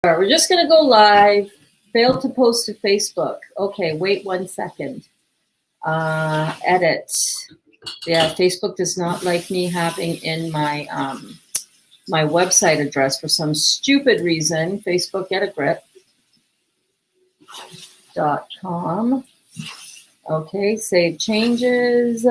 All right, we're just going to go live. Failed to post to Facebook. Okay, wait 1 second. Edit. Yeah, Facebook does not like me having in my my website address for some stupid reason. Facebook, get a grip. .com. Okay, save changes.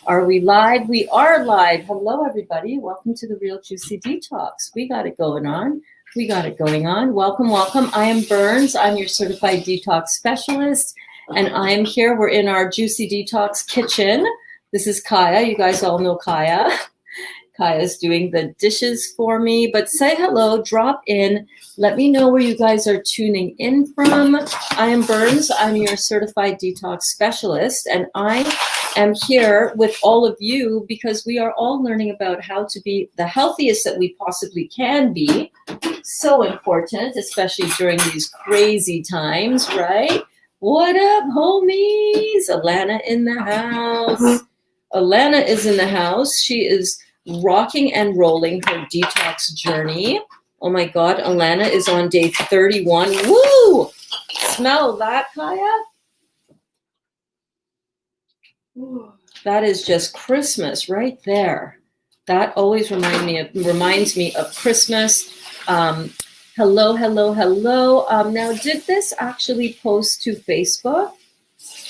Are we live? We are live. Hello, everybody. Welcome to the Real Juicy Detox. We got it going on. We got it going on. Welcome, welcome. I am Burns. I'm your certified detox specialist, and I am here. We're in our Juicy Detox kitchen. This is Kaya. You guys all know Kaya. Kaya's doing the dishes for me, but say hello, drop in. Let me know where you guys are tuning in from. I am Burns. I'm your certified detox specialist, and I am here with all of you because we are all learning about how to be the healthiest that we possibly can be. So important, especially during these crazy times, right? What up, homies? Alana in the house. Alana is in the house. She is rocking and rolling her detox journey. Oh my God, Alana is on day 31. Woo! Smell that, Kaya? That is just Christmas right there. That always reminds me of Christmas. Hello, hello, hello. Now, did this actually post to Facebook?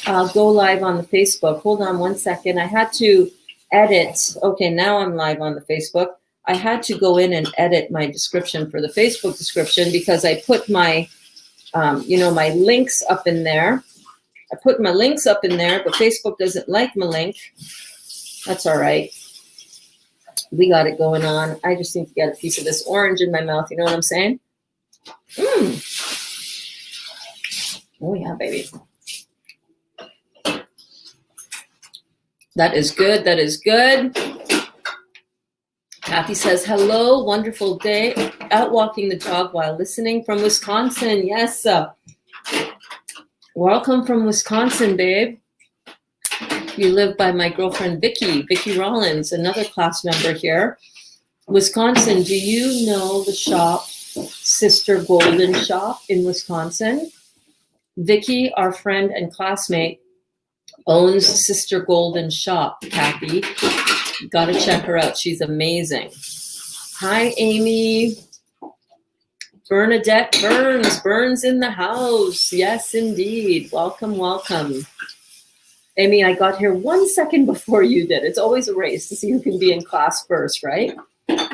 Go live on the Facebook. Hold on 1 second. I had to edit. Okay, now I'm live on the Facebook. I had to go in and edit my description for the Facebook description because I put my, my links up in there. I put my links up in there, but Facebook doesn't like my link. That's all right. We got it going on. I just need to get a piece of this orange in my mouth. You know what I'm saying? Oh, yeah, baby. That is good. That is good. Kathy says, hello, wonderful day. Out walking the dog while listening from Wisconsin. Yes. Welcome from Wisconsin, babe. You live by my girlfriend, Vicky Rollins, another class member here. Wisconsin, do you know the shop, Sister Golden Shop in Wisconsin? Vicky, our friend and classmate, owns Sister Golden Shop, Kathy. Got to check her out. She's amazing. Hi, Amy. Bernadette Burns in the house. Yes, indeed. Welcome, welcome. Amy, I got here 1 second before you did. It's always a race to see who can be in class first, right?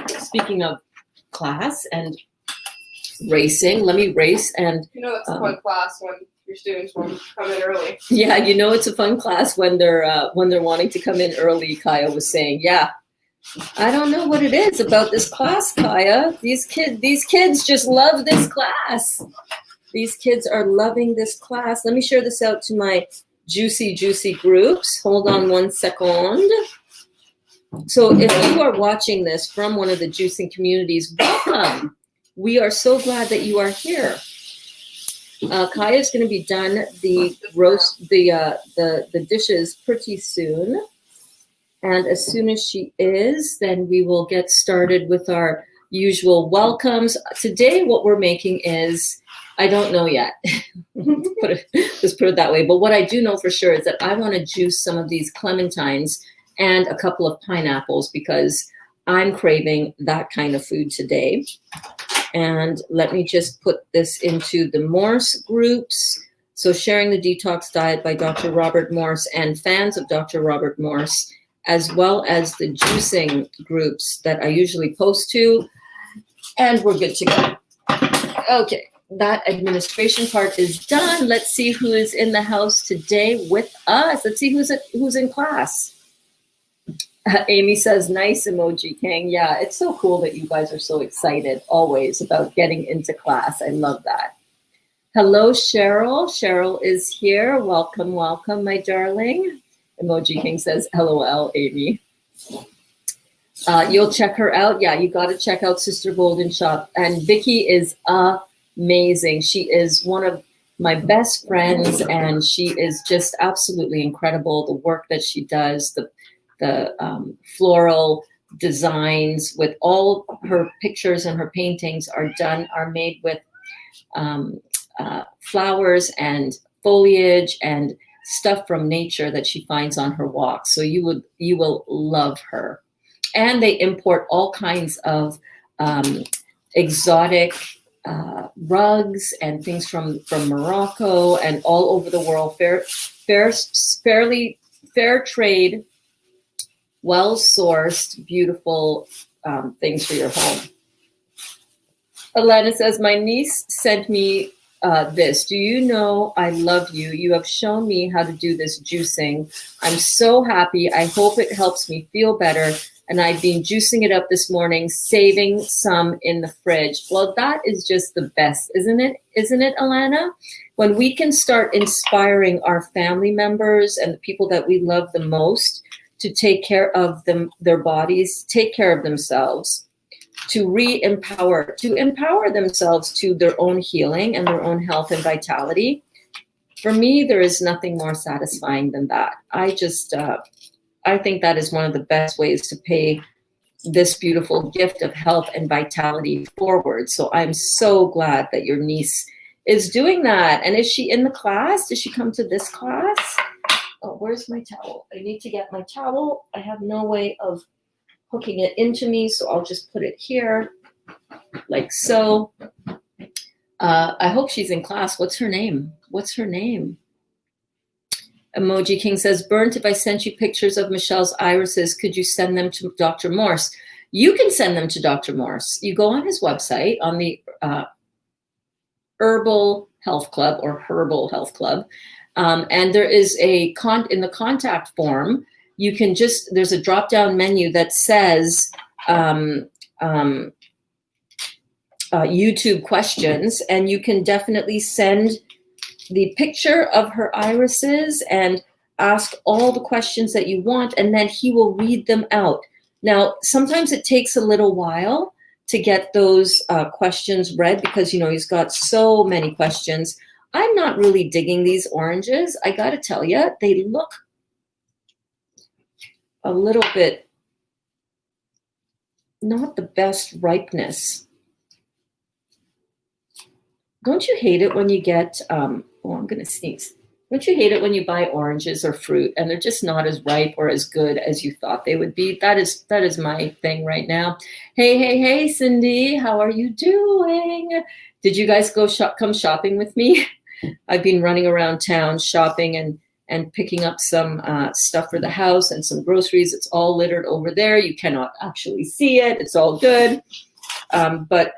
Speaking of class and racing, let me race and... You know, it's a fun class when your students want to come in early. Yeah, you know it's a fun class when they're wanting to come in early, Kaya was saying. Yeah. I don't know what it is about this class, Kaya. These kids just love this class. These kids are loving this class. Let me share this out to my juicy groups. Hold on 1 second. So if you are watching this from one of the juicing communities, welcome. We are so glad that you are here. Kaya is going to be done the dishes pretty soon. And as soon as she is, then we will get started with our usual welcomes. Today, what we're making is, I don't know yet. Just put it that way. But what I do know for sure is that I want to juice some of these clementines and a couple of pineapples because I'm craving that kind of food today. And let me just put this into the Morse groups. So sharing the detox diet by Dr. Robert Morse and fans of Dr. Robert Morse, as well as the juicing groups that I usually post to. And we're good to go. Okay, that administration part is done. Let's see who is in the house today with us. Let's see who's in class. Amy says, nice emoji, King. Yeah, it's so cool that you guys are so excited always about getting into class. I love that. Hello, Cheryl. Cheryl is here. Welcome, welcome, my darling. Emoji King says, LOL, Amy. You'll check her out. Yeah, you got to check out Sister Golden Shop. And Vicky is amazing. She is one of my best friends, and she is just absolutely incredible. The work that she does, the floral designs with all her pictures, and her paintings are made with flowers and foliage and stuff from nature that she finds on her walks. So you will love her. And they import all kinds of exotic rugs and things from Morocco and all over the world. Fair trade, well-sourced, beautiful things for your home. Alana says, my niece sent me this. Do you know I love you? You have shown me how to do this juicing. I'm so happy. I hope it helps me feel better. And I've been juicing it up this morning, saving some in the fridge. Well, that is just the best, isn't it? Isn't it, Alana? When we can start inspiring our family members and the people that we love the most to take care of their bodies, take care of themselves, to empower themselves to their own healing and their own health and vitality. For me, there is nothing more satisfying than that. I think that is one of the best ways to pay this beautiful gift of health and vitality forward. So I'm so glad that your niece is doing that. And is she in the class? Does she come to this class? Oh, where's my towel? I need to get my towel. I have no way of hooking it into me, so I'll just put it here like so. I hope she's in class. What's her name? Emoji King says, Burnt, if I sent you pictures of Michelle's irises, could you send them to Dr. Morse? You can send them to Dr. Morse. You go on his website, on the Herbal Health Club or Herbal Health Club, and there is in the contact form, you can there's a drop-down menu that says YouTube questions, and you can definitely send the picture of her irises and ask all the questions that you want, and then he will read them out. Now, sometimes it takes a little while to get those questions read because, he's got so many questions. I'm not really digging these oranges. I got to tell you, they look a little bit not the best ripeness. Don't you hate it when you get, I'm going to sneeze. Don't you hate it when you buy oranges or fruit and they're just not as ripe or as good as you thought they would be? That is my thing right now. Hey, Cindy, how are you doing? Did you guys come shopping with me? I've been running around town shopping and picking up some stuff for the house and some groceries. It's all littered over there. You cannot actually see it. It's all good. But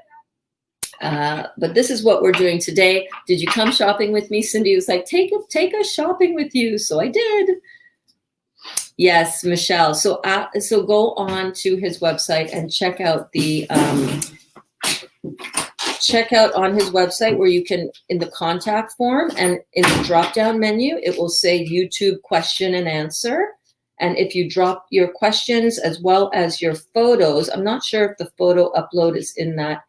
this is what we're doing today. Did you come shopping with me? Cindy was like, take us shopping with you. So I did. Yes, Michelle. So go on to his website and check out on his website where you can, in the contact form and in the drop-down menu, it will say YouTube question and answer. And if you drop your questions as well as your photos, I'm not sure if the photo upload is in that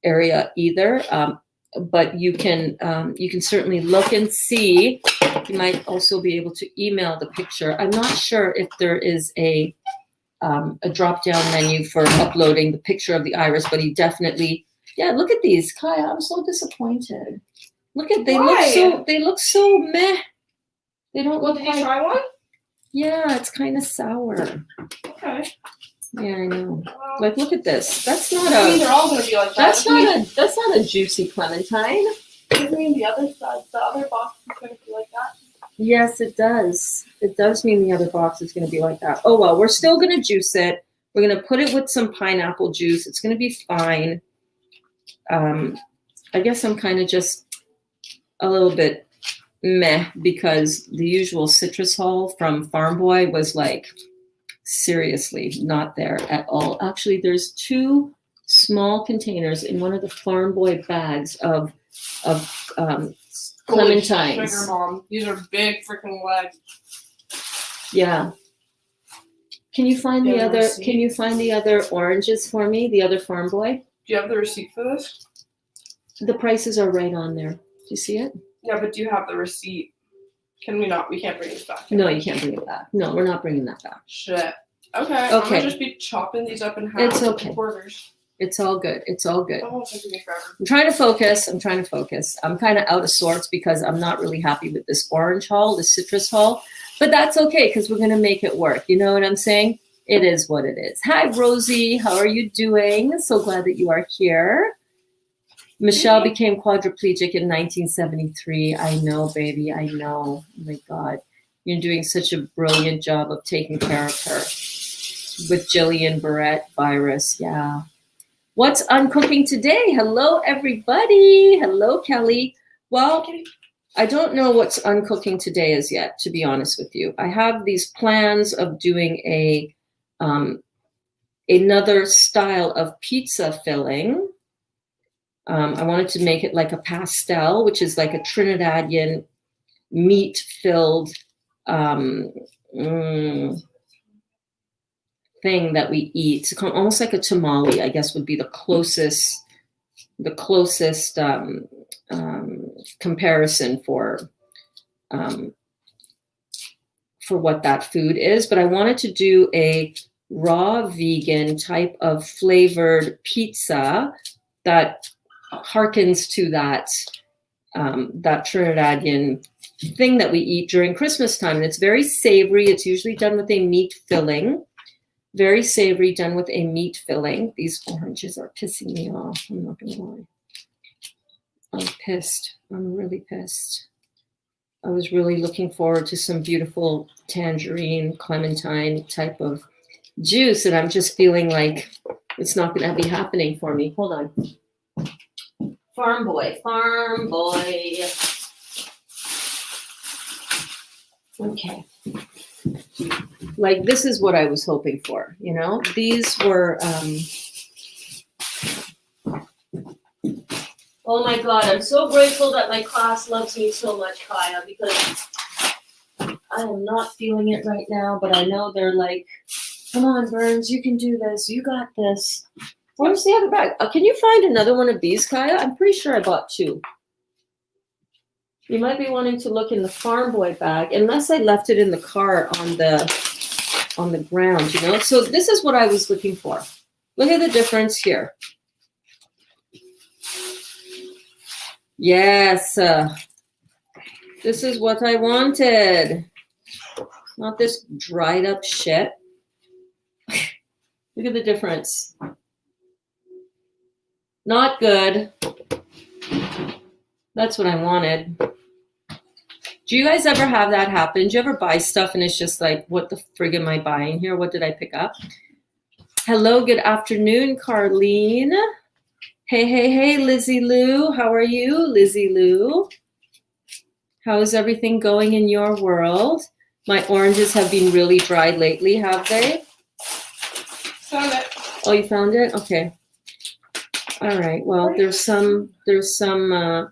area either, but you can certainly look and see. You might also be able to email the picture. I'm not sure if there is a drop-down menu for uploading the picture of the iris, but he definitely. Yeah, look at these, Kaya. I'm so disappointed. They look so meh. They don't look. Did you try one? Yeah, it's kind of sour. Okay. Yeah, I know. Like, look at this. That's not I mean, they're all going to be like that. That's not a juicy clementine. Does it mean the other side, the other box is going to be like that? Yes, it does. It does mean the other box is going to be like that. Oh well, we're still going to juice it. We're going to put it with some pineapple juice. It's going to be fine. I guess I'm kind of just a little bit meh because the usual citrus haul from Farm Boy was like seriously not there at all. Actually, there's 2 small containers in one of the Farm Boy bags of clementines. Sugar Mom. These are big freaking legs. Yeah. Can you find the other? Receipt? Can you find the other oranges for me? The other Farm Boy. Do you have the receipt for this? The prices are right on there. Do you see it? Yeah, but do you have the receipt? Can we not? We can't bring this back. No, you can't bring it back. No, we're not bringing that back. Shit. Okay. I'm Okay. gonna just be chopping these up in half. It's okay. into quarters. It's all good. It's all good. Oh, it's taking me forever. I'm trying to focus. I'm kind of out of sorts because I'm not really happy with this orange haul, the citrus haul. But that's okay because we're going to make it work. You know what I'm saying? It is what it is. Hi, Rosie. How are you doing? So glad that you are here. Michelle became quadriplegic in 1973. I know, baby. I know. Oh my God. You're doing such a brilliant job of taking care of her. With Jillian Barrett virus. Yeah. What's uncooking today? Hello, everybody. Hello, Kelly. Well, I don't know what's uncooking today as yet, to be honest with you. I have these plans of doing another style of pizza filling. I wanted to make it like a pastel, which is like a Trinidadian meat-filled thing that we eat. It's almost like a tamale, I guess, would be the closest comparison for what that food is. But I wanted to do a raw vegan type of flavored pizza that harkens to that Trinidadian thing that we eat during Christmas time. And it's very savory. It's usually done with a meat filling. Very savory, done with a meat filling. These oranges are pissing me off. I'm not going to lie. I'm pissed. I'm really pissed. I was really looking forward to some beautiful tangerine, clementine type of juice, and I'm just feeling like it's not going to be happening for me. Hold on. Farm boy. Okay. Like, this is what I was hoping for, you know? These were, oh my God, I'm so grateful that my class loves me so much, Kaya, because I am not feeling it right now, but I know they're like, come on, Burns, you can do this. You got this. Where's the other bag? Can you find another one of these, Kaya? I'm pretty sure I bought two. You might be wanting to look in the Farm Boy bag, unless I left it in the car on the ground, you know? So this is what I was looking for. Look at the difference here. Yes, this is what I wanted. Not this dried up shit. Look at the difference. Not good. That's what I wanted. Do you guys ever have that happen? Do you ever buy stuff and it's just like, what the frig am I buying here? What did I pick up? Hello, good afternoon, Carlene. Hey, Lizzie Lou. How are you, Lizzie Lou? How is everything going in your world? My oranges have been really dried lately, have they? Found it. Oh, you found it? Okay. All right. Well, there's some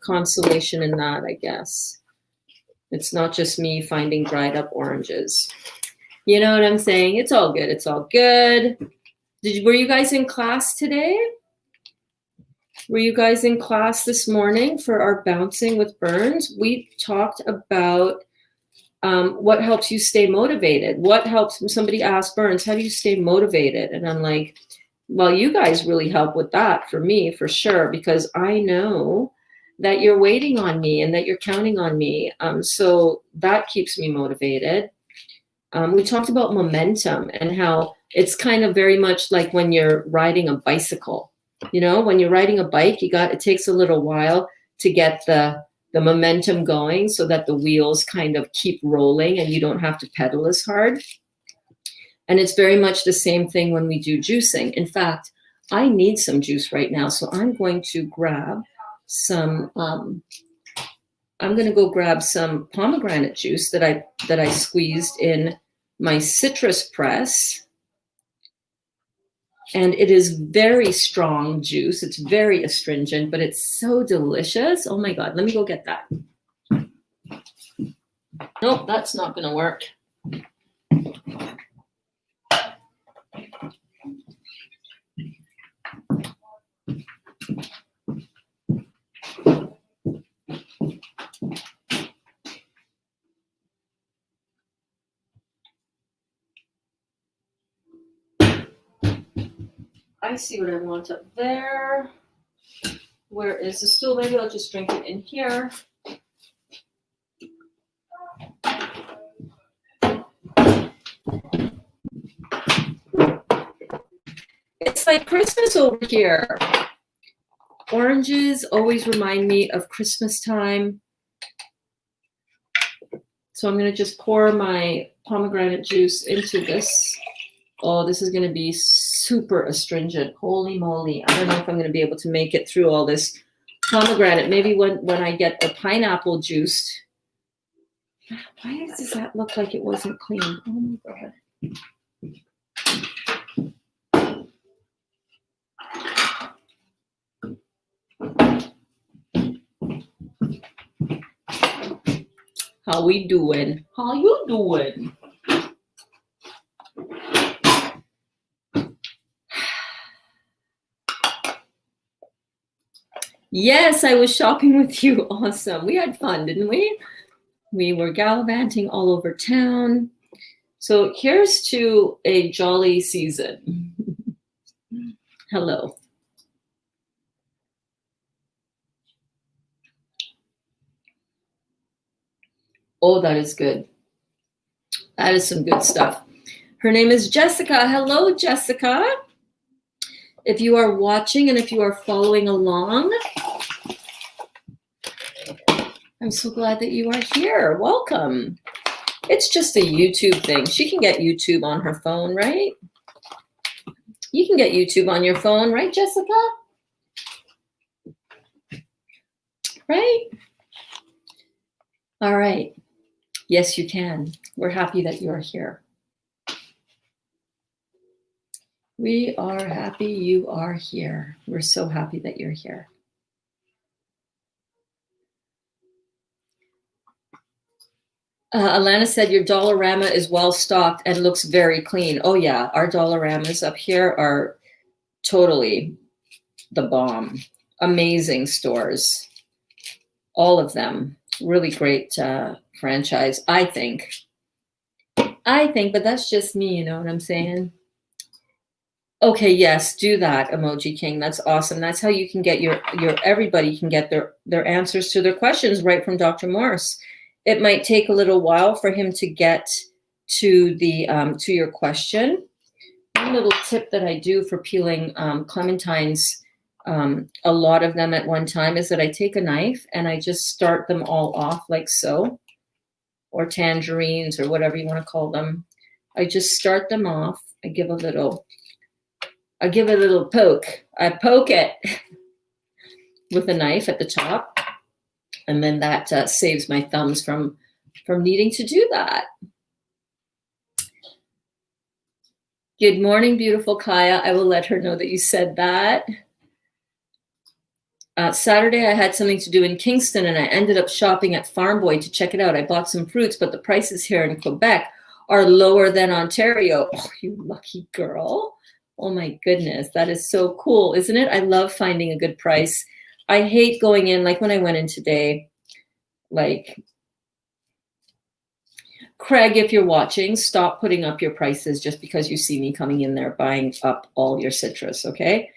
consolation in that, I guess. It's not just me finding dried up oranges. You know what I'm saying? It's all good. It's all good. Were you guys in class today? Were you guys in class this morning for our Bouncing with Burns? We talked about what helps you stay motivated. What helps, somebody asked Burns, how do you stay motivated? And I'm like, well, you guys really help with that for me, for sure, because I know that you're waiting on me and that you're counting on me. So that keeps me motivated. We talked about momentum and how it's kind of very much like when you're riding a bicycle. You know, when you're riding a bike, it takes a little while to get the momentum going so that the wheels kind of keep rolling and you don't have to pedal as hard. And it's very much the same thing when we do juicing. In fact, I need some juice right now, so I'm going to grab some. I'm going to go grab some pomegranate juice that I squeezed in my citrus press. And it is very strong juice. It's very astringent, but it's so delicious. Oh my God, let me go get that. Nope, that's not going to work. I see what I want up there. Where is the stool? Maybe I'll just drink it in here. It's like Christmas over here. Oranges always remind me of Christmas time. So I'm going to just pour my pomegranate juice into this. Oh, this is going to be super astringent. Holy moly. I don't know if I'm going to be able to make it through all this pomegranate. Maybe when I get the pineapple juiced. Why does that look like it wasn't clean? Oh my God. How we doing? How you doing? Yes, I was shopping with you. Awesome. We had fun, didn't we? We were gallivanting all over town. So here's to a jolly season. Hello. Oh, that is good. That is some good stuff. Her name is Jessica. Hello, Jessica. If you are watching and if you are following along, I'm so glad that you are here. Welcome. It's just a YouTube thing. She can get YouTube on her phone, right? You can get YouTube on your phone, right, Jessica? Right? All right. Yes, you can. We're happy that you're here. We are happy you are here. We're so happy that you're here. Alana said your Dollarama is well stocked and looks very clean. Oh yeah, our Dollaramas up here are totally the bomb. Amazing stores. All of them. Really great franchise, I think. But that's just me, you know what I'm saying? Okay, yes, do that, Emoji King. That's awesome. That's how you can get your everybody can get their answers to their questions right from Dr. Morse. It might take a little while for him to get to the to your question. One little tip that I do for peeling clementines, a lot of them at one time, is that I take a knife and I just start them all off like so, or tangerines or whatever you want to call them. I just start them off. I give a little poke. I poke it with a knife at the top, and then that saves my thumbs from needing to do that. Good morning, beautiful Kaya. I will let her know that you said that. Saturday, I had something to do in Kingston, and I ended up shopping at Farm Boy to check it out. I bought some fruits, but the prices here in Quebec are lower than Ontario. Oh, you lucky girl. Oh my goodness, that is so cool, isn't it? I love finding a good price. I hate going in, like when I went in today, like, Craig, if you're watching, stop putting up your prices just because you see me coming in there buying up all your citrus, okay?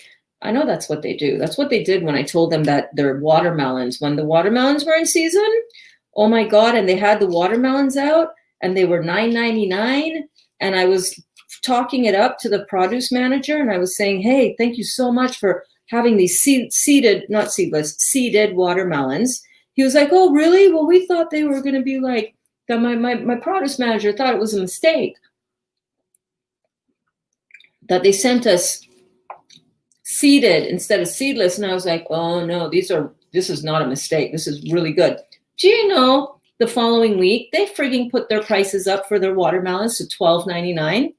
I know that's what they do. That's what they did when I told them that their watermelons, when the watermelons were in season, oh my God, and they had the watermelons out and they were $9.99, and I was talking it up to the produce manager, and I was saying, hey, thank you so much for having these seeded watermelons. He was like, oh, really? Well, we thought they were going to be like, that my produce manager thought it was a mistake that they sent us seeded instead of seedless. And I was like, oh no, this is not a mistake. This is really good. Do you know the following week, they frigging put their prices up for their watermelons to $12.99.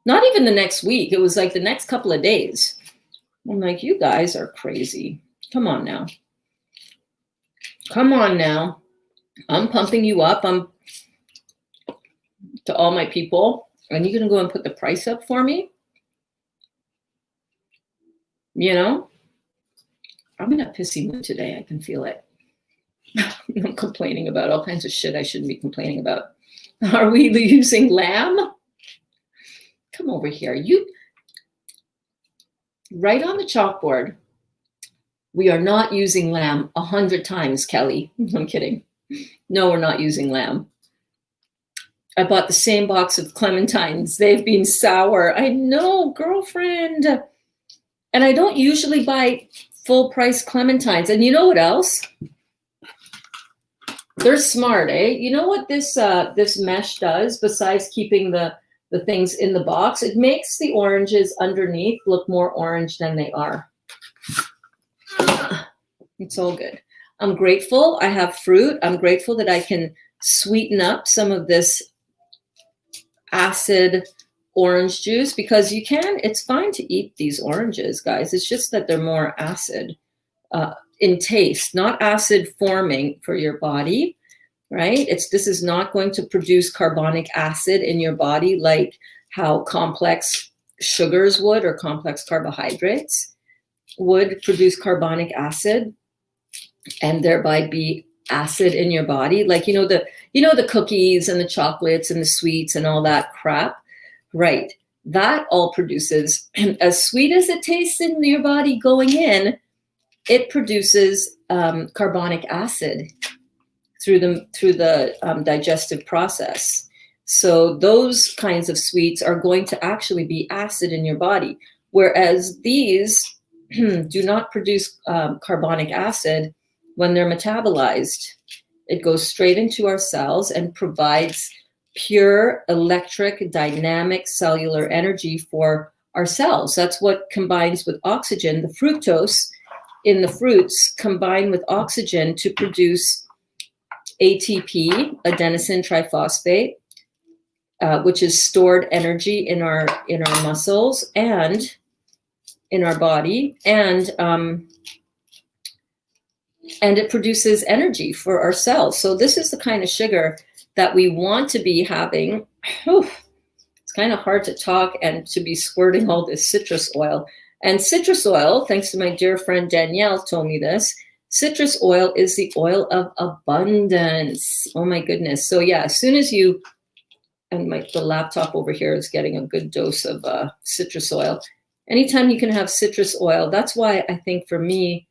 Not even the next week. It was like the next couple of days. I'm like, you guys are crazy. Come on now. Come on now. I'm pumping you up. I'm to all my people. And you're going to go and put the price up for me? You know? I'm in a pissy mood today. I can feel it. I'm complaining about all kinds of shit I shouldn't be complaining about. Are we using lamb? come over here. You, right on the chalkboard. We are not using lamb 100 times, Kelly. I'm kidding. No, we're not using lamb. I bought the same box of Clementines. They've been sour. I know, girlfriend. And I don't usually buy full price Clementines. And you know what else? They're smart, eh? You know what this mesh does besides keeping the things in the box? It makes the oranges underneath look more orange than they are. It's all good. I'm grateful I have fruit. I'm grateful that I can sweeten up some of this acid orange juice, because you can, it's fine to eat these oranges, guys. It's just that they're more acid in taste, not acid forming for your body, right? This is not going to produce carbonic acid in your body like how complex sugars would, or complex carbohydrates would produce carbonic acid and thereby be acid in your body. Like, the cookies and the chocolates and the sweets and all that crap, right? That all produces, as sweet as it tastes in your body going in, it produces carbonic acid through the digestive process. So those kinds of sweets are going to actually be acid in your body, whereas these do not produce carbonic acid when they're metabolized. It goes straight into our cells and provides pure electric, dynamic cellular energy for our cells. That's what combines with oxygen. The fructose in the fruits combine with oxygen to produce ATP, adenosine triphosphate, which is stored energy in our muscles and in our body, and it produces energy for our cells. So this is the kind of sugar that we want to be having. Whew, it's kind of hard to talk and to be squirting all this citrus oil. And citrus oil, thanks to my dear friend Danielle, told me this. Citrus oil is the oil of abundance. Oh my goodness. So yeah, as soon as you, and the laptop over here is getting a good dose of citrus oil. Anytime you can have citrus oil, that's why I think for me,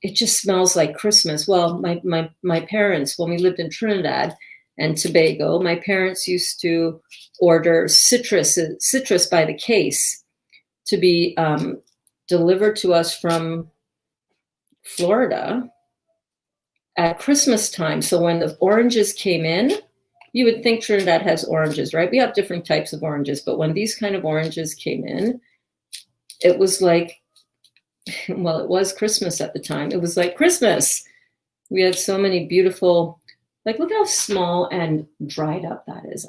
it just smells like Christmas. Well, my parents, when we lived in Trinidad and Tobago, my parents used to order citrus by the case to be delivered to us from Florida at Christmas time. So when the oranges came in, you would think Trinidad has oranges, right? We have different types of oranges, but when these kind of oranges came in, it was like, well, it was Christmas at the time. It was like Christmas. We had so many beautiful, like, look how small and dried up that is.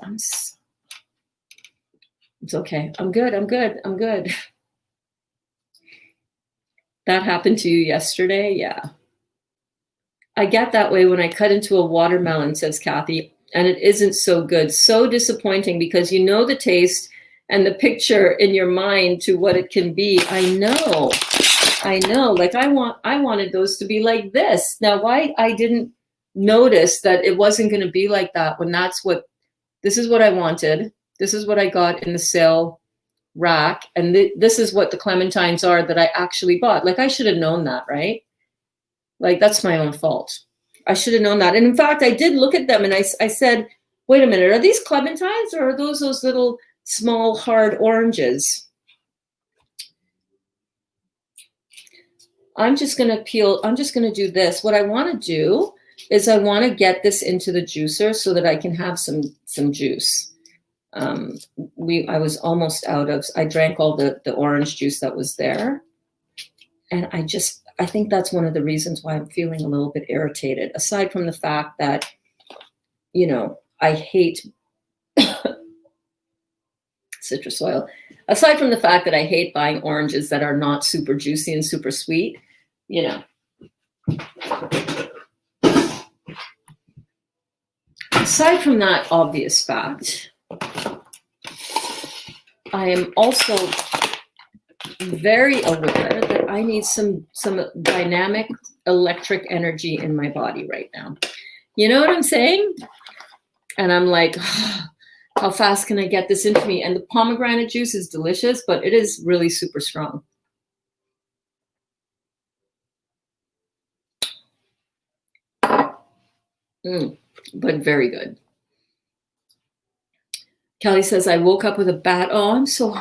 It's okay. I'm good. That happened to you yesterday? Yeah. I get that way when I cut into a watermelon, says Kathy, and it isn't so good. So disappointing, because you know the taste and the picture in your mind to what it can be. I know. Like I wanted those to be like this. Now, why I didn't notice that it wasn't going to be like that when this is what I wanted. This is what I got in the sale rack. And this is what the Clementines are that I actually bought. Like, I should have known that, right? Like, that's my own fault. I should have known that. And in fact, I did look at them and I said, wait a minute, are these Clementines or are those little small hard oranges? I'm just going to do this. What I want to do is I want to get this into the juicer so that I can have some juice. I was almost I drank all the orange juice that was there. And I think that's one of the reasons why I'm feeling a little bit irritated, aside from the fact that, I hate citrus oil. Aside from the fact that I hate buying oranges that are not super juicy and super sweet, Aside from that obvious fact, I am also very aware that I need some dynamic electric energy in my body right now. You know what I'm saying? And I'm like, How fast can I get this into me? And the pomegranate juice is delicious, but it is really super strong. But very good. Kelly says, I woke up with a bad, I'm so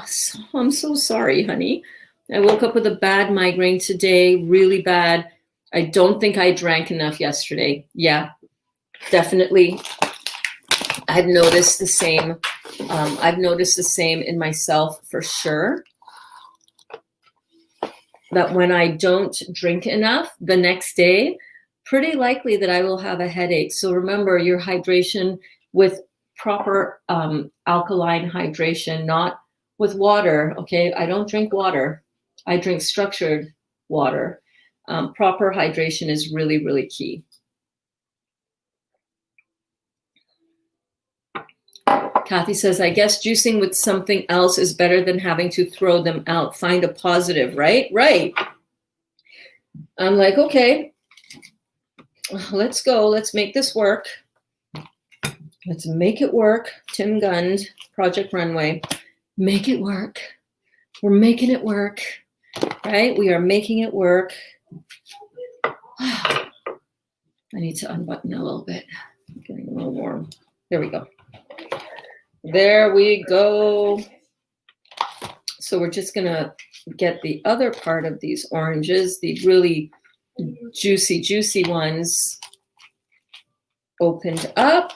sorry, honey. I woke up with a bad migraine today, really bad. I don't think I drank enough yesterday. Yeah, definitely. I've noticed the same. I've noticed the same in myself for sure. That when I don't drink enough the next day, pretty likely that I will have a headache. So remember your hydration with proper alkaline hydration, not with water. Okay, I don't drink water. I drink structured water. Proper hydration is really, really key. Kathy says, I guess juicing with something else is better than having to throw them out. Find a positive, right? Right. I'm like, okay, let's go. Let's make this work. Let's make it work. Tim Gund, Project Runway. Make it work. We're making it work, right? We are making it work. I need to unbutton a little bit. I'm getting a little warm. There we go. There we go. So we're just going to get the other part of these oranges, the really juicy, juicy ones, opened up.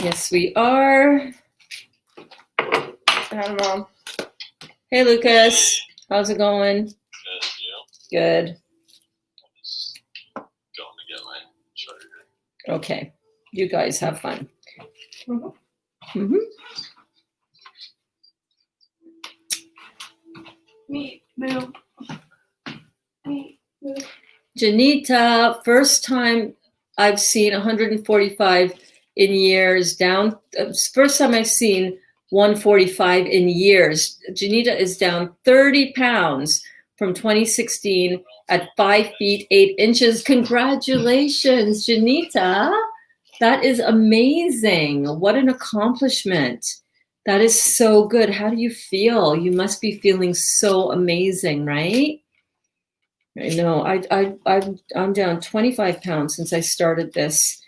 Yes, we are. Hi, Mom. Hey, Lucas. How's it going? Good, you? Good. I'm just going to get my charger. Okay. You guys have fun. Mm-hmm. Meat, move. Meat, move. Janita, first time I've seen 145 in years down. First time I've seen 145 in years. Janita is down 30 pounds from 2016 at 5 feet 8 inches. Congratulations, Janita. That is amazing. What an accomplishment. That is so good. How do you feel? You must be feeling so amazing, right? I know. I'm down 25 pounds since I started this.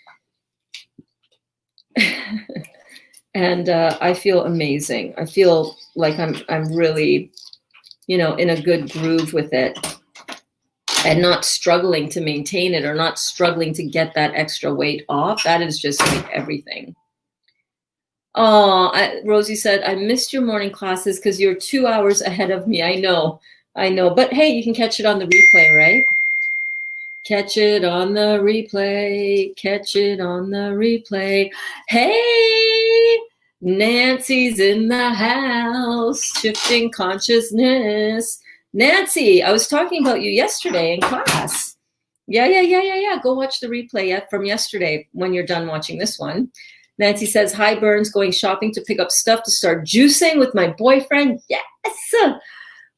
And I feel amazing. I feel like I'm really, in a good groove with it. And not struggling to maintain it or not struggling to get that extra weight off. That is just like everything. Oh, Rosie said, I missed your morning classes because you're 2 hours ahead of me. I know. But hey, you can catch it on the replay, right? Catch it on the replay. Catch it on the replay. Hey, Nancy's in the house. Shifting consciousness. Nancy, I was talking about you yesterday in class. Yeah. Go watch the replay from yesterday when you're done watching this one. Nancy says, hi, Burns, going shopping to pick up stuff to start juicing with my boyfriend. Yes.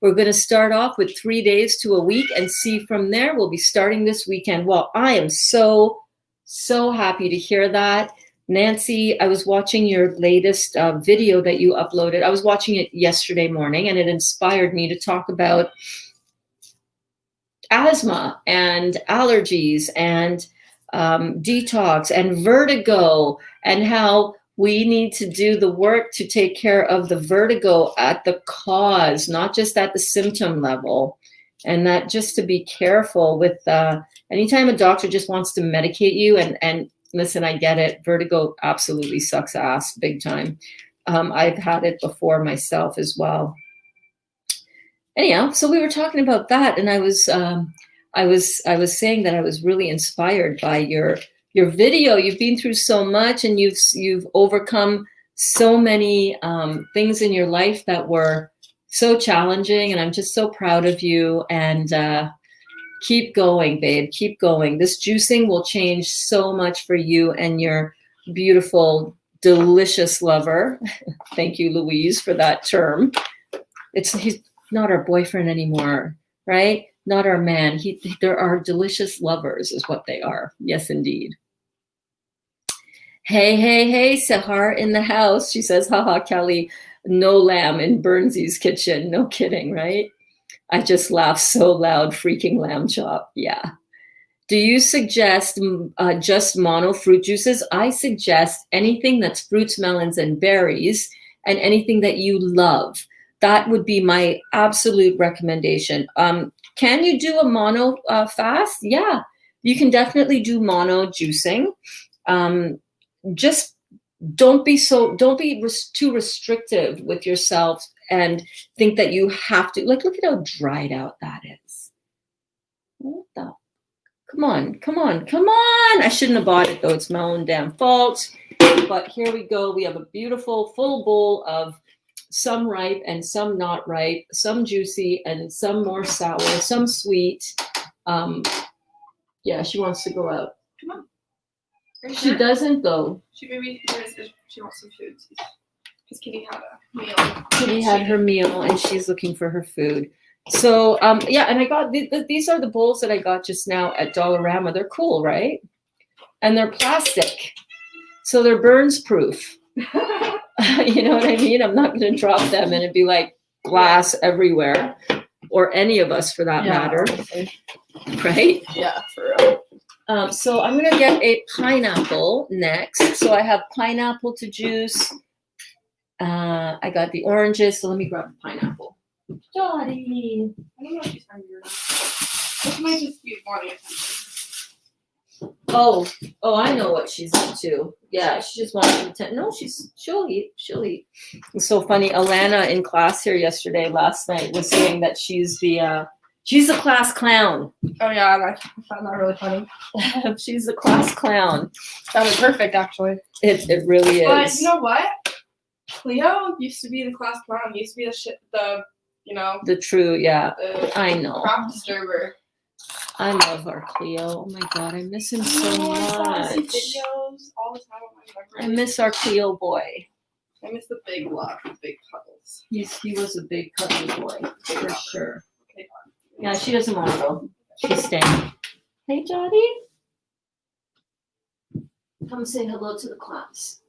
We're going to start off with 3 days to a week and see from there. We'll be starting this weekend. Well, I am so happy to hear that. Nancy, I was watching your latest video that you uploaded. I was watching it yesterday morning, and it inspired me to talk about asthma and allergies and detox and vertigo, and how we need to do the work to take care of the vertigo at the cause, not just at the symptom level. And that just to be careful with anytime a doctor just wants to medicate you, and listen, I get it. Vertigo absolutely sucks ass big time. I've had it before myself as well. Anyhow, so we were talking about that, and I was saying that I was really inspired by your video. You've been through so much, and you've overcome so many things in your life that were so challenging, and I'm just so proud of you. And keep going, babe. Keep going. This juicing will change so much for you and your beautiful, delicious lover. Thank you, Louise, for that term. He's not our boyfriend anymore, right? Not our man. They're our delicious lovers is what they are. Yes, indeed. Hey, Sahar in the house. She says, haha, Kelly, no lamb in Burnsy's kitchen. No kidding, right? I just laughed so loud, freaking lamb chop. Yeah. Do you suggest just mono fruit juices? I suggest anything that's fruits, melons, and berries, and anything that you love. That would be my absolute recommendation. Can you do a mono fast? Yeah, you can definitely do mono juicing. Just don't be too restrictive with yourself and think that you have to. Like, look at how dried out that is. What the? Come on. I shouldn't have bought it, though. It's my own damn fault. But here we go. We have a beautiful full bowl of some ripe and some not ripe, some juicy and some more sour, some sweet. Yeah, she wants to go out. Come on. She doesn't, though. She wants some food. Because Kitty had a meal. Kitty had her meal, and she's looking for her food. So, yeah, and I got, these are the bowls that I got just now at Dollarama. They're cool, right? And they're plastic. So they're burns proof. You know what I mean? I'm not going to drop them and it'd be like glass everywhere, or any of us for that matter. Honestly. Right? Yeah, for real. So I'm going to get a pineapple next. So I have pineapple to juice. I got the oranges. So let me grab the pineapple. Dottie. I don't know if she's hungry or not. This might just be wanting attention. Oh, I know what she's into. Yeah, she just wants to attend. No, she'll eat. It's so funny. Alana in class here last night was saying that she's the class clown. Oh yeah, I found that really funny. She's the class clown. Sounded perfect, actually. It really is. But you know what? Cleo used to be the class clown. He used to be the true, yeah. I know. Crop disturber. I love our Cleo. Oh my God, I miss him so I see much. videos all the time on my I miss our Cleo boy. I miss the big love, the big puddles. He was a big cuddly boy, for sure. Okay, Yeah, she doesn't want to go. She's staying. Hey, Jody. Come say hello to the class.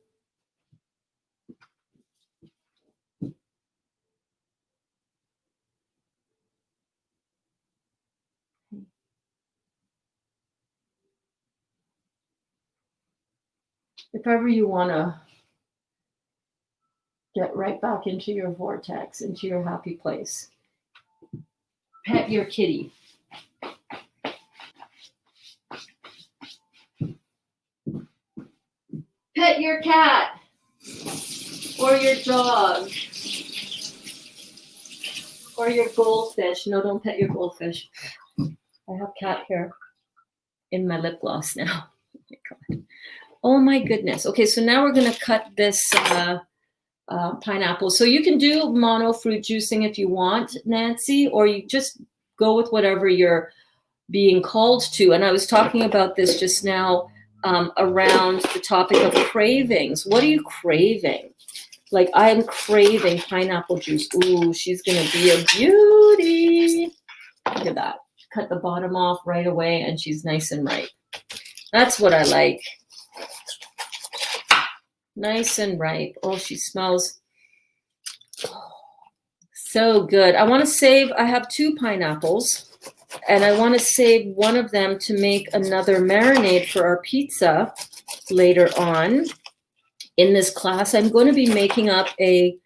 If ever you want to get right back into your vortex, into your happy place, pet your kitty. Pet your cat or your dog or your goldfish. No, don't pet your goldfish. I have cat hair in my lip gloss now. Oh my God. Oh my goodness. Okay, so now we're going to cut this pineapple. So you can do mono fruit juicing if you want, Nancy, or you just go with whatever you're being called to. And I was talking about this just now around the topic of cravings. What are you craving? Like, I'm craving pineapple juice. Ooh, she's going to be a beauty. Look at that. Cut the bottom off right away, and she's nice and ripe. That's what I like. Nice and ripe. Oh, she smells so good. I want to save, I have 2 pineapples, and I want to save one of them to make another marinade for our pizza later on in this class. I'm going to be making up a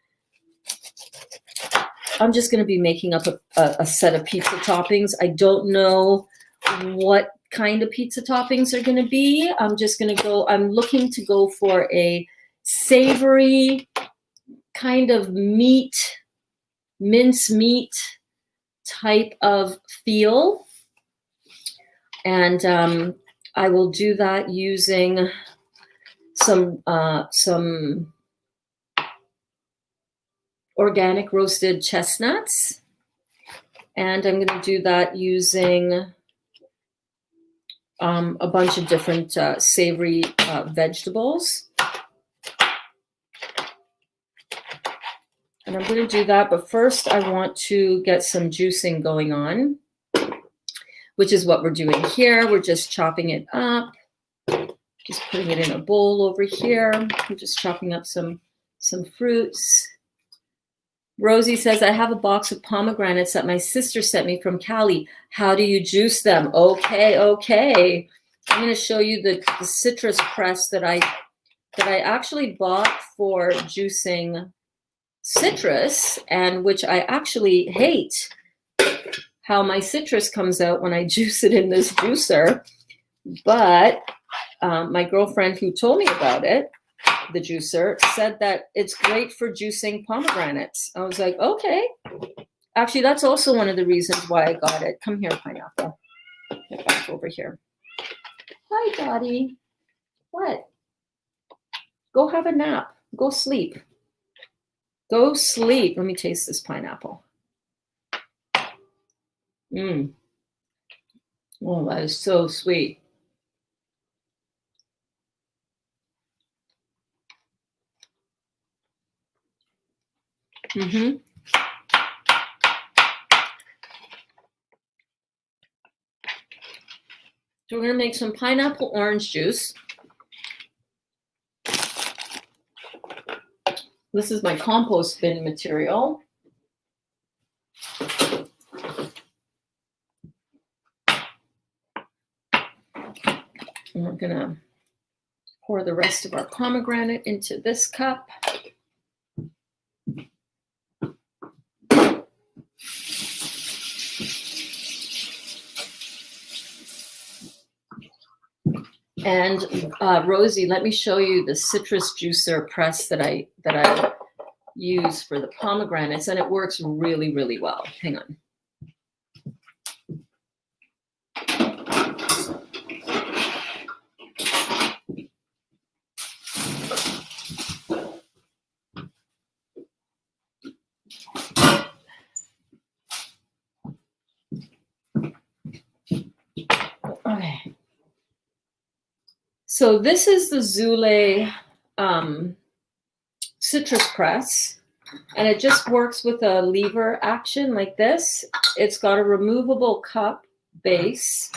set of pizza toppings. I don't know what kind of pizza toppings are going to be. I'm looking to go for a savory kind of mince meat type of feel. And I will do that using some organic roasted chestnuts. And I'm going to do that using a bunch of different savory vegetables. And I'm going to do that, but first I want to get some juicing going on, which is what we're doing here. We're just chopping it up. Just putting it in a bowl over here. I'm just chopping up some fruits. Rosie says, I have a box of pomegranates that my sister sent me from Cali. How do you juice them? Okay. I'm going to show you the citrus press that I actually bought for juicing citrus, and which I actually hate how my citrus comes out when I juice it in this juicer. But my girlfriend who told me about it, the juicer, said that it's great for juicing pomegranates. I was like, okay. Actually, that's also one of the reasons why I got it. Come here, pineapple. Get back over here. Hi, Dottie. What? Go have a nap. Go sleep. Go sleep. Let me taste this pineapple. Oh, that is so sweet. So we're going to make some pineapple orange juice. This is my compost bin material. And we're going to pour the rest of our pomegranate into this cup. And Rosie, let me show you the citrus juicer press that I use for the pomegranates, and it works really, really well. Hang on. Okay. So this is the Zule citrus press, and it just works with a lever action like this. It's got a removable cup base.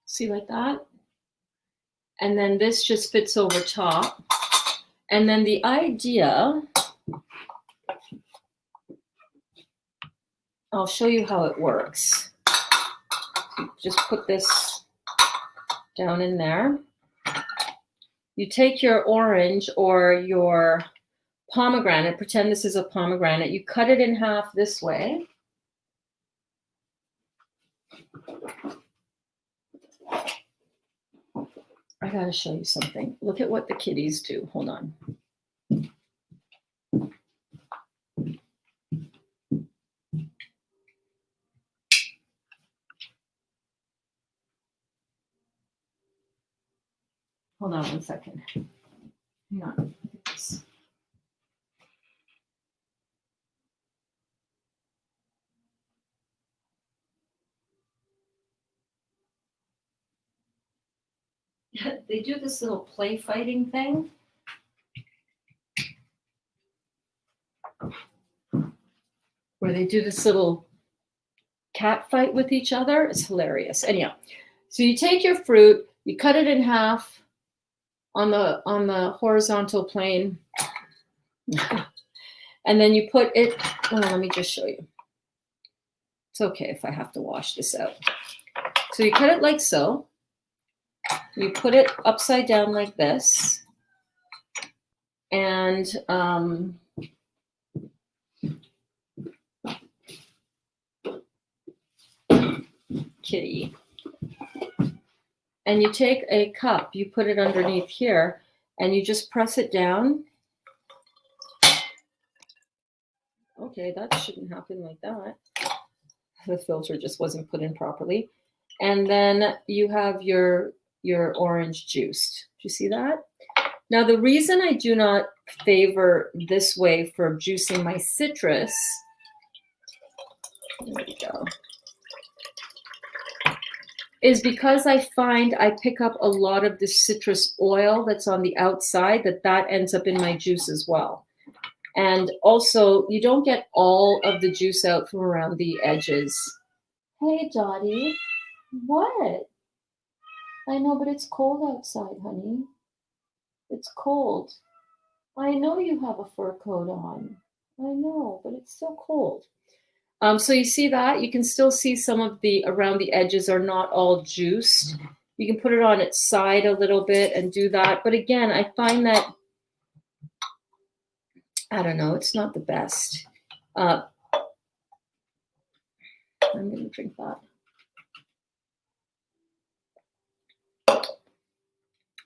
See, like that? And then this just fits over top. And then the idea, I'll show you how it works. Just put this down in there. You take your orange or your pomegranate, pretend this is a pomegranate, you cut it in half this way. I gotta show you something. Look at what the kitties do. Hold on. Hold on 1 second. Hang on. Look at this. They do this little play fighting thing. Where they do this little cat fight with each other. It's hilarious. Anyhow, so you take your fruit, you cut it in half on the horizontal plane, and then you put it. Oh, let me just show you. It's okay if I have to wash this out. So you cut it like so. You put it upside down like this, and kitty. And you take a cup, you put it underneath here, and you just press it down. Okay, that shouldn't happen like that. The filter just wasn't put in properly. And then you have your orange juice. Do you see that? Now, the reason I do not favor this way for juicing my citrus, there we go, is because I find I pick up a lot of the citrus oil that's on the outside, that ends up in my juice as well. And also, you don't get all of the juice out from around the edges. Hey, Dottie. What? I know, but it's cold outside, honey. It's cold. I know you have a fur coat on. I know, but it's so cold. So you see that? You can still see some of the around the edges are not all juiced. You can put it on its side a little bit and do that. But again, I find that, I don't know, it's not the best. I'm going to drink that.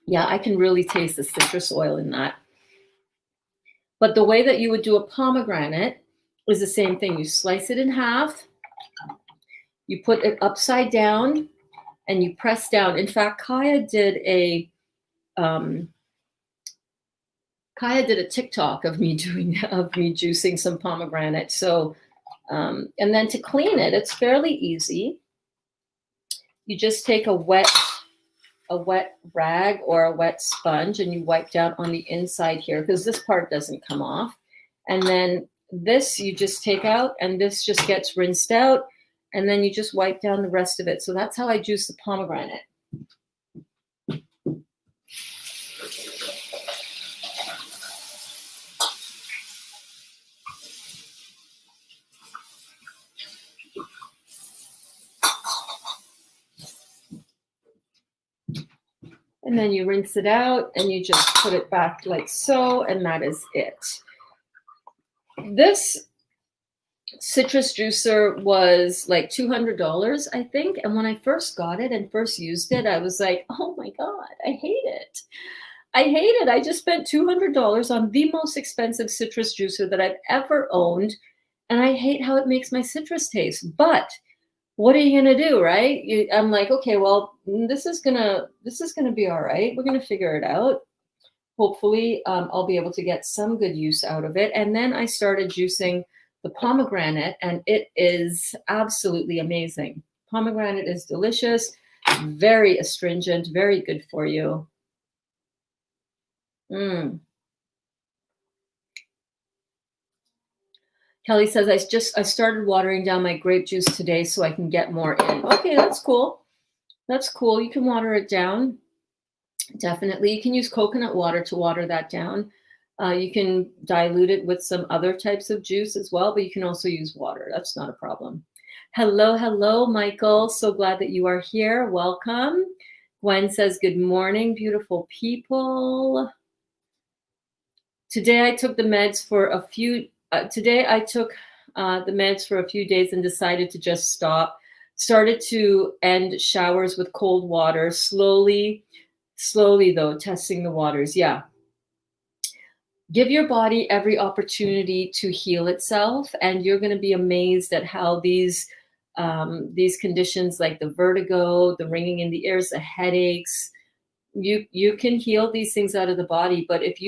Yeah, I can really taste the citrus oil in that. But the way that you would do a pomegranate is the same thing. You slice it in half, you put it upside down, and you press down. In fact, Kaya did a TikTok of me juicing some pomegranate. So, and then to clean it, it's fairly easy. You just take a wet rag or a wet sponge and you wipe down on the inside here because this part doesn't come off. And then this you just take out and this just gets rinsed out and then you just wipe down the rest of it. So that's how I juice the pomegranate. And then you rinse it out and you just put it back like so, and that is it. This citrus juicer was like $200, I think. And when I first got it and first used it, I was like, oh my God, I hate it. I hate it. I just spent $200 on the most expensive citrus juicer that I've ever owned. And I hate how it makes my citrus taste. But what are you gonna do, right? I'm like, okay, well, this is gonna be all right. We're gonna figure it out. Hopefully, I'll be able to get some good use out of it. And then I started juicing the pomegranate, and it is absolutely amazing. Pomegranate is delicious, very astringent, very good for you. Kelly says, I started watering down my grape juice today so I can get more in. Okay, that's cool. That's cool. You can water it down. Definitely. You can use coconut water to water that down. You can dilute it with some other types of juice as well, but you can also use water. That's not a problem. Hello, Michael. So glad that you are here. Welcome. Gwen says, good morning, beautiful people. Today I took the meds for a few days and decided to just stop. Started to end showers with cold water, slowly though, testing the waters. Yeah. Give your body every opportunity to heal itself, and you're going to be amazed at how these conditions like the vertigo, the ringing in the ears, the headaches, you can heal these things out of the body. But if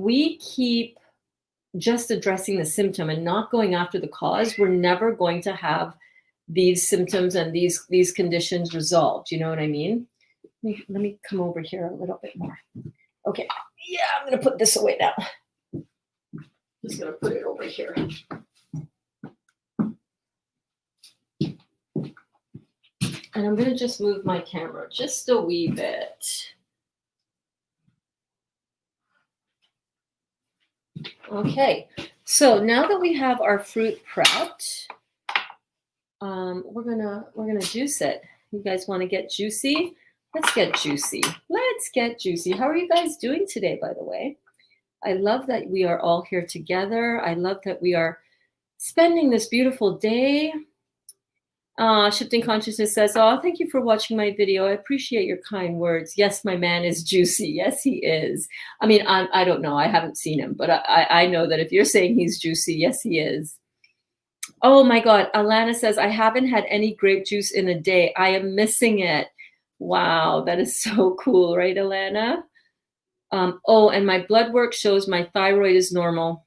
we keep just addressing the symptom and not going after the cause, we're never going to have these symptoms and these conditions resolved. You know what I mean? Let me come over here a little bit more. Okay. Yeah, I'm going to put this away now. Just going to put it over here. And I'm going to just move my camera just a wee bit. Okay, so now that we have our fruit prepped, we're gonna juice it. You guys want to get juicy? Let's get juicy. Let's get juicy. How are you guys doing today, by the way? I love that we are all here together. I love that we are spending this beautiful day. Shifting Consciousness says, oh, thank you for watching my video. I appreciate your kind words. Yes, my man is juicy. Yes, he is. I mean, I don't know. I haven't seen him, but I know that if you're saying he's juicy, yes, he is. Oh my God. Alana says, I haven't had any grape juice in a day. I am missing it. Wow, that is so cool, right, Alana? Oh, and my blood work shows my thyroid is normal.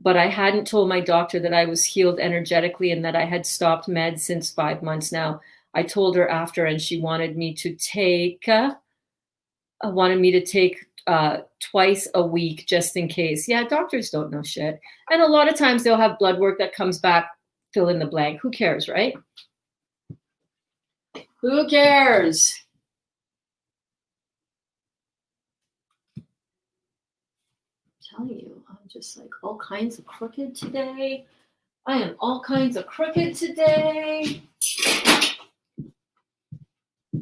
But I hadn't told my doctor that I was healed energetically and that I had stopped meds since 5 months now. I told her after, and she wanted me to take wanted me to take twice a week just in case. Yeah, doctors don't know shit. And a lot of times they'll have blood work that comes back, fill in the blank. Who cares, right? Who cares? I'm telling you, I'm just like all kinds of crooked today. I am all kinds of crooked today.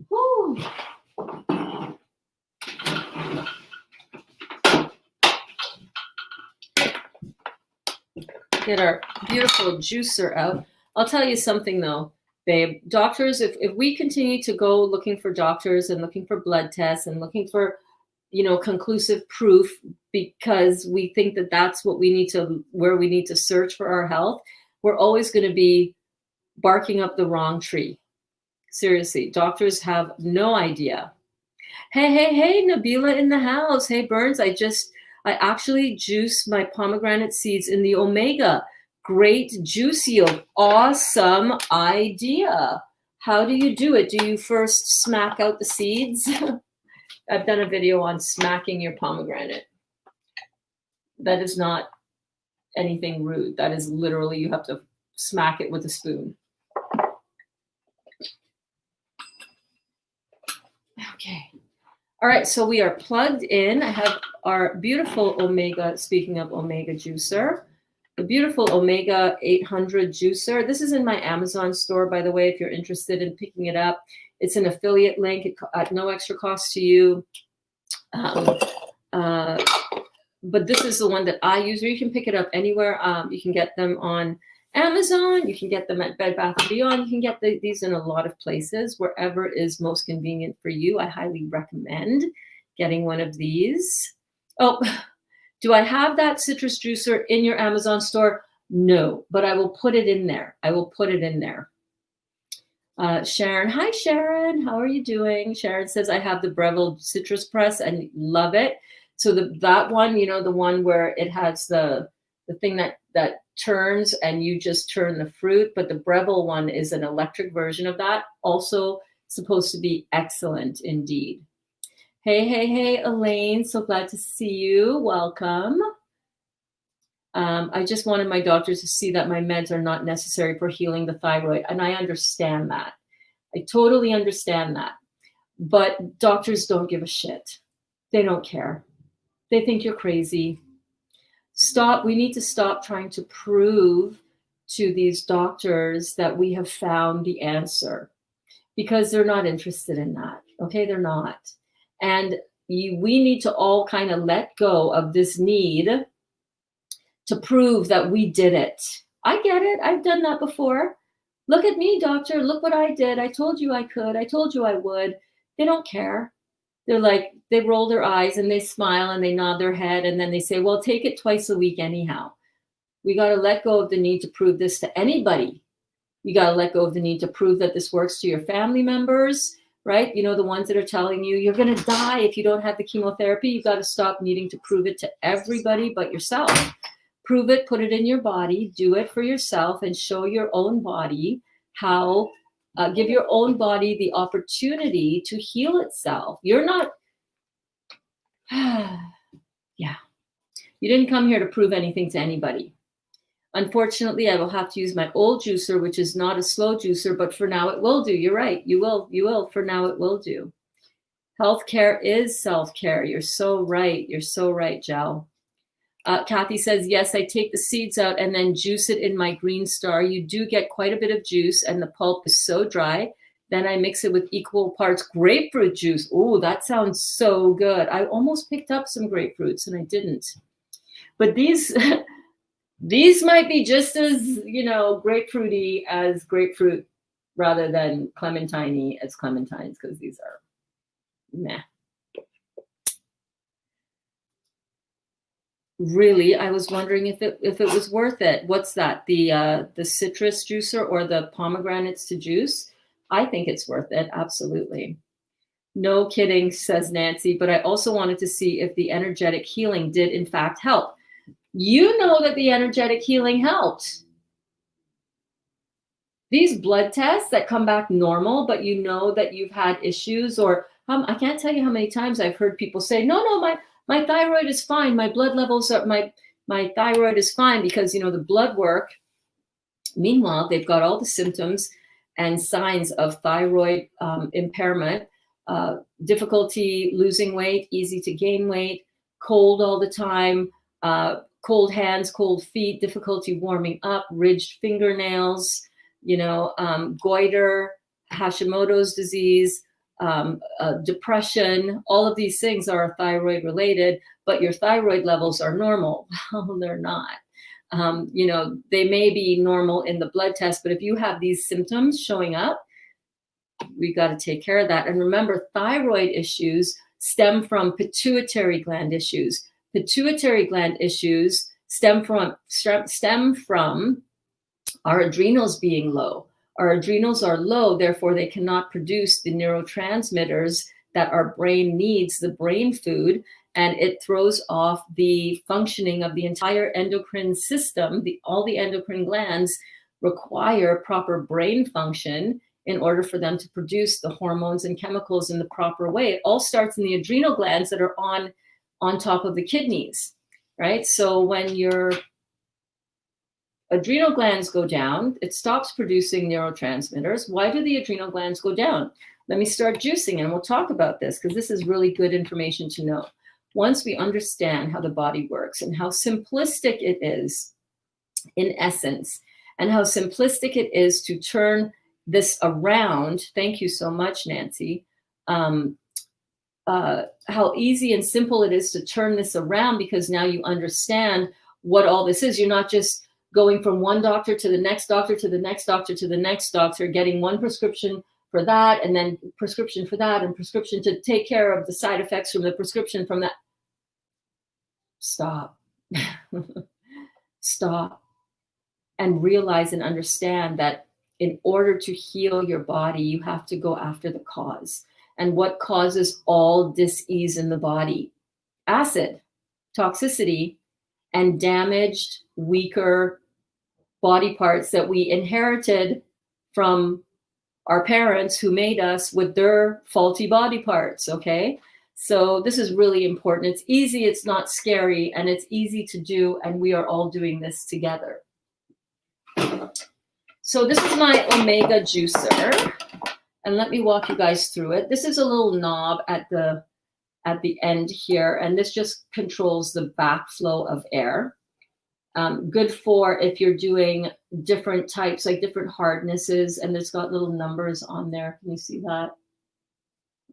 Woo. Get our beautiful juicer out. I'll tell you something though, babe. Doctors, if we continue to go looking for doctors and looking for blood tests and looking for, conclusive proof because we think that that's what we need to, where we need to search for our health, we're always going to be barking up the wrong tree. Seriously, doctors have no idea. Hey, Nabila in the house. Hey, Burns, I actually juiced my pomegranate seeds in the Omega. Great juice yield. Awesome idea. How do you do it? Do you first smack out the seeds? I've done a video on smacking your pomegranate. That is not anything rude. That is literally, you have to smack it with a spoon. Okay. All right, so we are plugged in. I have our beautiful Omega, speaking of Omega juicer, the beautiful Omega 800 juicer. This is in my Amazon store, by the way, if you're interested in picking it up. It's an affiliate link at no extra cost to you. But this is the one that I use, or you can pick it up anywhere. You can get them on Amazon. You can get them at Bed Bath & Beyond. You can get these in a lot of places, wherever is most convenient for you. I highly recommend getting one of these. Oh, do I have that citrus juicer in your Amazon store? No, but I will put it in there. Sharon, hi Sharon, how are you doing? Sharon says, I have the Breville citrus press and love it. So that one, the one where it has the thing that turns and you just turn the fruit, but the Breville one is an electric version of that. Also supposed to be excellent indeed. Hey, Elaine, so glad to see you. Welcome. I just wanted my doctors to see that my meds are not necessary for healing the thyroid. And I understand that. I totally understand that. But doctors don't give a shit. They don't care. They think you're crazy. We need to stop trying to prove to these doctors that we have found the answer, because they're not interested in that. Okay, they're not. And we need to all kind of let go of this need to prove that we did it. I get it. I've done that before. Look at me, doctor. Look what I did. I told you I could. I told you I would. They don't care. They're like, they roll their eyes and they smile and they nod their head. And then they say, well, take it twice a week anyhow. We got to let go of the need to prove this to anybody. You got to let go of the need to prove that this works to your family members, right? The ones that are telling you you're going to die if you don't have the chemotherapy. You got to stop needing to prove it to everybody but yourself. Prove it, put it in your body, do it for yourself, and show your own body how, give your own body the opportunity to heal itself. You're not, yeah. You didn't come here to prove anything to anybody. Unfortunately, I will have to use my old juicer, which is not a slow juicer, but for now it will do. You're right. You will. For now it will do. Healthcare is self-care. You're so right. You're so right, Jel. Kathy says, yes, I take the seeds out and then juice it in my Green Star. You do get quite a bit of juice and the pulp is so dry. Then I mix it with equal parts grapefruit juice. Oh, that sounds so good. I almost picked up some grapefruits and I didn't. But these might be just as, grapefruity as grapefruit rather than clementine-y as clementines, because these are meh. Really, I was wondering if it was worth it. What's that? The citrus juicer or the pomegranates to juice? I think it's worth it. Absolutely. No kidding, says Nancy. But I also wanted to see if the energetic healing did in fact help. You know that the energetic healing helped. These blood tests that come back normal, but you know that you've had issues, or I can't tell you how many times I've heard people say, no, my thyroid is fine. My blood levels are, my thyroid is fine, because, the blood work, meanwhile, they've got all the symptoms and signs of thyroid impairment, difficulty losing weight, easy to gain weight, cold all the time, cold hands, cold feet, difficulty warming up, ridged fingernails, goiter, Hashimoto's disease, depression. All of these things are thyroid related, but your thyroid levels are normal. Well, they're not. They may be normal in the blood test, but if you have these symptoms showing up, we got to take care of that. And remember, thyroid issues stem from pituitary gland issues. Pituitary gland issues stem from our adrenals being low. Our adrenals are low, therefore they cannot produce the neurotransmitters that our brain needs, the brain food, and it throws off the functioning of the entire endocrine system. All the endocrine glands require proper brain function in order for them to produce the hormones and chemicals in the proper way. It all starts in the adrenal glands that are on top of the kidneys, right? So when your adrenal glands go down, it stops producing neurotransmitters. Why do the adrenal glands go down? Let me start juicing, and we'll talk about this, because this is really good information to know. Once we understand how the body works and how simplistic it is in essence, and how simplistic it is to turn this around, thank you so much, Nancy, how easy and simple it is to turn this around, because now you understand what all this is. You're not just going from one doctor to the next doctor to the next doctor to the next doctor, getting one prescription for that, and then prescription for that, and prescription to take care of the side effects from the prescription from that. Stop. Stop. And realize and understand that in order to heal your body, you have to go after the cause. And what causes all dis-ease in the body? Acid, toxicity, and damaged, weaker body parts that we inherited from our parents who made us with their faulty body parts, okay? So this is really important. It's easy, it's not scary, and it's easy to do, and we are all doing this together. So this is my omega juicer, and let me walk you guys through it. This is a little knob at the end here, and this just controls the backflow of air. Good for if you're doing different types, like different hardnesses, and it's got little numbers on there. Can you see that?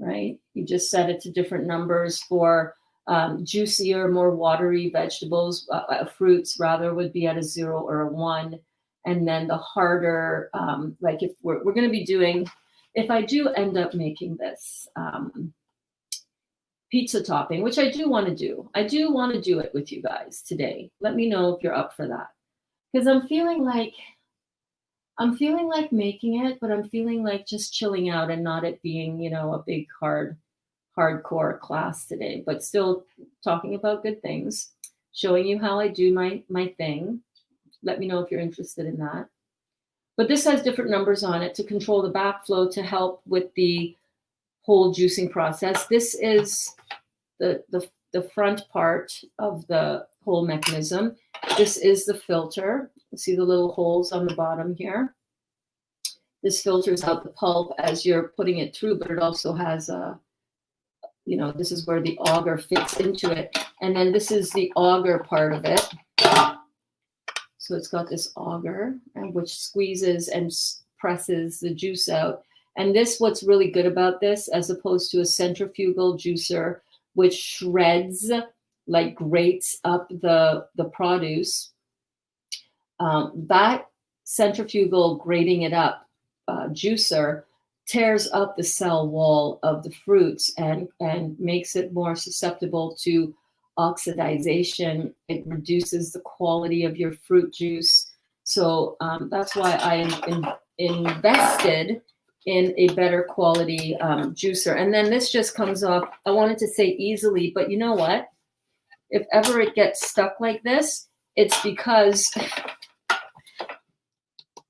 Right? You just set it to different numbers for juicier, more watery vegetables, fruits rather, would be at a 0 or a 1. And then the harder, like if we're going to be doing, if I do end up making this pizza topping, which I do want to do. I do want to do it with you guys today. Let me know if you're up for that. Because I'm feeling like making it, but I'm feeling like just chilling out and not it being, a big hardcore class today, but still talking about good things, showing you how I do my thing. Let me know if you're interested in that. But this has different numbers on it to control the backflow to help with the whole juicing process. This is the front part of the whole mechanism. This is the filter. See the little holes on the bottom here. This filters out the pulp as you're putting it through, but it also has this is where the auger fits into it. And then this is the auger part of it. So it's got this auger, which squeezes and presses the juice out. And this, what's really good about this, as opposed to a centrifugal juicer, which shreds, like grates up the produce, that centrifugal grating it up juicer tears up the cell wall of the fruits and makes it more susceptible to oxidization. It reduces the quality of your fruit juice. So that's why I invested in a better quality juicer. And then this just comes off, I wanted to say easily, but you know what? If ever it gets stuck like this, it's because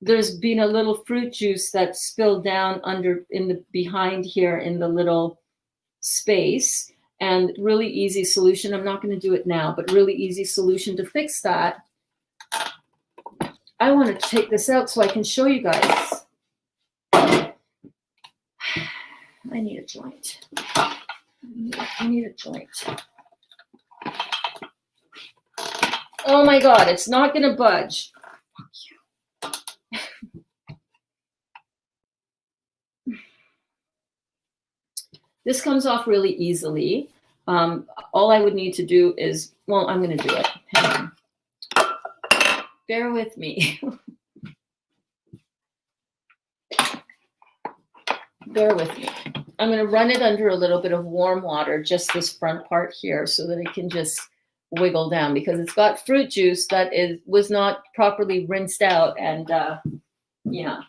there's been a little fruit juice that spilled down behind here in the little space, and really easy solution. I'm not going to do it now, but really easy solution to fix that. I want to take this out so I can show you guys. I need a joint. I need a joint. Oh my God, it's not going to budge. This comes off really easily. All I would need to do is, well, I'm going to do it. Hang on. Bear with me. Bear with me. I'm going to run it under a little bit of warm water, just this front part here, so that it can just wiggle down, because it's got fruit juice that was not properly rinsed out. And yeah.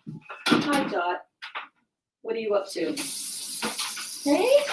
Hi, Dot. What are you up to? Hey?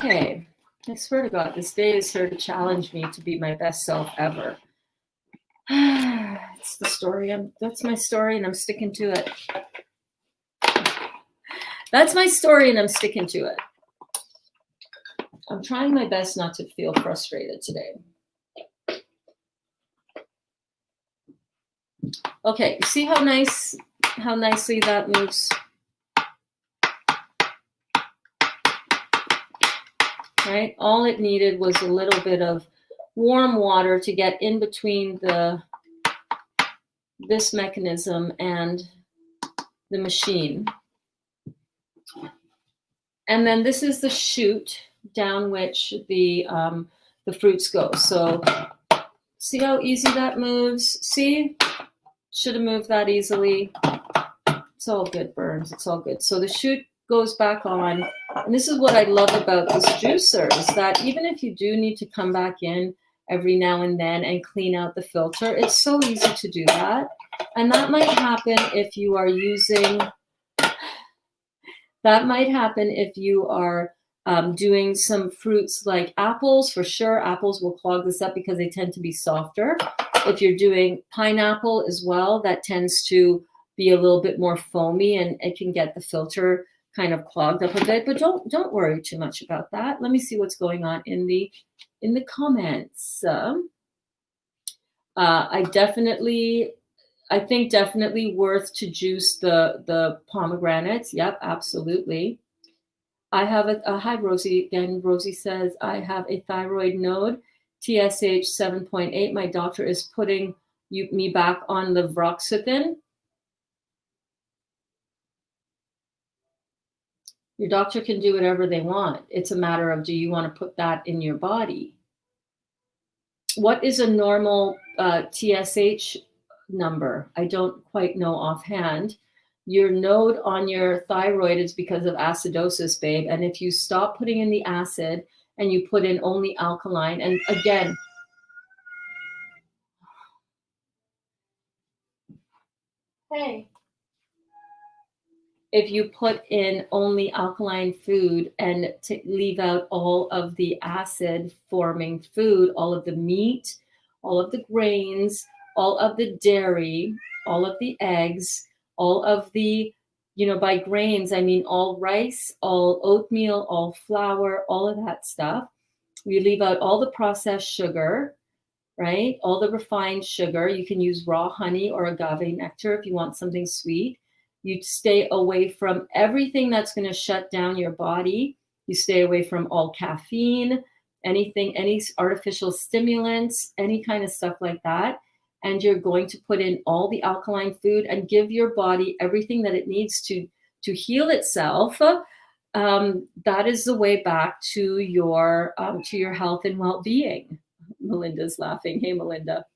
Okay, I swear to God, this day is here to challenge me to be my best self ever. It's the story. That's my story, and I'm sticking to it. That's my story, and I'm sticking to it. I'm trying my best not to feel frustrated today. Okay, you see how nicely that moves? Right? All it needed was a little bit of warm water to get in between this mechanism and the machine. And then this is the chute down which the fruits go. So see how easy that moves? See? Should have moved that easily. It's all good, Burns. It's all good. So the chute goes back on. And this is what I love about this juicer, is that even if you do need to come back in every now and then and clean out the filter, it's so easy to do that. And that might happen if you are using, doing some fruits like apples. For sure, apples will clog this up because they tend to be softer. If you're doing pineapple as well, that tends to be a little bit more foamy, and it can get the filter kind of clogged up a bit. But don't worry too much about that. Let me see what's going on in the comments. I think definitely worth to juice the pomegranates. Yep, absolutely. I have hi, Rosie. Again, Rosie says, I have a thyroid node, TSH 7.8. My doctor is putting me back on levroxetine. Your doctor can do whatever they want. It's a matter of, do you want to put that in your body? What is a normal TSH number? I don't quite know offhand. Your node on your thyroid is because of acidosis, babe. And if you stop putting in the acid and you put in only alkaline, and again, hey, if you put in only alkaline food and to leave out all of the acid forming food, all of the meat, all of the grains, all of the dairy, all of the eggs, all of the, by grains, I mean all rice, all oatmeal, all flour, all of that stuff. We leave out all the processed sugar, right? All the refined sugar. You can use raw honey or agave nectar if you want something sweet. You stay away from everything that's going to shut down your body. You stay away from all caffeine, anything, any artificial stimulants, any kind of stuff like that. And you're going to put in all the alkaline food and give your body everything that it needs to to heal itself, that is the way back to your health and well-being. Melinda's laughing. Hey, Melinda.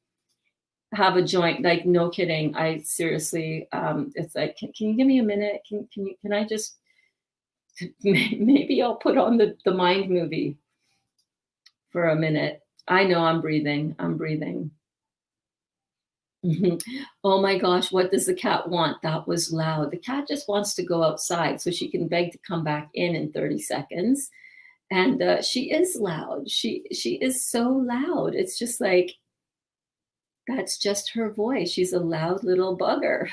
Have a joint, like, no kidding. I seriously, it's like, can you give me a minute? Can I just, maybe I'll put on the Mind movie for a minute. I know I'm breathing. Oh my gosh, what does the cat want? That was loud. The cat just wants to go outside so she can beg to come back in 30 seconds. And she is loud. She is so loud. It's just like, that's just her voice. She's a loud little bugger.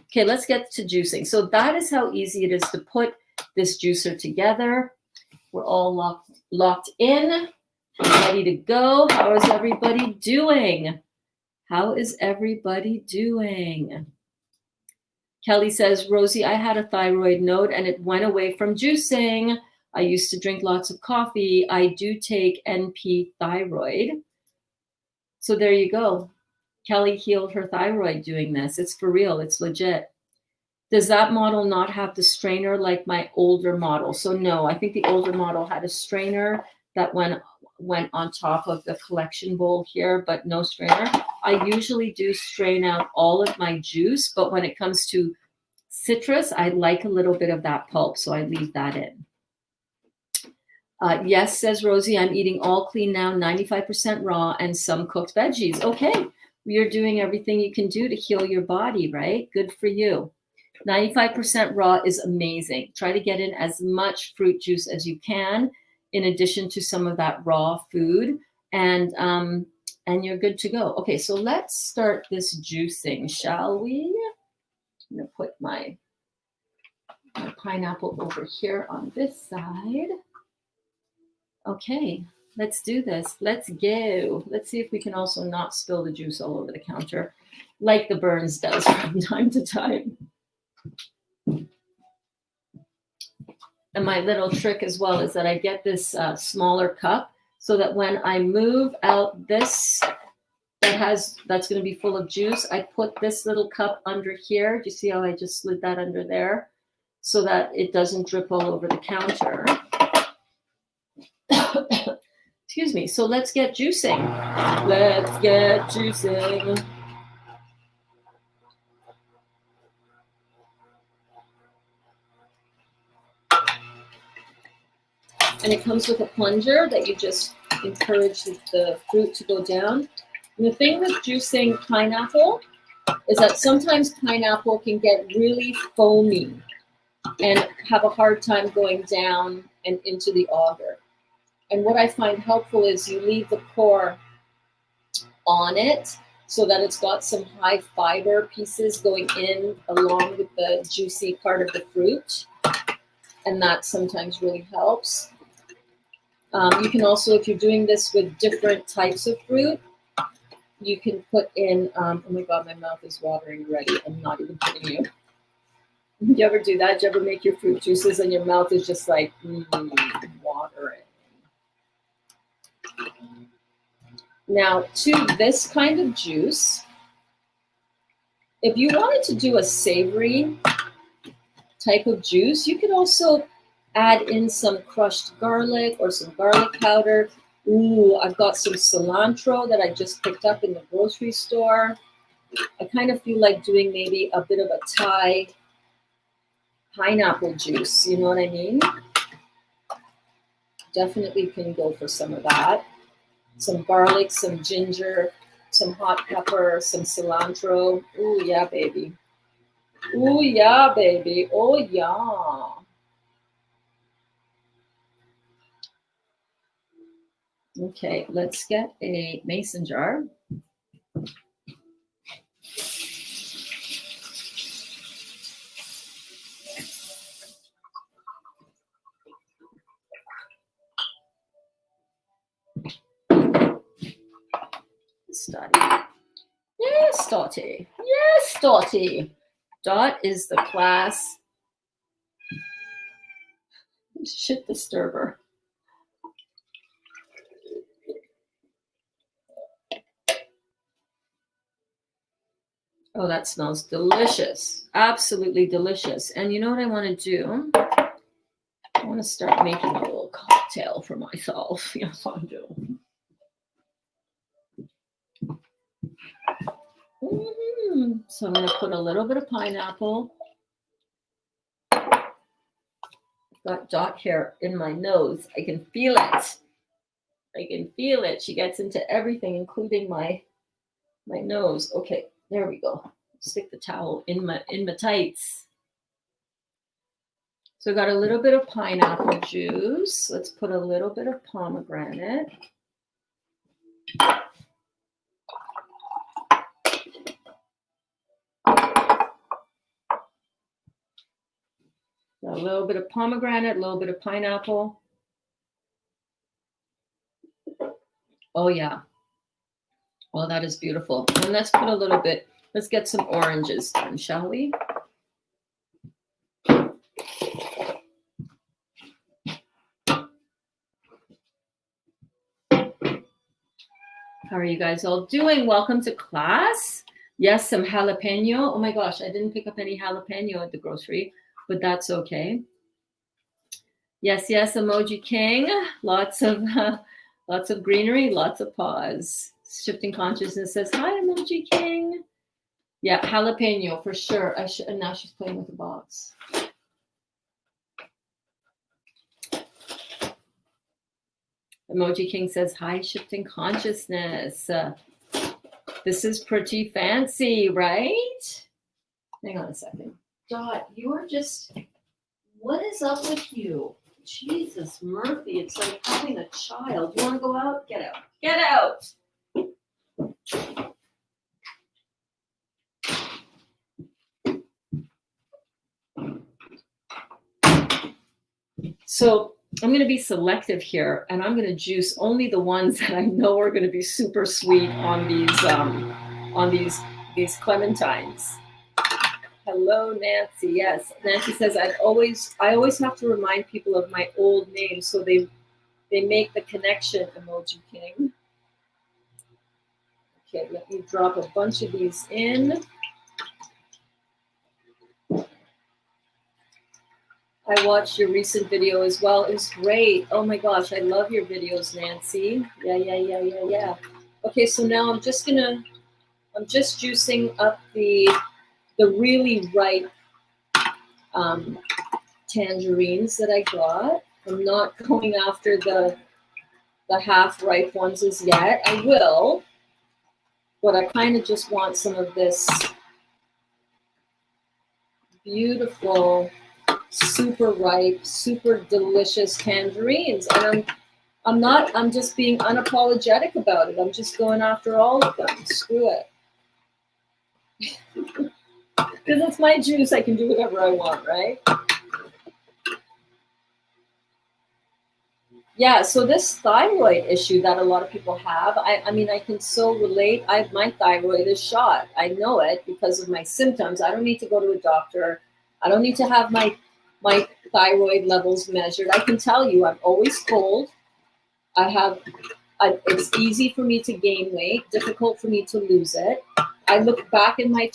Okay, let's get to juicing. So that is how easy it is to put this juicer together. We're all locked in, ready to go. How is everybody doing? Kelly says, Rosie, I had a thyroid node and it went away from juicing. I used to drink lots of coffee. I do take NP thyroid. So there you go. Kelly healed her thyroid doing this. It's for real. It's legit. Does that model not have the strainer like my older model? So no, I think the older model had a strainer that went on top of the collection bowl here, but no strainer. I usually do strain out all of my juice, but when it comes to citrus, I like a little bit of that pulp, so I leave that in. Yes, says Rosie, I'm eating all clean now, 95% raw and some cooked veggies. Okay, you're doing everything you can do to heal your body, right? Good for you. 95% raw is amazing. Try to get in as much fruit juice as you can, in addition to some of that raw food, and you're good to go. Okay, so let's start this juicing, shall we? I'm gonna put my pineapple over here on this side. Okay, let's do this. Let's go. Let's see if we can also not spill the juice all over the counter, like the Burns does from time to time. And my little trick as well is that I get this smaller cup so that when I move out this that's going to be full of juice, I put this little cup under here. Do you see how I just slid that under there so that it doesn't drip all over the counter? Excuse me. So let's get juicing. And it comes with a plunger that you just encourage the fruit to go down. And the thing with juicing pineapple is that sometimes pineapple can get really foamy and have a hard time going down and into the auger. And what I find helpful is you leave the core on it so that it's got some high fiber pieces going in along with the juicy part of the fruit. And that sometimes really helps. You can also, if you're doing this with different types of fruit, you can put in, oh my God, my mouth is watering already. I'm not even kidding you. Do you ever do that? Do you ever make your fruit juices and your mouth is just like watering? Now, to this kind of juice, if you wanted to do a savory type of juice, you could also add in some crushed garlic or some garlic powder. Ooh, I've got some cilantro that I just picked up in the grocery store. I kind of feel like doing maybe a bit of a Thai pineapple juice, you know what I mean? Definitely can go for some of that. Some garlic, some ginger, some hot pepper, some cilantro. Ooh, yeah, baby. Ooh, yeah, baby. Oh, yeah. Okay, let's get a mason jar. Dottie. Yes, Dottie. Yes, Dottie. Dot is the class shit disturber. Oh, that smells delicious. Absolutely delicious. And you know what I want to do? I want to start making a little cocktail for myself. Yes, I do. So I'm going to put a little bit of pineapple. Got dot hair in my nose. I can feel it. I can feel it. She gets into everything, including my nose. Okay, there we go. Stick the towel in my tights. So I got a little bit of pineapple juice. Let's put a little bit of pomegranate. A little bit of pomegranate, a little bit of pineapple. Oh yeah. Well, that is beautiful. And let's put a little bit, let's get some oranges done, shall we? How are you guys all doing? Welcome to class. Yes, some jalapeno. Oh my gosh, I didn't pick up any jalapeno at the grocery, but that's okay. Yes, yes, Emoji King. Lots of greenery, lots of pause. Shifting Consciousness says, hi, Emoji King. Yeah, jalapeno for sure. And now she's playing with the box. Emoji King says, hi, Shifting Consciousness. This is pretty fancy, right? Hang on a second. Dot, you are just, what is up with you? Jesus, Murphy, it's like having a child. You want to go out? Get out. Get out. So I'm going to be selective here, and I'm going to juice only the ones that I know are going to be super sweet on these Clementines. Hello, Nancy. Yes, Nancy says I always have to remind people of my old name so they make the connection. Emoji King. Okay, let me drop a bunch of these in. I watched your recent video as well. It was great. Oh my gosh, I love your videos, Nancy. Yeah. Okay, so now I'm just juicing up the really ripe tangerines that I got. I'm not going after the half ripe ones as yet. I will, but I kind of just want some of this beautiful, super ripe, super delicious tangerines. And I'm just being unapologetic about it. I'm just going after all of them. Screw it. Because it's my juice, I can do whatever I want, right? Yeah, so this thyroid issue that a lot of people have, I mean, I can so relate. My thyroid is shot. I know it because of my symptoms. I don't need to go to a doctor. I don't need to have my thyroid levels measured. I can tell you I'm always cold. It's easy for me to gain weight, difficult for me to lose it. I look back in my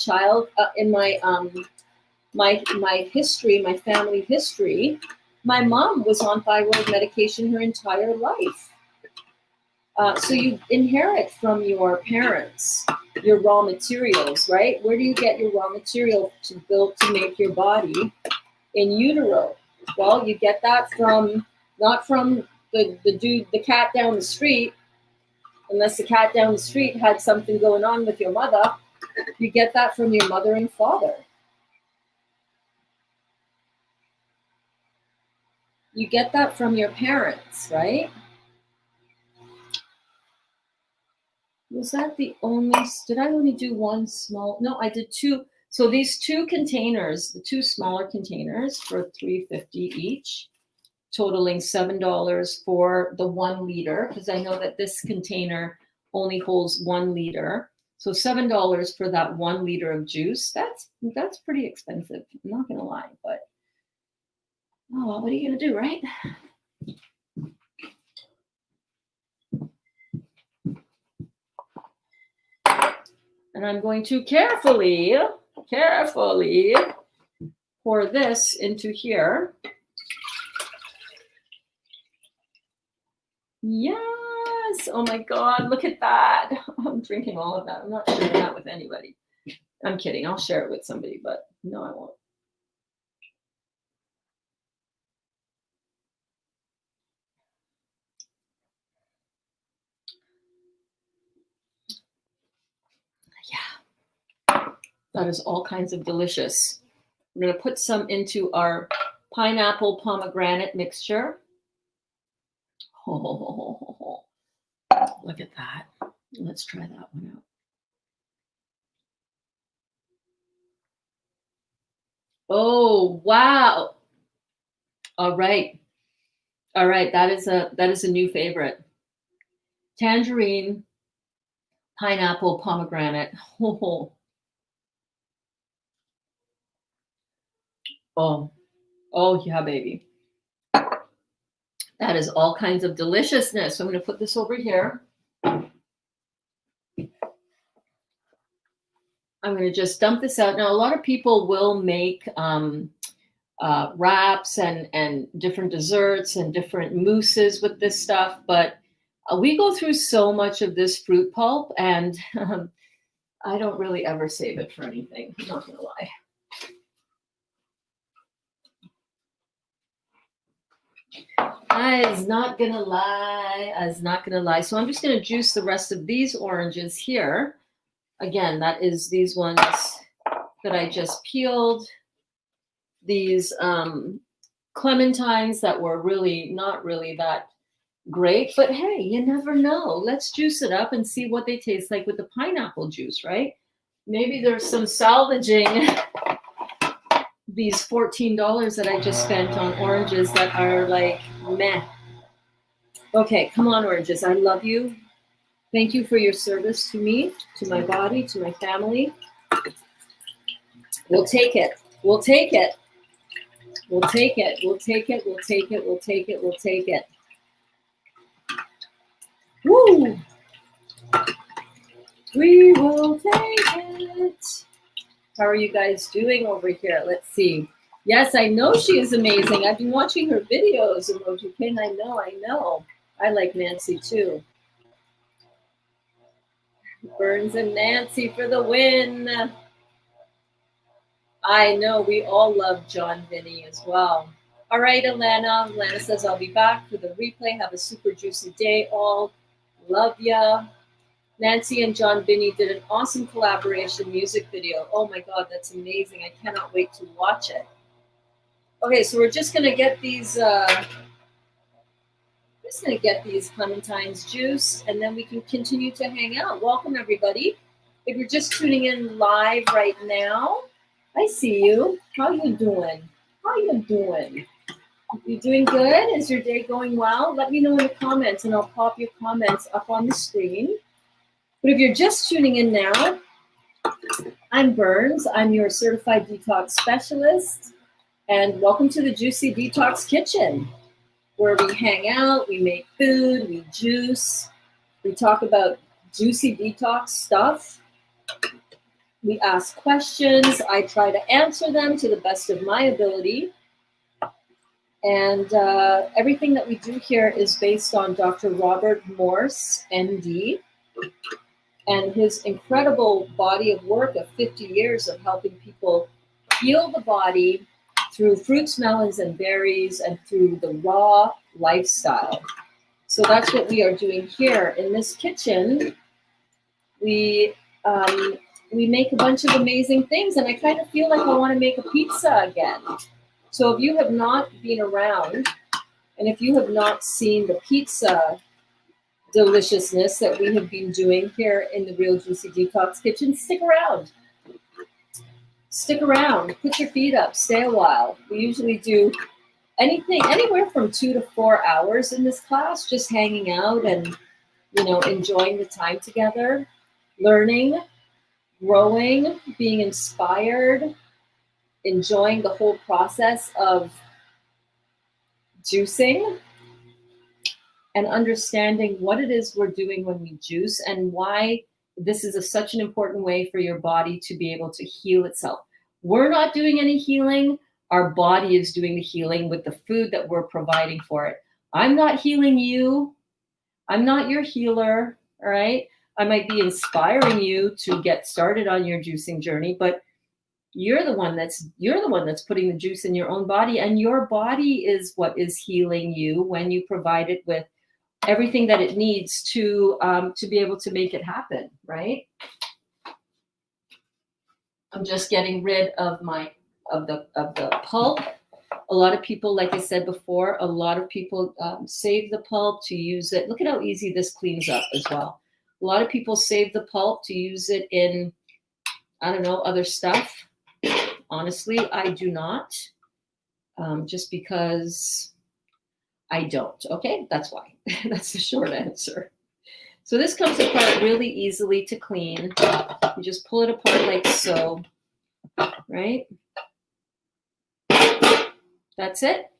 my history, my family history. My mom was on thyroid medication her entire life. So you inherit from your parents your raw materials, right? Where do you get your raw material to make your body in utero? Well, you get that not from the cat down the street, unless the cat down the street had something going on with your mother. You get that from your mother and father. You get that from your parents, right? Was that the only, did I only do one small? No, I did two. So these two containers, the two smaller containers for $3.50 each, totaling $7 for the 1 liter, because I know that this container only holds 1 liter. So $7 for that 1 liter of juice. That's pretty expensive. I'm not gonna lie, but oh, well, what are you gonna do, right? And I'm going to carefully pour this into here. Yes. Oh my God, look at that. I'm drinking all of that. I'm not sharing that with anybody. I'm kidding. I'll share it with somebody, but no, I won't. Yeah. That is all kinds of delicious. I'm going to put some into our pineapple pomegranate mixture. Oh, look at that. Let's try that one out. Oh, wow. All right. That is a new favorite. Tangerine, pineapple, pomegranate. Oh, yeah, baby. That is all kinds of deliciousness. So I'm going to put this over here. I'm going to just dump this out. Now, a lot of people will make wraps and different desserts and different mousses with this stuff, but we go through so much of this fruit pulp, and I don't really ever save it for anything. I'm not going to lie. I was not gonna lie. So I'm just gonna juice the rest of these oranges here. Again, that is these ones that I just peeled. These clementines that were really not really that great, but hey, you never know. Let's juice it up and see what they taste like with the pineapple juice, right? Maybe there's some salvaging these $14 that I just spent on oranges that are like meh. Okay, come on, oranges. I love you. Thank you for your service to me, to my body, to my family. We'll take it. We'll take it. We'll take it. We'll take it. We'll take it. We'll take it. We'll take it. Woo! We will take it. How are you guys doing over here? Let's see. Yes, I know she is amazing. I've been watching her videos, Emoji Pin. I know. I like Nancy too. Burns and Nancy for the win. I know, we all love John Vinny as well. All right, Alana. Alana says, I'll be back for the replay. Have a super juicy day, all. Love ya. Nancy and John Vinny did an awesome collaboration music video. Oh my God, that's amazing. I cannot wait to watch it. Okay, so we're just gonna get these clementines juice, and then we can continue to hang out. Welcome everybody. If you're just tuning in live right now, I see you. How you doing? You doing good? Is your day going well? Let me know in the comments, and I'll pop your comments up on the screen. But if you're just tuning in now, I'm Burns. I'm your certified detox specialist, and welcome to the Juicy Detox Kitchen, where we hang out, we make food, we juice, we talk about juicy detox stuff. We ask questions. I try to answer them to the best of my ability. And everything that we do here is based on Dr. Robert Morse, MD, and his incredible body of work of 50 years of helping people heal the body through fruits, melons, and berries, and through the raw lifestyle. So that's what we are doing here in this kitchen. We make a bunch of amazing things, and I kind of feel like I want to make a pizza again. So if you have not been around, and if you have not seen the pizza deliciousness that we have been doing here in the Real Juicy Detox Kitchen, stick around. Stick around. Put your feet up. Stay a while. We usually do anywhere from 2 to 4 hours in this class, just hanging out and, enjoying the time together, learning, growing, being inspired, enjoying the whole process of juicing, and understanding what it is we're doing when we juice and why this is such an important way for your body to be able to heal itself. We're not doing any healing. Our body is doing the healing with the food that we're providing for it. I'm not healing you. I'm not your healer, all right? I might be inspiring you to get started on your juicing journey, but you're the one that's putting the juice in your own body, and your body is what is healing you when you provide it with everything that it needs to be able to make it happen, right? I'm just getting rid of the pulp. A lot of people, like I said before, a lot of people save the pulp to use it. Look at how easy this cleans up as well. A lot of people save the pulp to use it in, I don't know, other stuff. Honestly, I do not, just because I don't. Okay, that's why. That's the short answer. So this comes apart really easily to clean. You just pull it apart like so, right? That's it.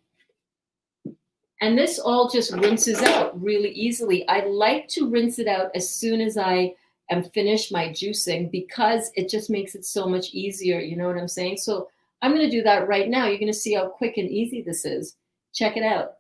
And this all just rinses out really easily. I like to rinse it out as soon as I am finished my juicing, because it just makes it so much easier. You know what I'm saying? So I'm going to do that right now. You're going to see how quick and easy this is. Check it out.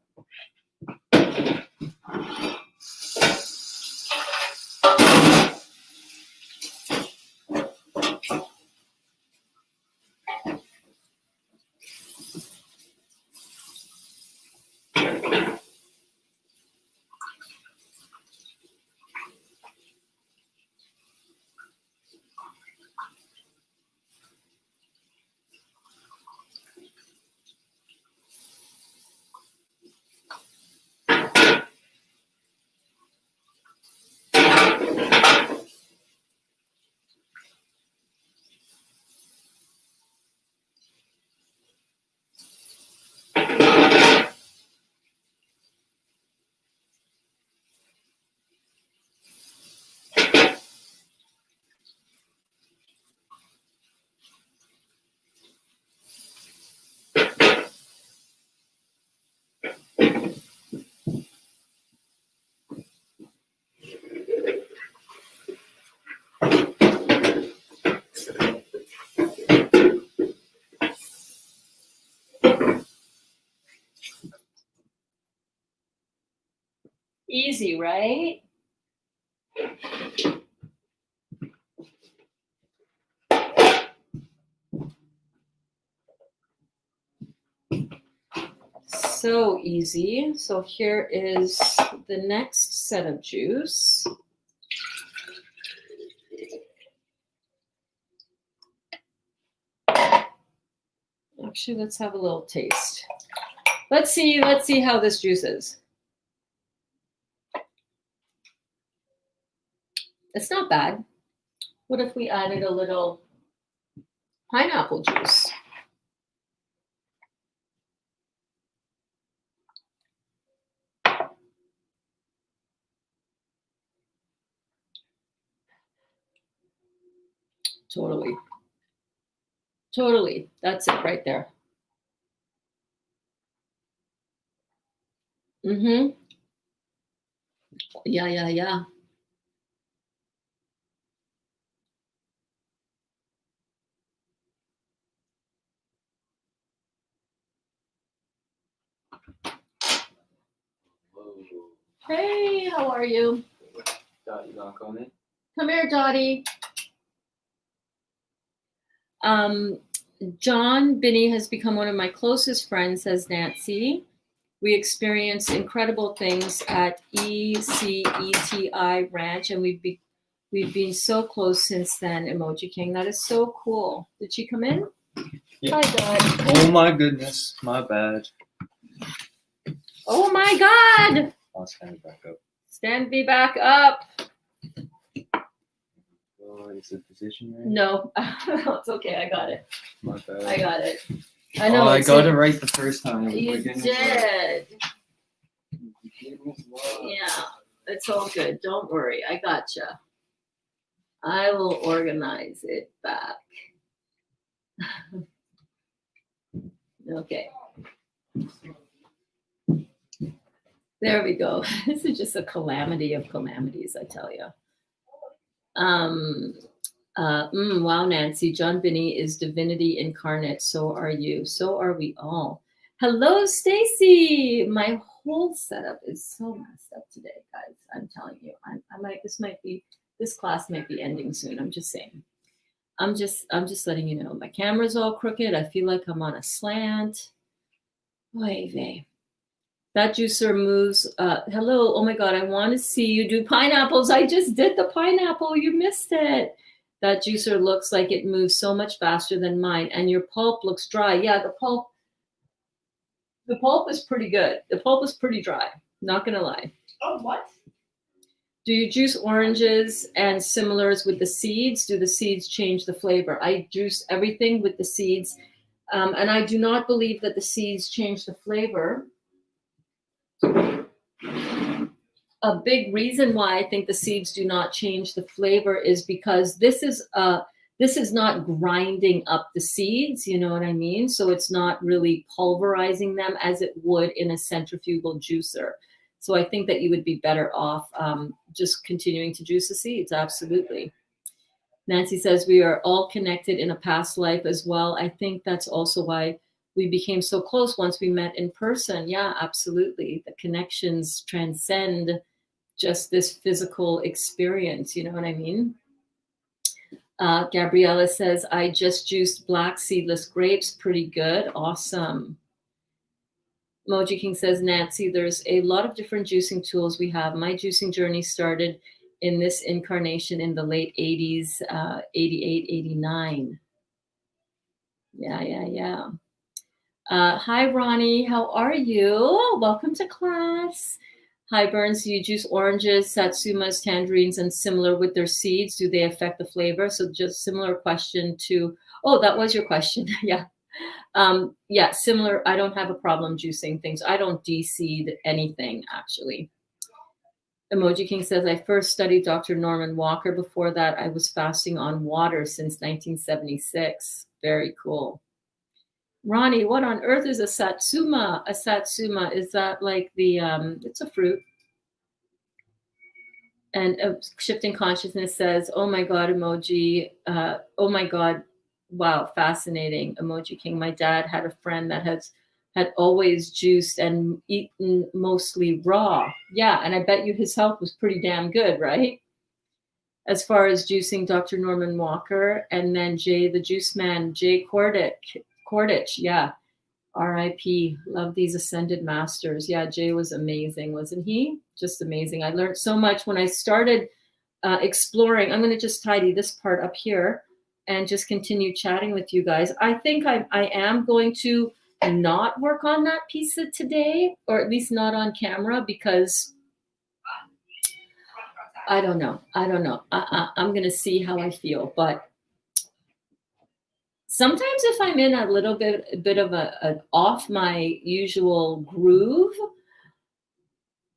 Easy, right? So easy. So here is the next set of juice. Actually, let's have a little taste. Let's see how this juice is. It's not bad. What if we added a little pineapple juice? Totally. Totally. That's it right there. Mm-hmm. Yeah. Whoa. Hey, how are you? Dottie knock on it. Come here, Dottie. John Binney has become one of my closest friends, says Nancy. We experienced incredible things at ECETI Ranch, and we've been so close since then, Emoji King. That is so cool. Did she come in? Yeah. Hi, Dot. Oh my goodness, my bad. Oh my God! I'll stand back up. Stand me back up. Oh, is the position right? No, it's okay. I got it. My bad. I got it. I know. I got it right the first time. You did. Yeah, it's all good. Don't worry. I gotcha. I will organize it back. Okay. There we go. This is just a calamity of calamities, I tell you. Wow, Nancy. John Binney is divinity incarnate. So are you. So are we all. Hello, Stacy. My whole setup is so messed up today, guys. I'm telling you. This class might be ending soon. I'm just saying. I'm just letting you know. My camera's all crooked. I feel like I'm on a slant. Oy vey. That juicer moves. Hello. Oh my God. I want to see you do pineapples. I just did the pineapple. You missed it. That juicer looks like it moves so much faster than mine. And your pulp looks dry. Yeah, the pulp is pretty good. The pulp is pretty dry. Not going to lie. Oh, what? Do you juice oranges and similars with the seeds? Do the seeds change the flavor? I juice everything with the seeds. And I do not believe that the seeds change the flavor. A big reason why I think the seeds do not change the flavor is because this is not grinding up the seeds, you know what I mean? So it's not really pulverizing them as it would in a centrifugal juicer. So I think that you would be better off just continuing to juice the seeds. Absolutely. Nancy says we are all connected in a past life as well. I think that's also why we became so close once we met in person. Yeah, absolutely. The connections transcend just this physical experience. You know what I mean? Gabriella says, I just juiced black seedless grapes. Pretty good. Awesome. Emoji King says, Nancy, there's a lot of different juicing tools we have. My juicing journey started in this incarnation in the late 80s, 88, 89. Yeah. Hi, Ronnie. How are you? Welcome to class. Hi, Burns. Do you juice oranges, satsumas, tangerines, and similar with their seeds? Do they affect the flavor? So just similar question to, oh, that was your question. Yeah. Yeah, similar. I don't have a problem juicing things. I don't de-seed anything, actually. Emoji King says, I first studied Dr. Norman Walker. Before that, I was fasting on water since 1976. Very cool. Ronnie, what on earth is a satsuma? A satsuma, is that like the, it's a fruit. And Shifting Consciousness says, oh my God, Emoji. Oh my God. Wow, fascinating. Emoji King. My dad had a friend that had always juiced and eaten mostly raw. Yeah, and I bet you his health was pretty damn good, right? As far as juicing, Dr. Norman Walker, and then Jay the Juice Man, Jay Kordich, yeah. R.I.P. Love these ascended masters. Yeah, Jay was amazing, wasn't he? Just amazing. I learned so much when I started exploring. I'm going to just tidy this part up here and just continue chatting with you guys. I think I am going to not work on that pizza today, or at least not on camera, because I don't know. I'm going to see how I feel. But sometimes if I'm in a little bit of a off my usual groove,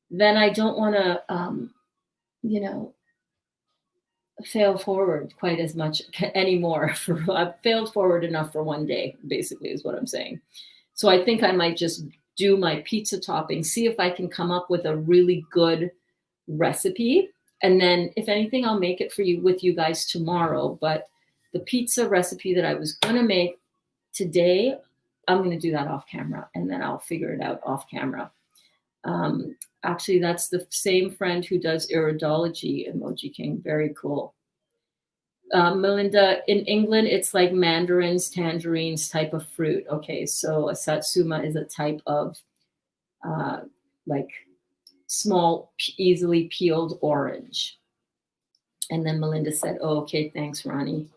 then I don't want to, fail forward quite as much anymore. I've failed forward enough for one day, basically, is what I'm saying. So I think I might just do my pizza topping, see if I can come up with a really good recipe. And then if anything, I'll make it for you with you guys tomorrow. But the pizza recipe that I was going to make today, I'm going to do that off camera, and then I'll figure it out off camera. Actually, that's the same friend who does iridology, Emoji King. Very cool. Melinda, in England, it's like mandarins, tangerines type of fruit. Okay, so a satsuma is a type of like small, easily peeled orange. And then Melinda said, oh, okay, thanks, Ronnie.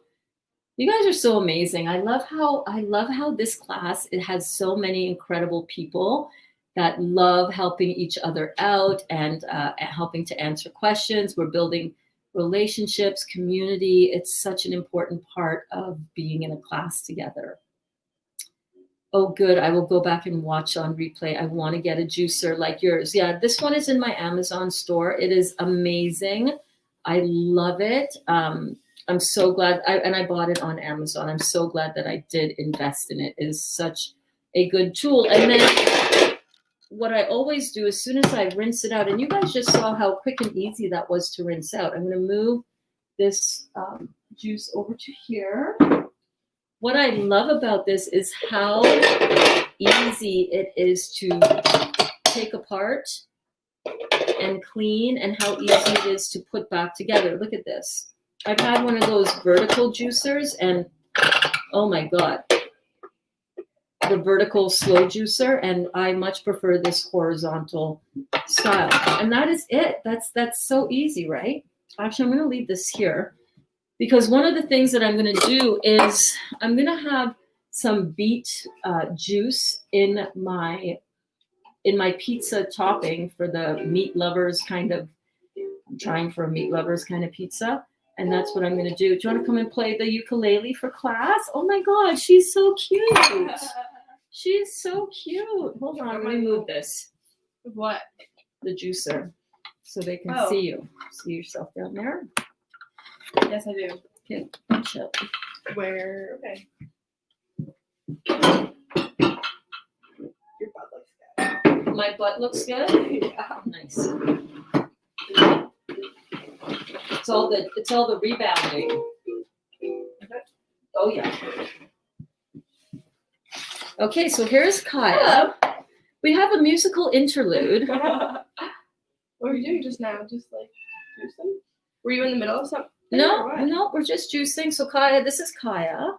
You guys are so amazing. I love how this class, it has so many incredible people that love helping each other out and helping to answer questions. We're building relationships, community. It's such an important part of being in a class together. Oh, good. I will go back and watch on replay. I want to get a juicer like yours. Yeah, this one is in my Amazon store. It is amazing. I love it. I'm so glad. I bought it on Amazon. I'm so glad that I did invest in it. It is such a good tool. And then what I always do, as soon as I rinse it out, and you guys just saw how quick and easy that was to rinse out. I'm going to move this juice over to here. What I love about this is how easy it is to take apart and clean, and how easy it is to put back together. Look at this. I've had one of those vertical juicers, and oh my God, the vertical slow juicer, and I much prefer this horizontal style. And that is it. That's so easy, right? Actually, I'm going to leave this here, because one of the things that I'm going to do is I'm going to have some beet juice in my pizza topping for the meat lovers kind of. I'm trying for a meat lovers kind of pizza, and that's what I'm going to do. Do you want to come and play the ukulele for class? Oh my God, she's so cute. She's so cute. Hold on, let me move this. What? The juicer, so they can Oh. see you. See yourself down there. Yes, I do. Okay, chill. Where? Okay. Your butt looks good. My butt looks good. Yeah. Nice. It's all the rebounding. Oh yeah. Okay, so here's Kaya. We have a musical interlude. What were you doing just now? Just like juicing? Were you in the middle of something? No, or what? no, we're just juicing. So Kaya, this is Kaya.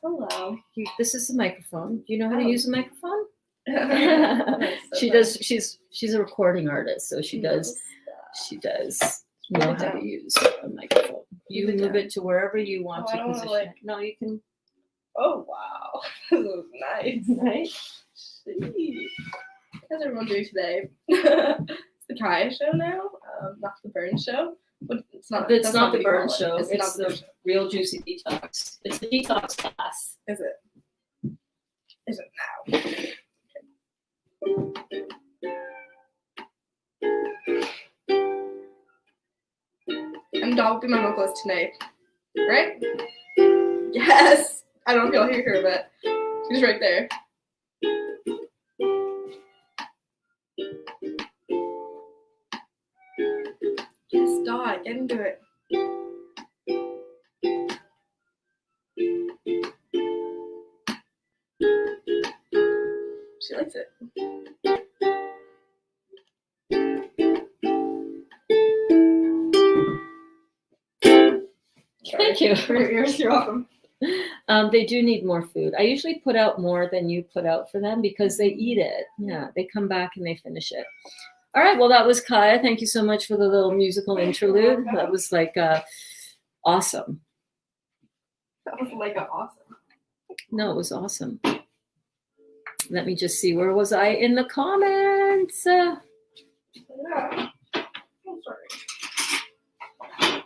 Hello. This is the microphone. Do you know how to Oh. use a microphone? That's so She funny. does. She's a recording artist, so she does know Move it how to down. use a microphone. You Move it move down. it to wherever you want Oh, I to don't wanna, position like- it. No, you can. Oh wow, this looks nice. Right? Sweet. How's everyone doing today? It's the Kaya show now, not the Burn show. But it's not. It's that's not what the you Burn call it. show. It's, It's not the Burn the show. Real Juicy Detox. It's the detox class. Is it? Is it now? And Dog will be my vocalist tonight, right? Yes. I don't know if y'all hear her, but she's right there. Yes, Dog, get into it. She likes it. Thank you. For your ears, you're welcome. They do need more food. I usually put out more than you put out for them because they eat it. Yeah, they come back and they finish it. All right, well, that was Kaya. Thank you so much for the little musical interlude. That was like awesome. That was like awesome. No, it was awesome. Let me just see. Where was I in the comments? Yeah. I'm sorry.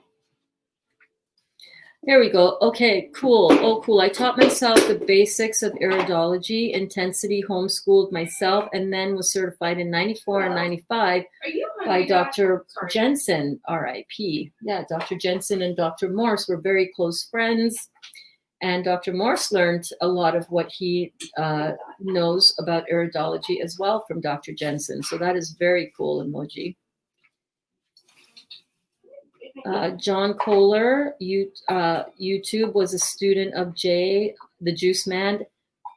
There we go. Okay, cool. Oh, cool. I taught myself the basics of iridology, intensity, homeschooled myself, and then was certified in 94 and 95 Are you by hungry, Dr. Sorry. Jensen, RIP. Yeah, Dr. Jensen and Dr. Morse were very close friends. And Dr. Morse learned a lot of what he knows about iridology as well from Dr. Jensen. So that is very cool, Emoji. John Kohler, YouTube, was a student of Jay, the Juice Man,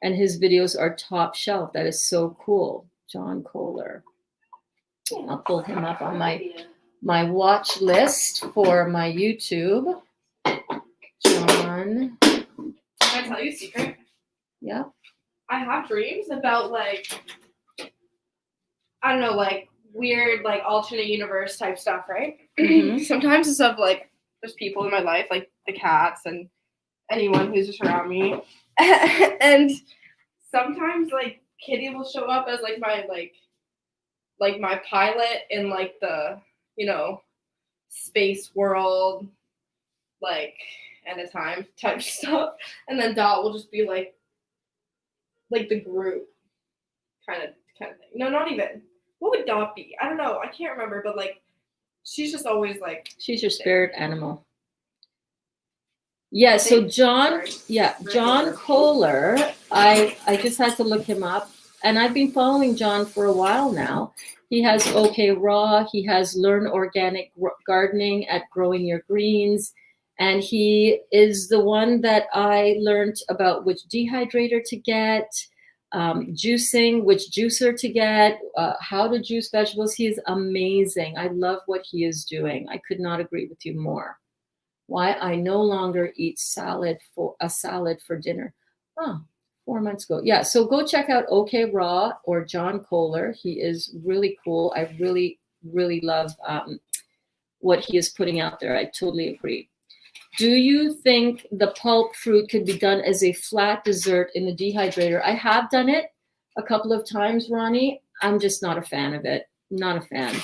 and his videos are top shelf. That is so cool. John Kohler. I'll pull him up on my watch list for my YouTube. John. Can I tell you a secret? Yeah. I have dreams about like, I don't know, like weird, like alternate universe type stuff, right? Mhm. Sometimes it's of like, there's people in my life, like the cats and anyone who's just around me. And sometimes like Kitty will show up as like my pilot in like the, space world, like end of time type stuff. And then Dot will just be like the group kind of thing. No, not even. What would Dot be? I don't know. I can't remember, but like she's just always like She's your spirit animal. Yeah, so John Kohler, I just had to look him up, and I've been following John for a while now. He has OK Raw, he has Learn Organic Gardening at Growing Your Greens, And he is the one that I learned about which dehydrator to get, juicing, which juicer to get, how to juice vegetables. He is amazing. I love what he is doing. I could not agree with you more. Why I no longer eat salad for dinner. Oh, 4 months ago. Yeah, so go check out OK Raw or John Kohler. He is really cool. I really, really love what he is putting out there. I totally agree. Do you think the pulp fruit could be done as a flat dessert in the dehydrator? I have done it a couple of times, Ronnie. I'm just not a fan of it. Not a fan.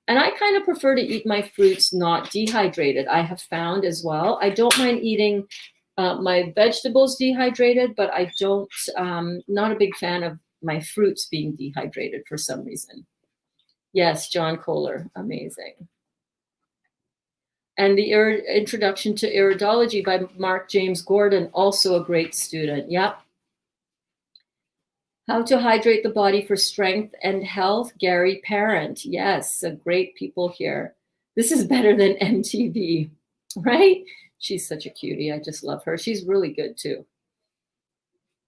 And I kind of prefer to eat my fruits not dehydrated. I have found as well. I don't mind eating my vegetables dehydrated, but I don't, not a big fan of my fruits being dehydrated for some reason. Yes, John Kohler, amazing. And the Introduction to Iridology by Mark James Gordon, also a great student. Yep. How to Hydrate the Body for Strength and Health, Gary Parent. Yes, great people here. This is better than MTV, right? She's such a cutie. I just love her. She's really good too.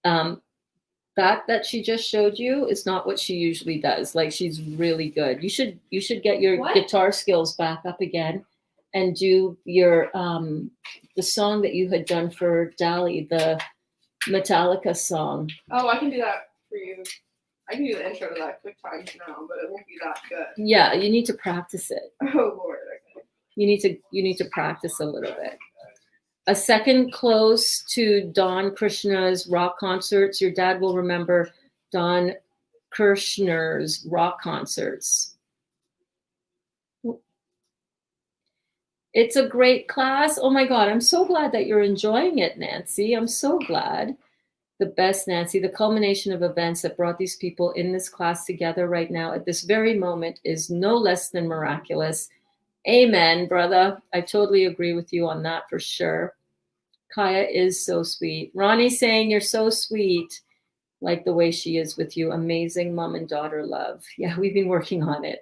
That she just showed you is not what she usually does. Like, she's really good. You should get your guitar skills back up again and do your the song that you had done for Dali, the Metallica song. Oh, I can do that for you. I can do the intro to that QuickTimes now, but it won't be that good. Yeah, you need to practice it. Oh Lord. Okay. You need to practice a little bit. A second close to Don Krishna's rock concerts. Your dad will remember Don Kirshner's rock concerts. It's a great class. Oh my God, I'm so glad that you're enjoying it, Nancy. I'm so glad. The best, Nancy. The culmination of events that brought these people in this class together right now at this very moment is no less than miraculous. Amen, brother. I totally agree with you on that for sure. Kaya is so sweet. Ronnie's saying you're so sweet, like the way she is with you. Amazing mom and daughter love. Yeah, we've been working on it.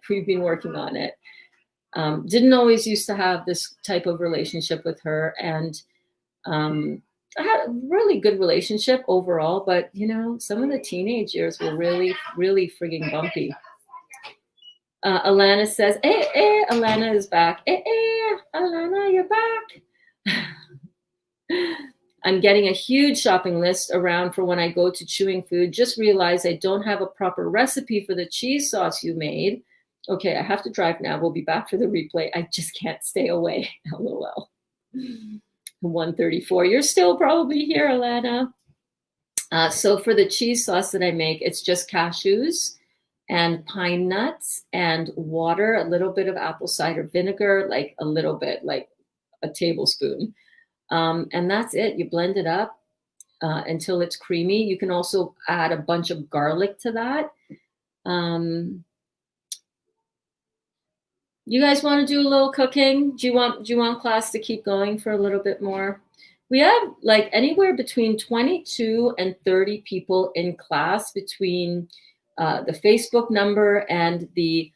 Didn't always used to have this type of relationship with her. And I had a really good relationship overall, but some of the teenage years were really, really frigging bumpy. Alana says, Alana is back. Alana, you're back. I'm getting a huge shopping list around for when I go to chewing food. Just realized I don't have a proper recipe for the cheese sauce you made. Okay, I have to drive now. We'll be back for the replay. I just can't stay away. LOL. 1:34. You're still probably here, Alana. So for the cheese sauce that I make, it's just cashews and pine nuts and water, a little bit of apple cider vinegar, like a little bit, like a tablespoon. And that's it. You blend it up until it's creamy. You can also add a bunch of garlic to that. You guys want to do a little cooking? Do you want class to keep going for a little bit more? We have like anywhere between 22 and 30 people in class between the Facebook number and the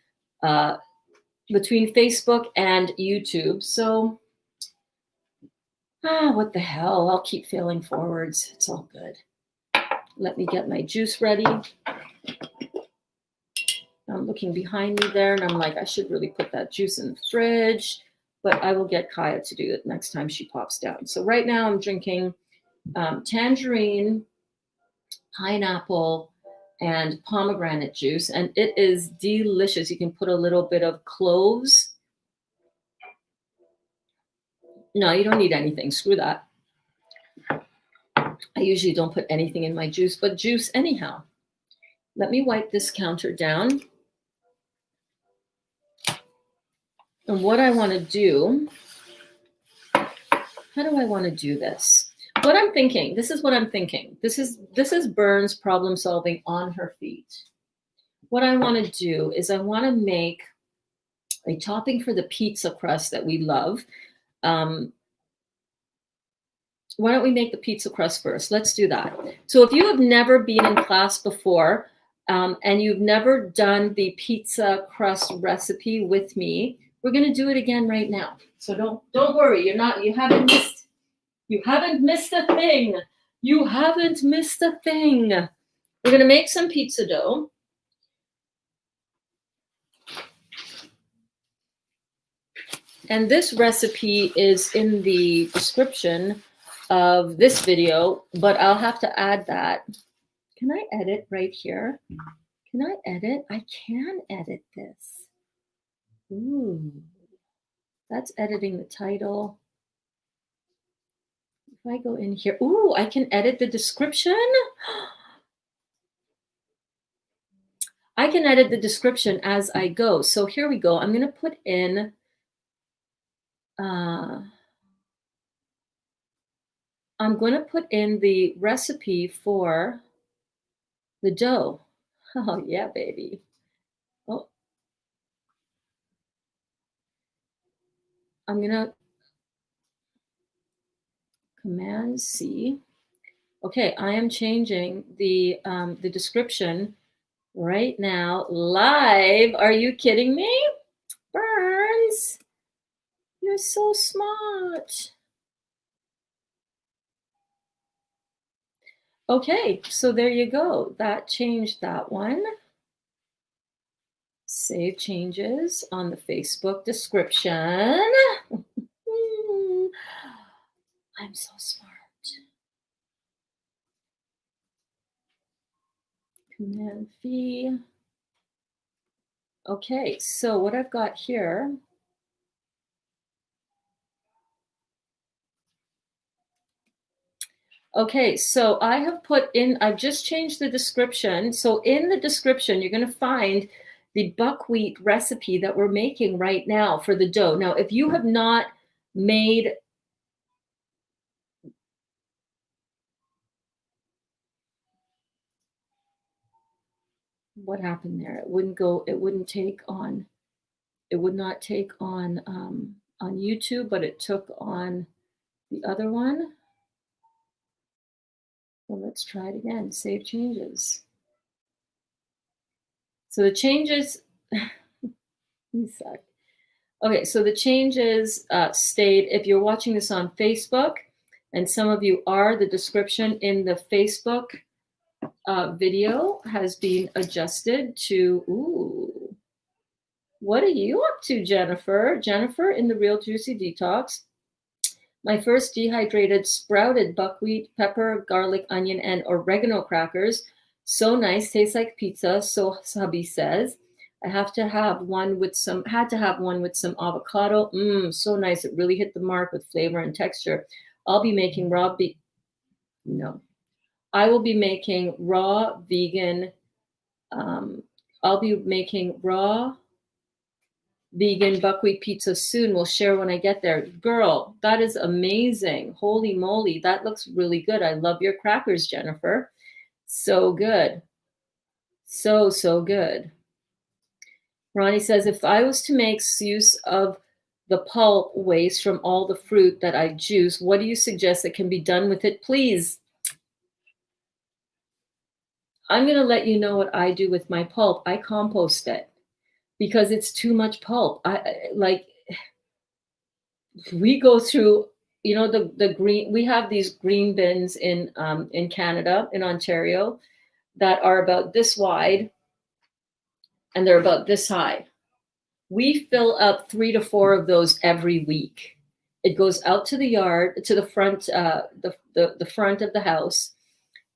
between Facebook and YouTube. So what the hell? I'll keep failing forwards. It's all good. Let me get my juice ready. I'm looking behind me there, and I'm like, I should really put that juice in the fridge, but I will get Kaya to do it next time she pops down. So right now I'm drinking tangerine, pineapple, and pomegranate juice, and it is delicious. You can put a little bit of cloves. No, you don't need anything. Screw that. I usually don't put anything in my juice, but juice anyhow. Let me wipe this counter down. And what I want to do, how do I want to do this? What I'm thinking, this is what I'm thinking. This is Burns problem solving on her feet. What I want to do is I want to make a topping for the pizza crust that we love. Why don't we make the pizza crust first? Let's do that. So if you have never been in class before and you've never done the pizza crust recipe with me, We're gonna do it again right now. So don't worry. You haven't missed a thing. You haven't missed a thing. We're gonna make some pizza dough. And this recipe is in the description of this video, but I'll have to add that. Can I edit right here? Can I edit? I can edit this. Ooh, that's editing the title. If I go in here, ooh, I can edit the description. I can edit the description as I go. So here we go. I'm going to put in, the recipe for the dough. Oh, yeah, baby. Oh, I'm going to Command C. Okay, I am changing the description right now, live. Are you kidding me? Burns, you're so smart. Okay, so there you go. That changed that one. Save changes on the Facebook description. I'm so smart. Command V. Okay, so what I've got here, okay, so I've just changed the description. So in the description, you're going to find the buckwheat recipe that we're making right now for the dough. Now, if you have not made, what happened there? It would not take on YouTube, but it took on the other one. Well, let's try it again. Save changes. So the changes, you suck. Okay, so the changes stayed. If you're watching this on Facebook, and some of you are, the description in the Facebook video has been adjusted to, ooh, what are you up to, Jennifer? Jennifer in the Real Juicy Detox. My first dehydrated sprouted buckwheat, pepper, garlic, onion, and oregano crackers. So nice, tastes like pizza, so hubby says. I had to have one with some avocado. So nice. It really hit the mark with flavor and texture. I'll be making I will be making raw vegan. I'll be making raw vegan buckwheat pizza soon. We'll share when I get there. Girl, that is amazing. Holy moly, that looks really good. I love your crackers, Jennifer. So good. So good. Ronnie says, if I was to make use of the pulp waste from all the fruit that I juice, what do you suggest that can be done with it, please? I'm going to let you know what I do with my pulp. I compost it because it's too much pulp. We go through, the green, we have these green bins in Canada, in Ontario, that are about this wide and they're about this high. We fill up 3 to 4 of those every week. It goes out to the yard, to the front, the front of the house.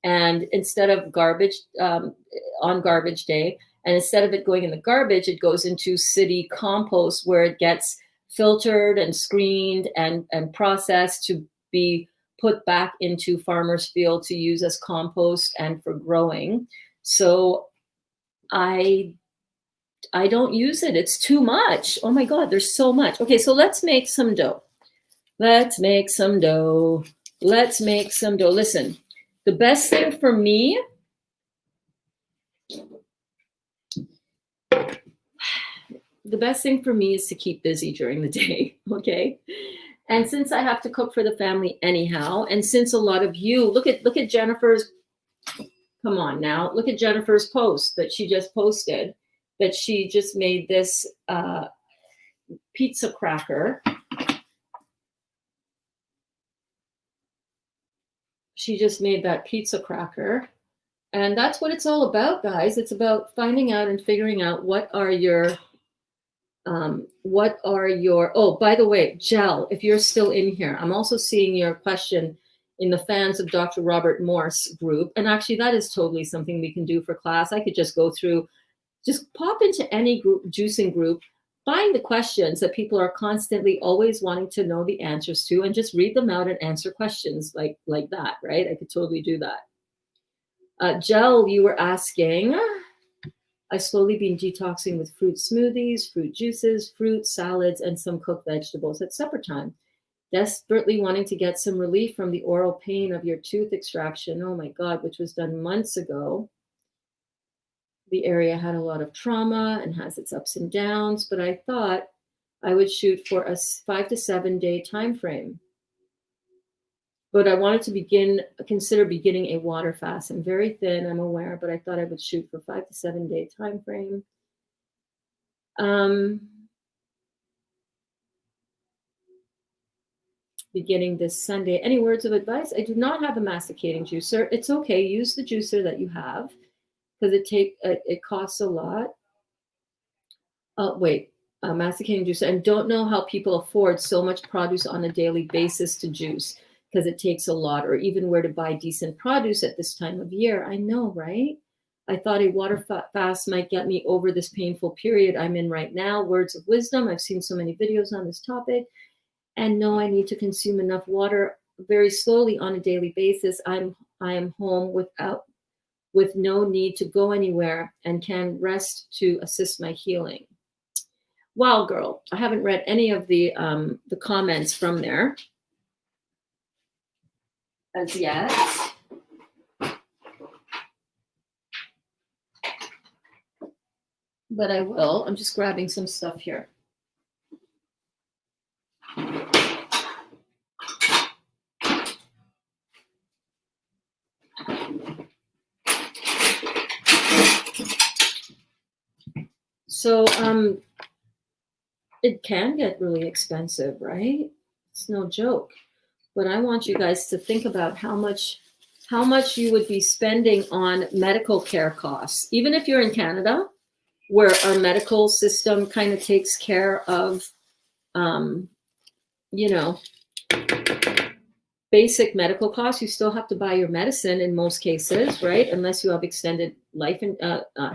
And instead of garbage, on garbage day, and instead of it going in the garbage, it goes into city compost where it gets filtered and screened and processed to be put back into farmers' field to use as compost and for growing. So I don't use it. It's too much. Oh my God, there's so much. Okay, so let's make some dough. Let's make some dough. Listen, the best thing for me, is to keep busy during the day, okay? And since I have to cook for the family anyhow, and since a lot of you, look at Jennifer's, come on now, look at Jennifer's post that she just posted, that she just made this pizza cracker. She just made that pizza cracker. And that's what it's all about, guys. It's about finding out and figuring out what are your, oh, by the way, Gel, if you're still in here, I'm also seeing your question in the fans of Dr. Robert Morse group. And actually that is totally something we can do for class. I could just go through, just pop into any group, juicing group, find the questions that people are constantly always wanting to know the answers to, and just read them out and answer questions like that, right? I could totally do that. Gel, you were asking, I've slowly been detoxing with fruit smoothies, fruit juices, fruit salads, and some cooked vegetables at supper time. Desperately wanting to get some relief from the oral pain of your tooth extraction. Oh my God, which was done months ago. The area had a lot of trauma and has its ups and downs, but I thought I would shoot for a 5 to 7 day time frame. But I wanted to consider beginning a water fast. I'm very thin, I'm aware, but I thought I would shoot for 5 to 7 day time frame. Beginning this Sunday. Any words of advice? I do not have a masticating juicer. It's okay. Use the juicer that you have because it costs a lot. Masticating juicer. And don't know how people afford so much produce on a daily basis to juice because it takes a lot, or even where to buy decent produce at this time of year. I know, right? I thought a water fast might get me over this painful period I'm in right now. Words of wisdom. I've seen so many videos on this topic. And know I need to consume enough water very slowly on a daily basis. I am home with no need to go anywhere and can rest to assist my healing. Wow, girl, I haven't read any of the comments from there as yet. But I will. I'm just grabbing some stuff here. So it can get really expensive, right? It's no joke. But I want you guys to think about how much you would be spending on medical care costs, even if you're in Canada, where our medical system kind of takes care of, basic medical costs. You still have to buy your medicine in most cases, right? Unless you have extended life and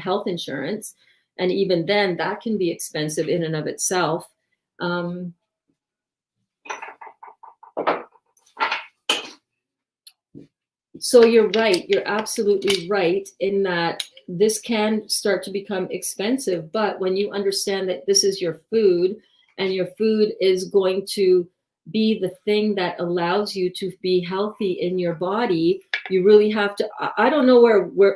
health insurance. And even then, that can be expensive in and of itself. So you're right. You're absolutely right in that this can start to become expensive. But when you understand that this is your food and your food is going to be the thing that allows you to be healthy in your body, you really have to, I don't know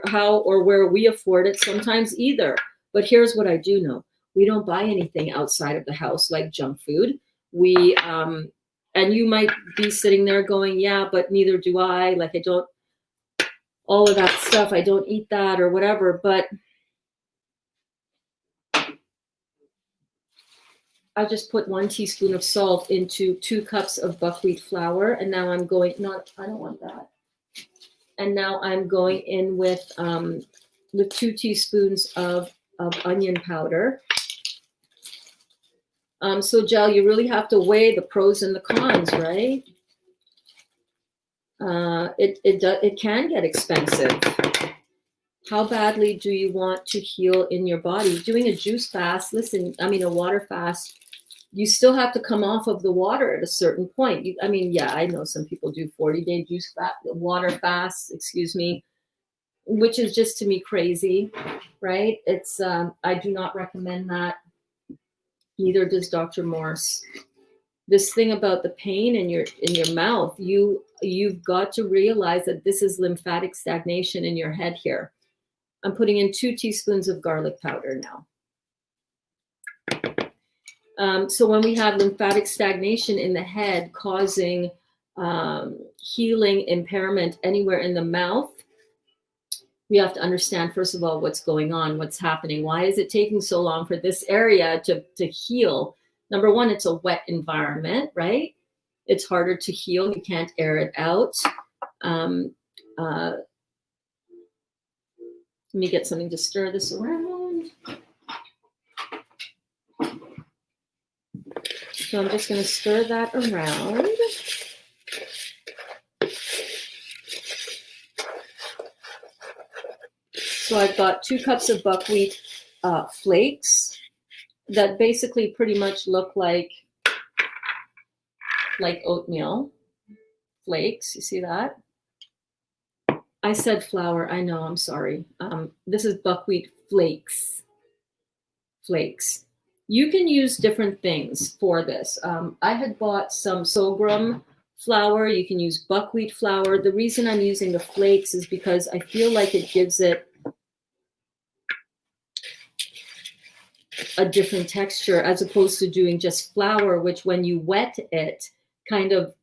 how or where we afford it sometimes either. But here's what I do know. We don't buy anything outside of the house like junk food. And you might be sitting there going, yeah, but neither do I. Like I don't, all of that stuff, I don't eat that or whatever. But I just put 1 teaspoon of salt into 2 cups of buckwheat flour. And now I'm going, I don't want that. And now I'm going in with 2 teaspoons of onion powder. So Gel, you really have to weigh the pros and the cons, right? It can get expensive. How badly do you want to heal in your body? Doing a juice fast, a water fast, you still have to come off of the water at a certain point. I know some people do 40-day water fasts, which is just to me crazy, right? It's I do not recommend that. Neither does Dr. Morse. This thing about the pain in your mouth, you've got to realize that this is lymphatic stagnation in your head here. I'm putting in 2 teaspoons of garlic powder now. So when we have lymphatic stagnation in the head causing healing impairment anywhere in the mouth, we have to understand, first of all, what's going on, what's happening. Why is it taking so long for this area to heal? Number one, it's a wet environment, right? It's harder to heal. You can't air it out. Let me get something to stir this around. So I'm just going to stir that around. So I've got 2 cups of buckwheat flakes that basically pretty much look like oatmeal flakes. You see that? I said flour. I know. I'm sorry. This is buckwheat flakes. Flakes. You can use different things for this. I had bought some sorghum flour. You can use buckwheat flour. The reason I'm using the flakes is because I feel like it gives it a different texture as opposed to doing just flour, which when you wet it kind of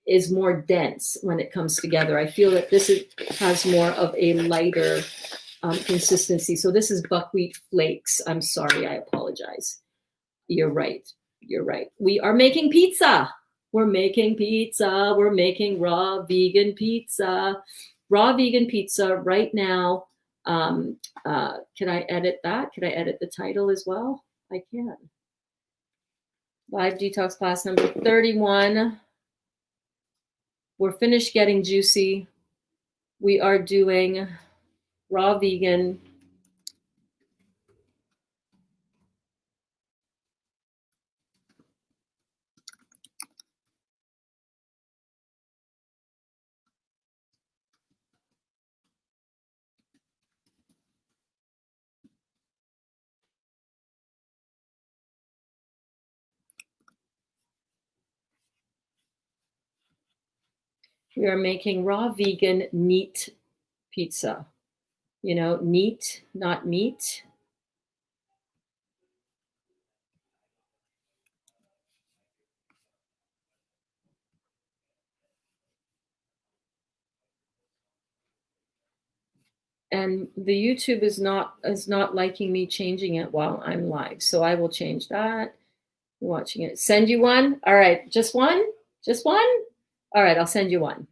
is more dense when it comes together. I feel that this has more of a lighter consistency. So this is buckwheat flakes. I'm sorry, I apologize. You're right. You're right. We are making pizza. We're making pizza. We're making raw vegan pizza. Raw vegan pizza right now. Can I edit that? Can I edit the title as well? I can. Live detox class number 31. We're finished getting juicy. We are doing raw vegan. We are making raw vegan neat pizza. You know, neat, not meat. And the YouTube is not liking me changing it while I'm live. So I will change that. You're watching it. Send you one? All right. Just one? Just one? All right, I'll send you one.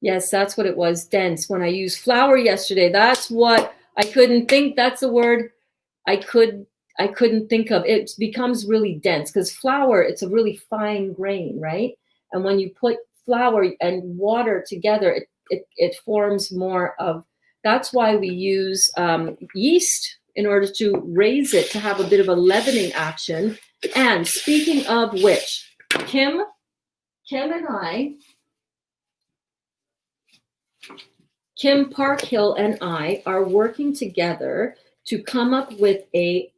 Yes, that's what it was. Dense. When I used flour yesterday, that's what I couldn't think. That's a word I couldn't think of. It becomes really dense because flour, it's a really fine grain, right? And when you put flour and water together, it forms more of. That's why we use yeast in order to raise it to have a bit of a leavening action. And speaking of which, Kim and I, Kim Parkhill and I are working together to come up with a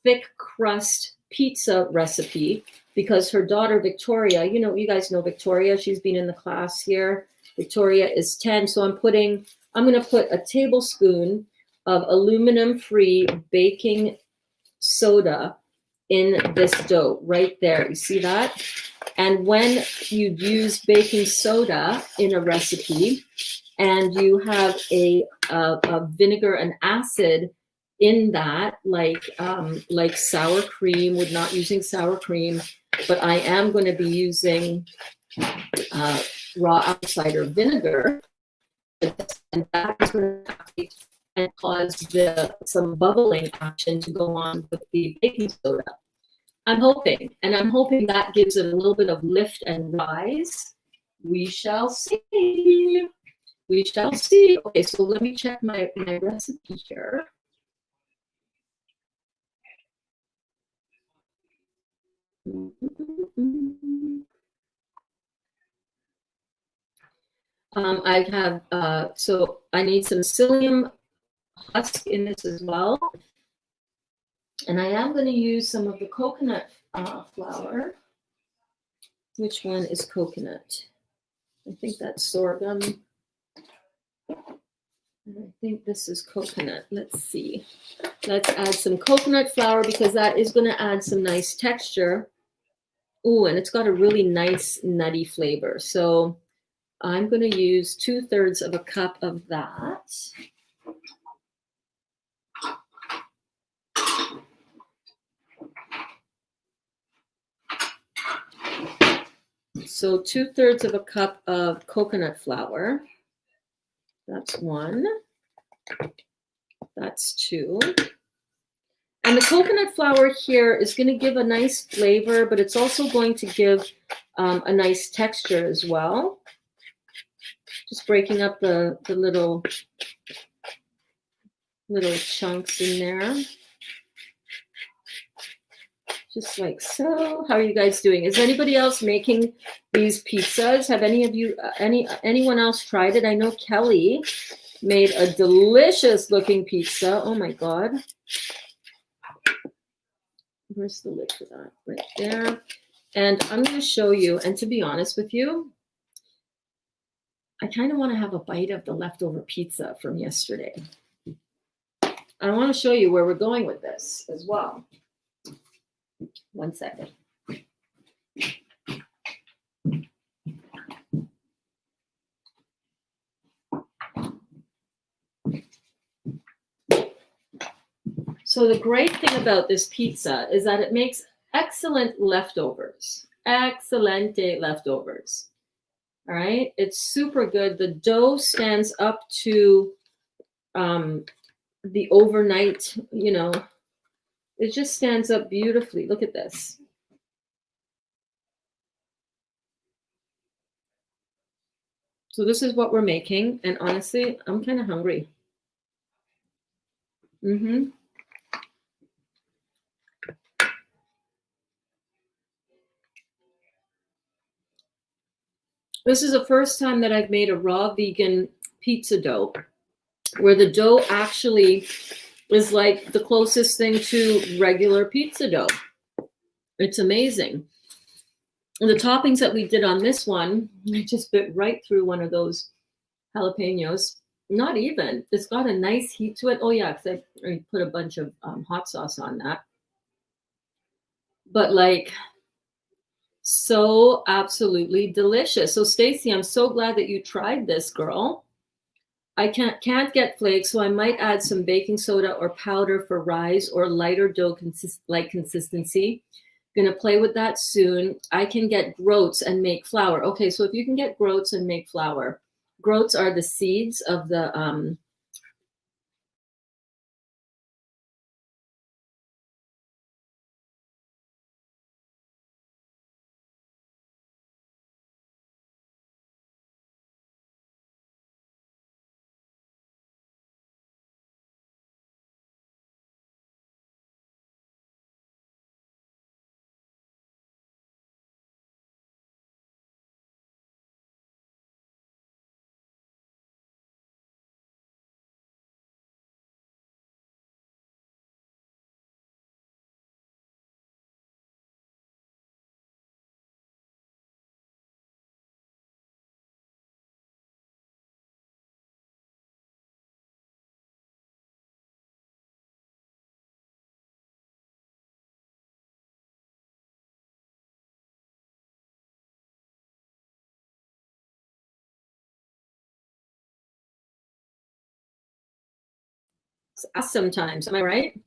thick crust pizza recipe because her daughter Victoria, you guys know Victoria, she's been in the class here. Victoria is 10, so I'm going to put a tablespoon of aluminum-free baking soda in this dough right there. You see that? And when you use baking soda in a recipe and you have a vinegar and acid in that, like sour cream, we're not using sour cream, but I am going to be using raw apple cider vinegar, and that is going to activate and cause some bubbling action to go on with the baking soda. I'm hoping that gives it a little bit of lift and rise. We shall see. We shall see. Okay, so let me check my recipe here. I have, so I need some psyllium husk in this as well. And I am going to use some of the coconut flour. Which one is coconut? I think that's sorghum. And I think this is coconut. Let's see. Let's add some coconut flour because that is going to add some nice texture. Ooh, and it's got a really nice nutty flavor. So I'm going to use 2/3 of a cup of that. So 2/3 of a cup of coconut flour. That's 1. That's 2. And the coconut flour here is going to give a nice flavor, but it's also going to give a nice texture as well. Just breaking up the little chunks in there. Just like so. How are you guys doing? Is anybody else making these pizzas? Have any of you, anyone else tried it? I know Kelly made a delicious looking pizza. Oh my God. Where's the lid for that? Right there. And I'm going to show you, and to be honest with you, I kind of want to have a bite of the leftover pizza from yesterday. I want to show you where we're going with this as well. 1 second. So the great thing about this pizza is that it makes excellent leftovers. Excelente leftovers. All right. It's super good. The dough stands up to the overnight, you know, it just stands up beautifully. Look at this. So this is what we're making. And honestly, I'm kind of hungry. This is the first time that I've made a raw vegan pizza dough where the dough actually is like the closest thing to regular pizza dough. It's amazing. And the toppings that we did on this one, I just bit right through one of those jalapenos. Not even. It's got a nice heat to it. Oh yeah, because I put a bunch of hot sauce on that. But like, so absolutely delicious. So Stacy, I'm so glad that you tried this, girl. I can't get flakes, so I might add some baking soda or powder for rise or lighter dough like consistency. Gonna play with that soon. I can get groats and make flour. Okay, so if you can get groats and make flour, groats are the seeds of the sometimes. Am I right?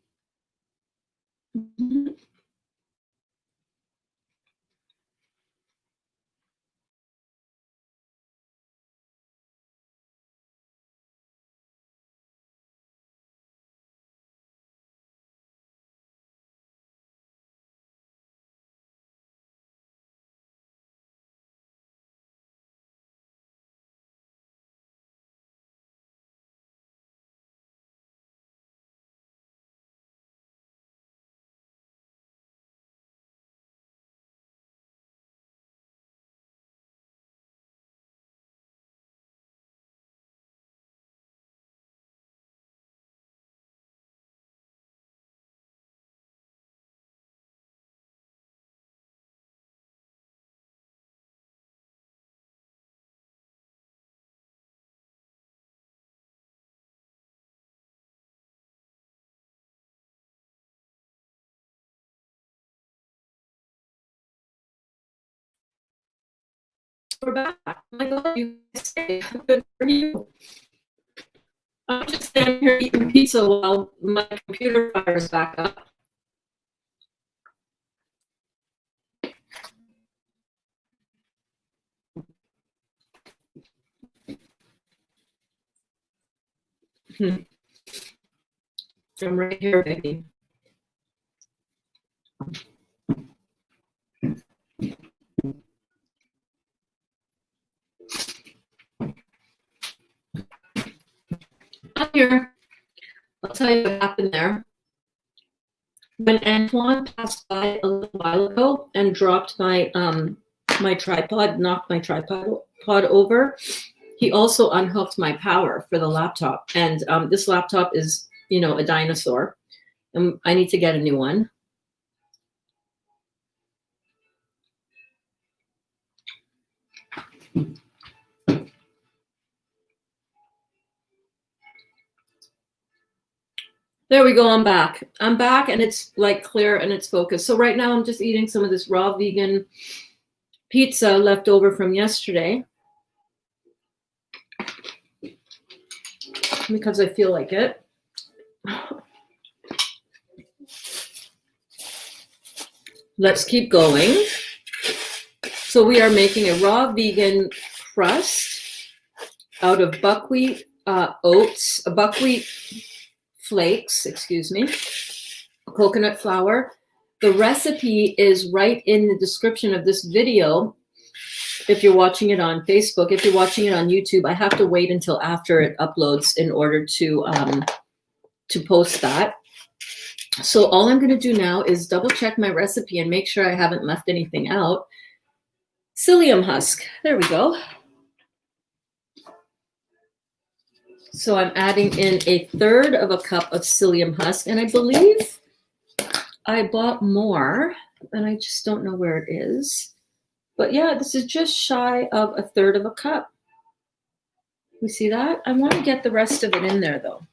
We're back. Oh my God, you say good for you. I'm just standing here eating pizza while my computer fires back up. I'm right here, baby. I'm here. I'll tell you what happened there. When Antoine passed by a little while ago and dropped my my tripod, knocked my tripod over, he also unhooked my power for the laptop. And this laptop is, you know, a dinosaur. And I need to get a new one. There we go. I'm back. I'm back and it's like clear and it's focused. So right now I'm just eating some of this raw vegan pizza left over from yesterday because I feel like it. Let's keep going. So we are making a raw vegan crust out of buckwheat oats, buckwheat flakes, excuse me, coconut flour. The recipe is right in the description of this video. If you're watching it on Facebook, if you're watching it on YouTube, I have to wait until after it uploads in order to post that. So all I'm going to do now is double check my recipe and make sure I haven't left anything out. Psyllium husk. There we go. So I'm adding in 1/3 cup of psyllium husk, and I believe I bought more, and I just don't know where it is. But yeah, this is just shy of 1/3 cup. You see that? I want to get the rest of it in there, though.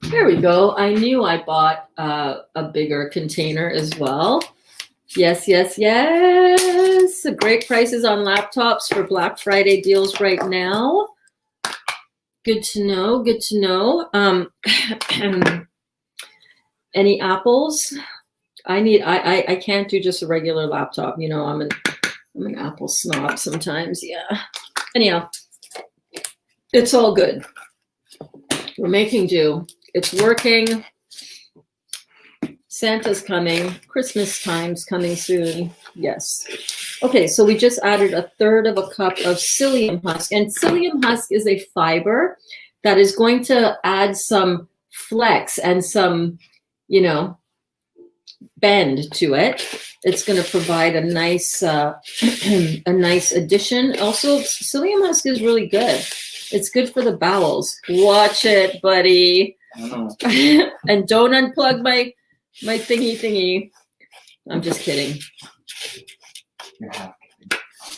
There we go. I knew I bought a bigger container as well. Yes, yes, yes. Great prices on laptops for Black Friday deals right now. Good to know. Good to know. Any apples? I can't do just a regular laptop. You know, I'm an Apple snob sometimes. Yeah. Anyhow, it's all good. We're making do. It's working. Santa's coming. Christmas time's coming soon. Yes. Okay, so we just added 1/3 cup of psyllium husk. And psyllium husk is a fiber that is going to add some flex and some, you know, bend to it. It's going to provide a nice a nice addition. Also, psyllium husk is really good. It's good for the bowels. Watch it, buddy. And don't unplug my thingy. I'm just kidding.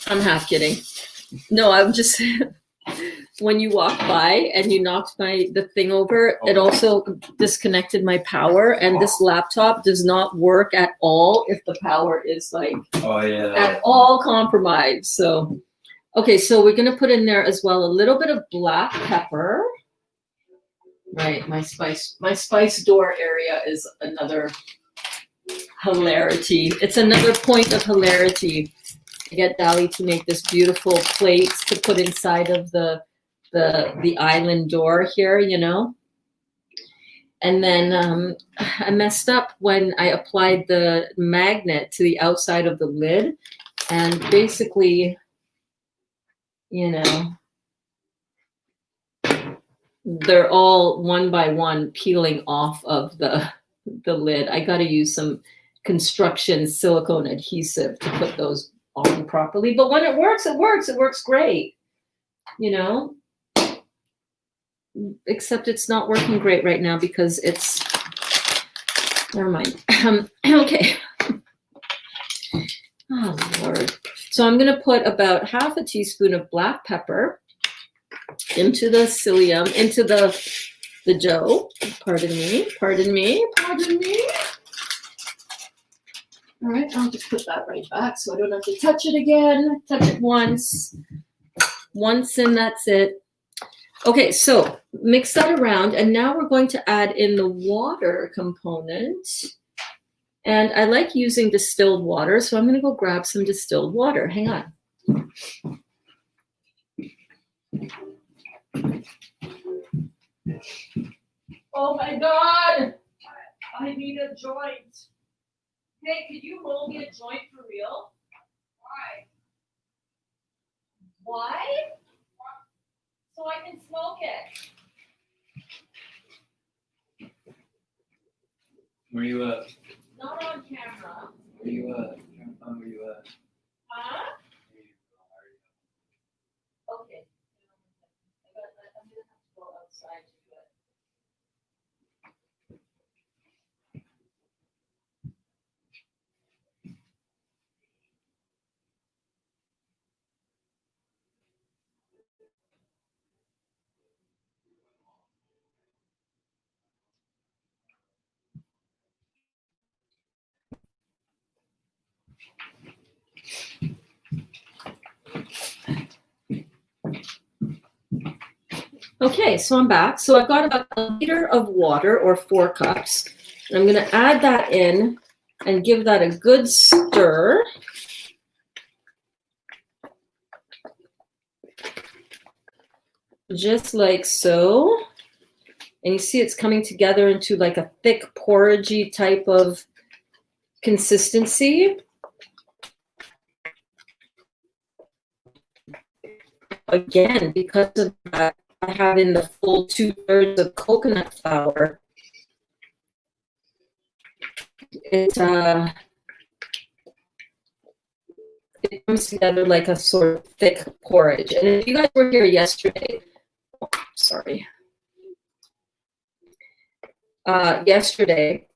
I'm half kidding. No, I'm just when you walk by and you knocked the thing over, it also disconnected my power, and this laptop does not work at all if the power is like at all compromised. So okay, so we're gonna put in there as well a little bit of black pepper. Right, my spice door area is another hilarity. It's another point of hilarity. I get Dali to make this beautiful plate to put inside of the island door here, you know. And then I messed up when I applied the magnet to the outside of the lid, and basically, you know, they're all one by one peeling off of the lid. I got to use some construction silicone adhesive to put those on properly. But when it works, it works. It works great, you know. Except it's not working great right now because it's, never mind. Okay. Oh, Lord. So I'm going to put about 1/2 teaspoon of black pepper. into the psyllium, into the dough. Pardon me, pardon me, pardon me. All right, I'll just put that right back so I don't have to touch it again. Touch it once and that's it. Okay, so mix that around, and now we're going to add in the water component. And I like using distilled water, so I'm going to go grab some distilled water. Hang on. Oh my God! I need a joint. Hey, could you roll me a joint for real? Why? Why? So I can smoke it. Where you at? Not on camera. Where you at? Where you at? Huh? Okay. I'm gonna have to go outside to do it. Okay, so I'm back. So I've got about a liter of water, or 4 cups. And I'm going to add that in and give that a good stir. Just like so. And you see it's coming together into like a thick porridgey type of consistency. Again, because of that, I have in the full 2/3 of coconut flour. It comes together like a sort of thick porridge. And if you guys were here yesterday, sorry. Yesterday,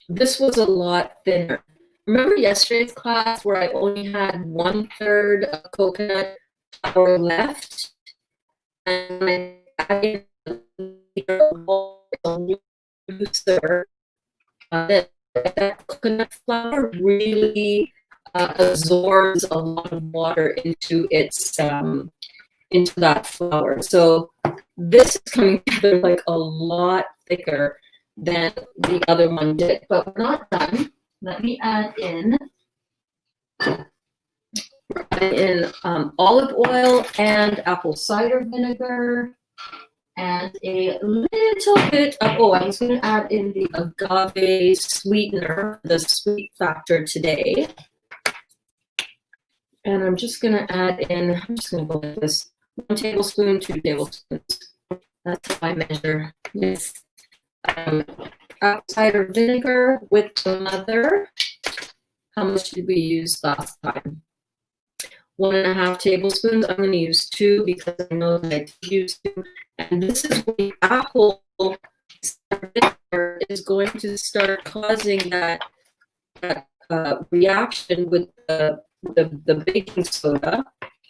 this was a lot thinner. Remember yesterday's class where I only had 1/3 of coconut flour left? And I added a looser. That coconut flour really absorbs a lot of water into its into that flour. So this is coming together like a lot thicker than the other one did. But we're not done. Let me add in olive oil and apple cider vinegar and a little bit of, oh, I was going to add in the agave sweetener, the sweet factor today. And I'm just going to add in, I'm just going to go with this, 1 tablespoon, 2 tablespoons. That's how I measure this. Apple cider vinegar with the mother. How much did we use last time? 1.5 tablespoons. I'm going to use 2 because I know that I did use 2. And this is when the apple cider is going to start causing that reaction with the baking soda.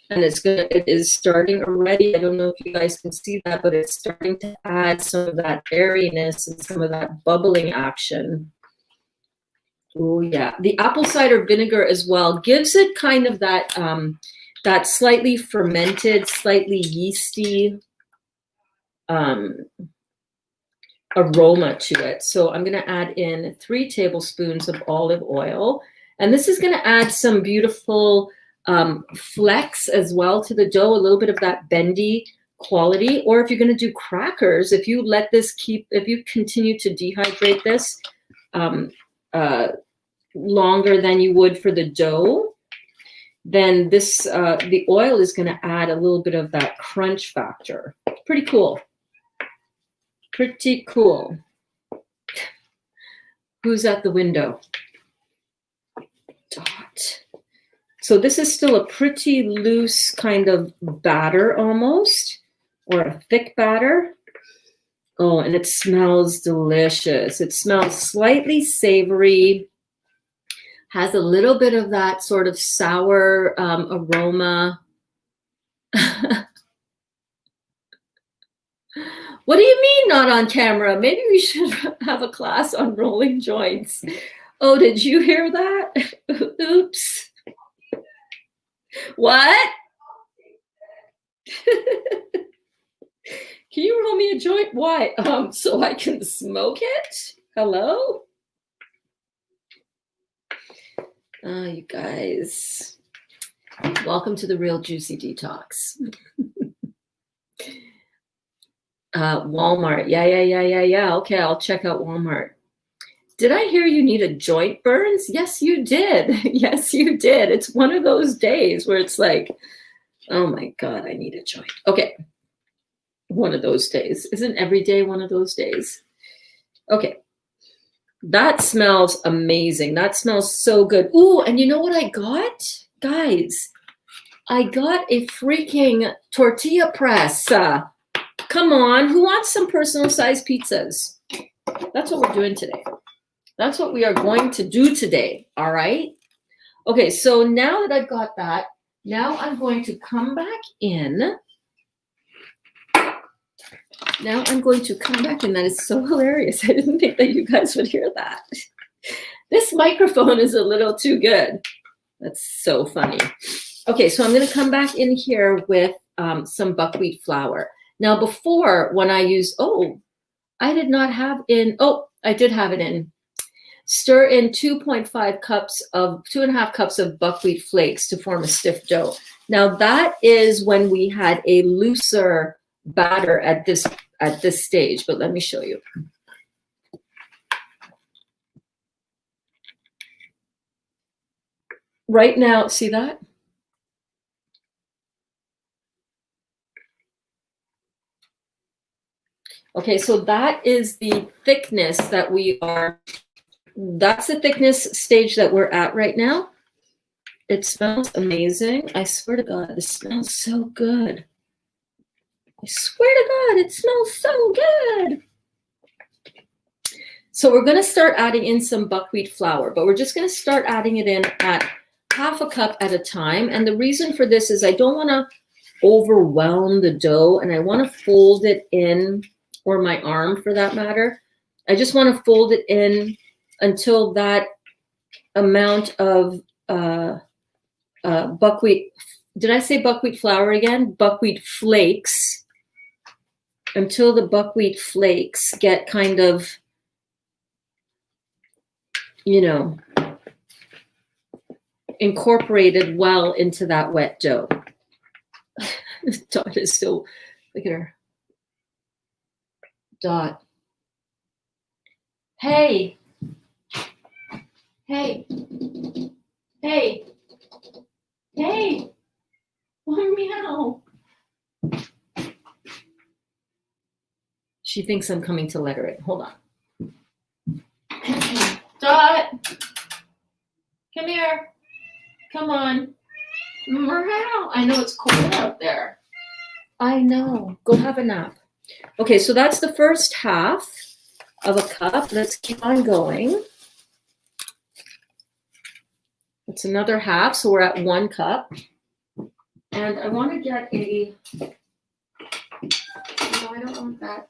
And it is starting already. I don't know if you guys can see that, but it's starting to add some of that airiness and some of that bubbling action. Oh yeah, the apple cider vinegar as well gives it kind of that that slightly fermented, slightly yeasty aroma to it. So I'm going to add in 3 tablespoons of olive oil, and this is going to add some beautiful flex as well to the dough, a little bit of that bendy quality. Or if you're going to do crackers, if you let this if you continue to dehydrate this longer than you would for the dough, then this the oil is going to add a little bit of that crunch factor. Pretty cool. Pretty cool. Who's at the window? Dot. So this is still a pretty loose kind of batter almost, or a thick batter. Oh, and it smells delicious. It smells slightly savory, has a little bit of that sort of sour aroma. What do you mean not on camera? Maybe we should have a class on rolling joints. Oh, did you hear that? Oops. What? Can you roll me a joint? Why? So I can smoke it? Hello? You guys. Welcome to the Real Juicy Detox. Walmart. Yeah. Okay, I'll check out Walmart. Did I hear you need a joint, Burns? Yes, you did. Yes, you did. It's one of those days where it's like, oh my God, I need a joint. Okay. One of those days. Isn't every day one of those days? Okay. That smells amazing. That smells so good. Ooh, and you know what I got? Guys, I got a freaking tortilla press. Come on, who wants some personal size pizzas? That's what we're doing today. That's what we are going to do today, all right? Okay, so now that I've got that, now I'm going to come back in. Now I'm going to come back in. That is so hilarious. I didn't think that you guys would hear that. This microphone is a little too good. That's so funny. Okay, so I'm going to come back in here with some buckwheat flour. Now before, when I use, I did not have in, I did have it in. Stir in 2.5 cups of, 2.5 cups of buckwheat flakes to form a stiff dough. Now that is when we had a looser batter at this stage, but let me show you. Right now, see that? Okay, so that is the thickness that we are, that's the thickness stage that we're at right now. It smells amazing. I swear to God, this smells so good. I swear to God, it smells so good. So we're going to start adding in some buckwheat flour, but we're just going to start adding it in at half a cup at a time. And the reason for this is I don't want to overwhelm the dough, and I want to fold it in, or my arm for that matter. I just want to fold it in until that amount of buckwheat, did I say buckwheat flour again? Buckwheat flakes, until the buckwheat flakes get kind of, you know, incorporated well into that wet dough. Dot is still, look at her. Dot. Hey. Hey. Hey. Hey. Oh, meow. She thinks I'm coming to let her in. Hold on. Dot. Come here. Come on. Meow. I know it's cold out there. I know. Go have a nap. Okay, so that's the first half of a cup. Let's keep on going. It's another half, so we're at 1 cup. And I want to get a, no, I don't want that.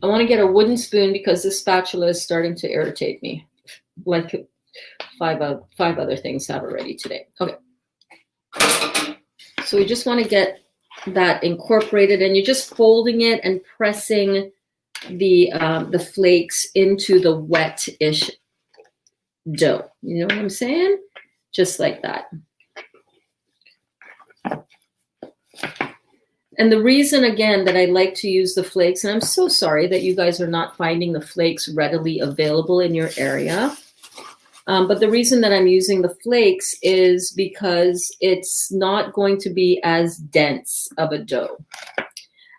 I want to get a wooden spoon because this spatula is starting to irritate me, like five other things have already today. Okay. So we just want to get that incorporated, and you're just folding it and pressing the flakes into the wet-ish dough. You know what I'm saying? Just like that. And the reason, again, that I like to use the flakes, and I'm so sorry that you guys are not finding the flakes readily available in your area, but the reason that I'm using the flakes is because it's not going to be as dense of a dough.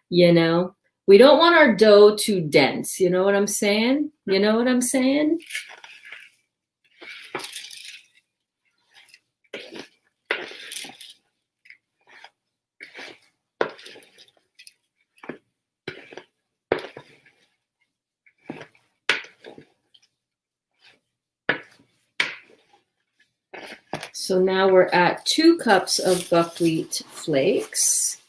You know, we don't want our dough too dense. You know what I'm saying? You know what I'm saying? So now we're at 2 cups of buckwheat flakes,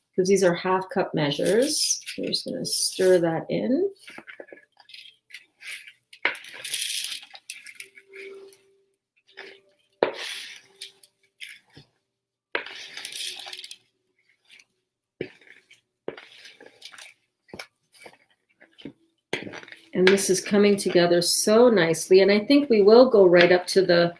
because these are half cup measures. We're just going to stir that in. And this is coming together so nicely. And I think we will go right up to the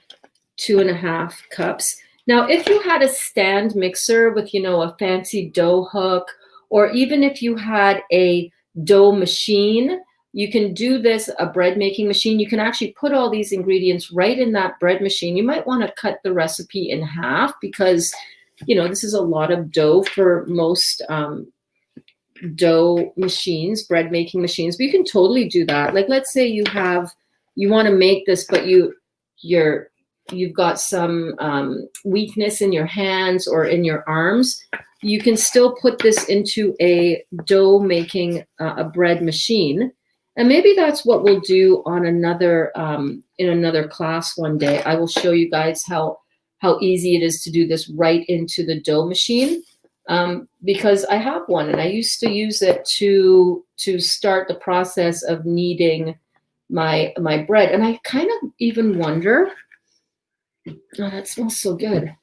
2.5 cups. Now, if you had a stand mixer with, a fancy dough hook, or even if you had a dough machine, you can do this, a bread making machine. You can actually put all these ingredients right in that bread machine. You might want to cut the recipe in half because, this is a lot of dough for most dough machines, bread making machines, but you can totally do that. Like, let's say you want to make this, but you've got some weakness in your hands or in your arms. You can still put this into a dough making a bread machine, and maybe that's what we'll do on another in another class one day. I will show you guys how easy it is to do this right into the dough machine. Because I have one and I used to use it to start the process of kneading my bread. And I kind of even wonder, oh, that smells so good.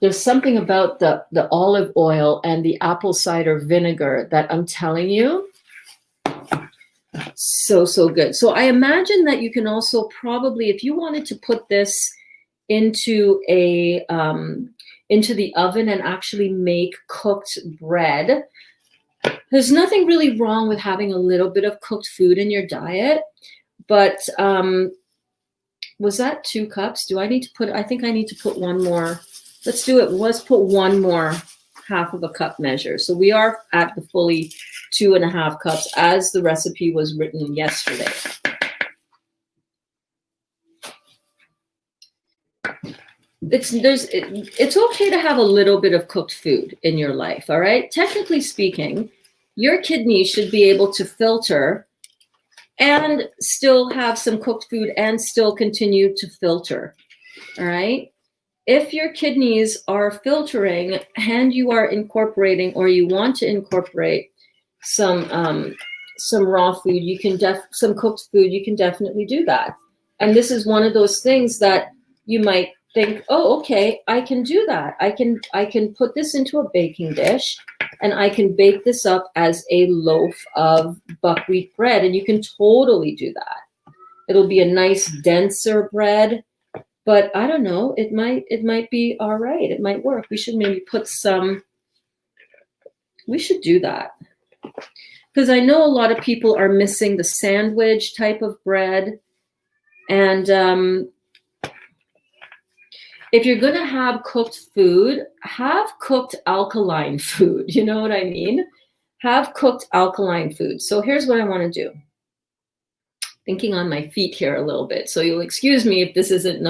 There's something about the olive oil and the apple cider vinegar that I'm telling you, so good. So I imagine that you can also probably, if you wanted to put this into the oven and actually make cooked bread. There's nothing really wrong with having a little bit of cooked food in your diet, but was that 2 cups? I think I need to put one more. Let's do it. Let's put one more half of a cup measure. So we are at the fully 2.5 cups as the recipe was written yesterday. It's okay to have a little bit of cooked food in your life, all right? Technically speaking, your kidneys should be able to filter and still have some cooked food and still continue to filter, all right? If your kidneys are filtering and you are incorporating, or you want to incorporate some raw food, some cooked food, you can definitely do that. And this is one of those things that you might think, oh, okay, I can do that. I can put this into a baking dish and I can bake this up as a loaf of buckwheat bread. And you can totally do that. It'll be a nice denser bread, but I don't know, it might be all right. It might work. We should maybe we should do that. Because I know a lot of people are missing the sandwich type of bread. And if you're going to have cooked food, have cooked alkaline food. You know what I mean? Have cooked alkaline food. So here's what I want to do. Thinking on my feet here a little bit. So you'll excuse me if this isn't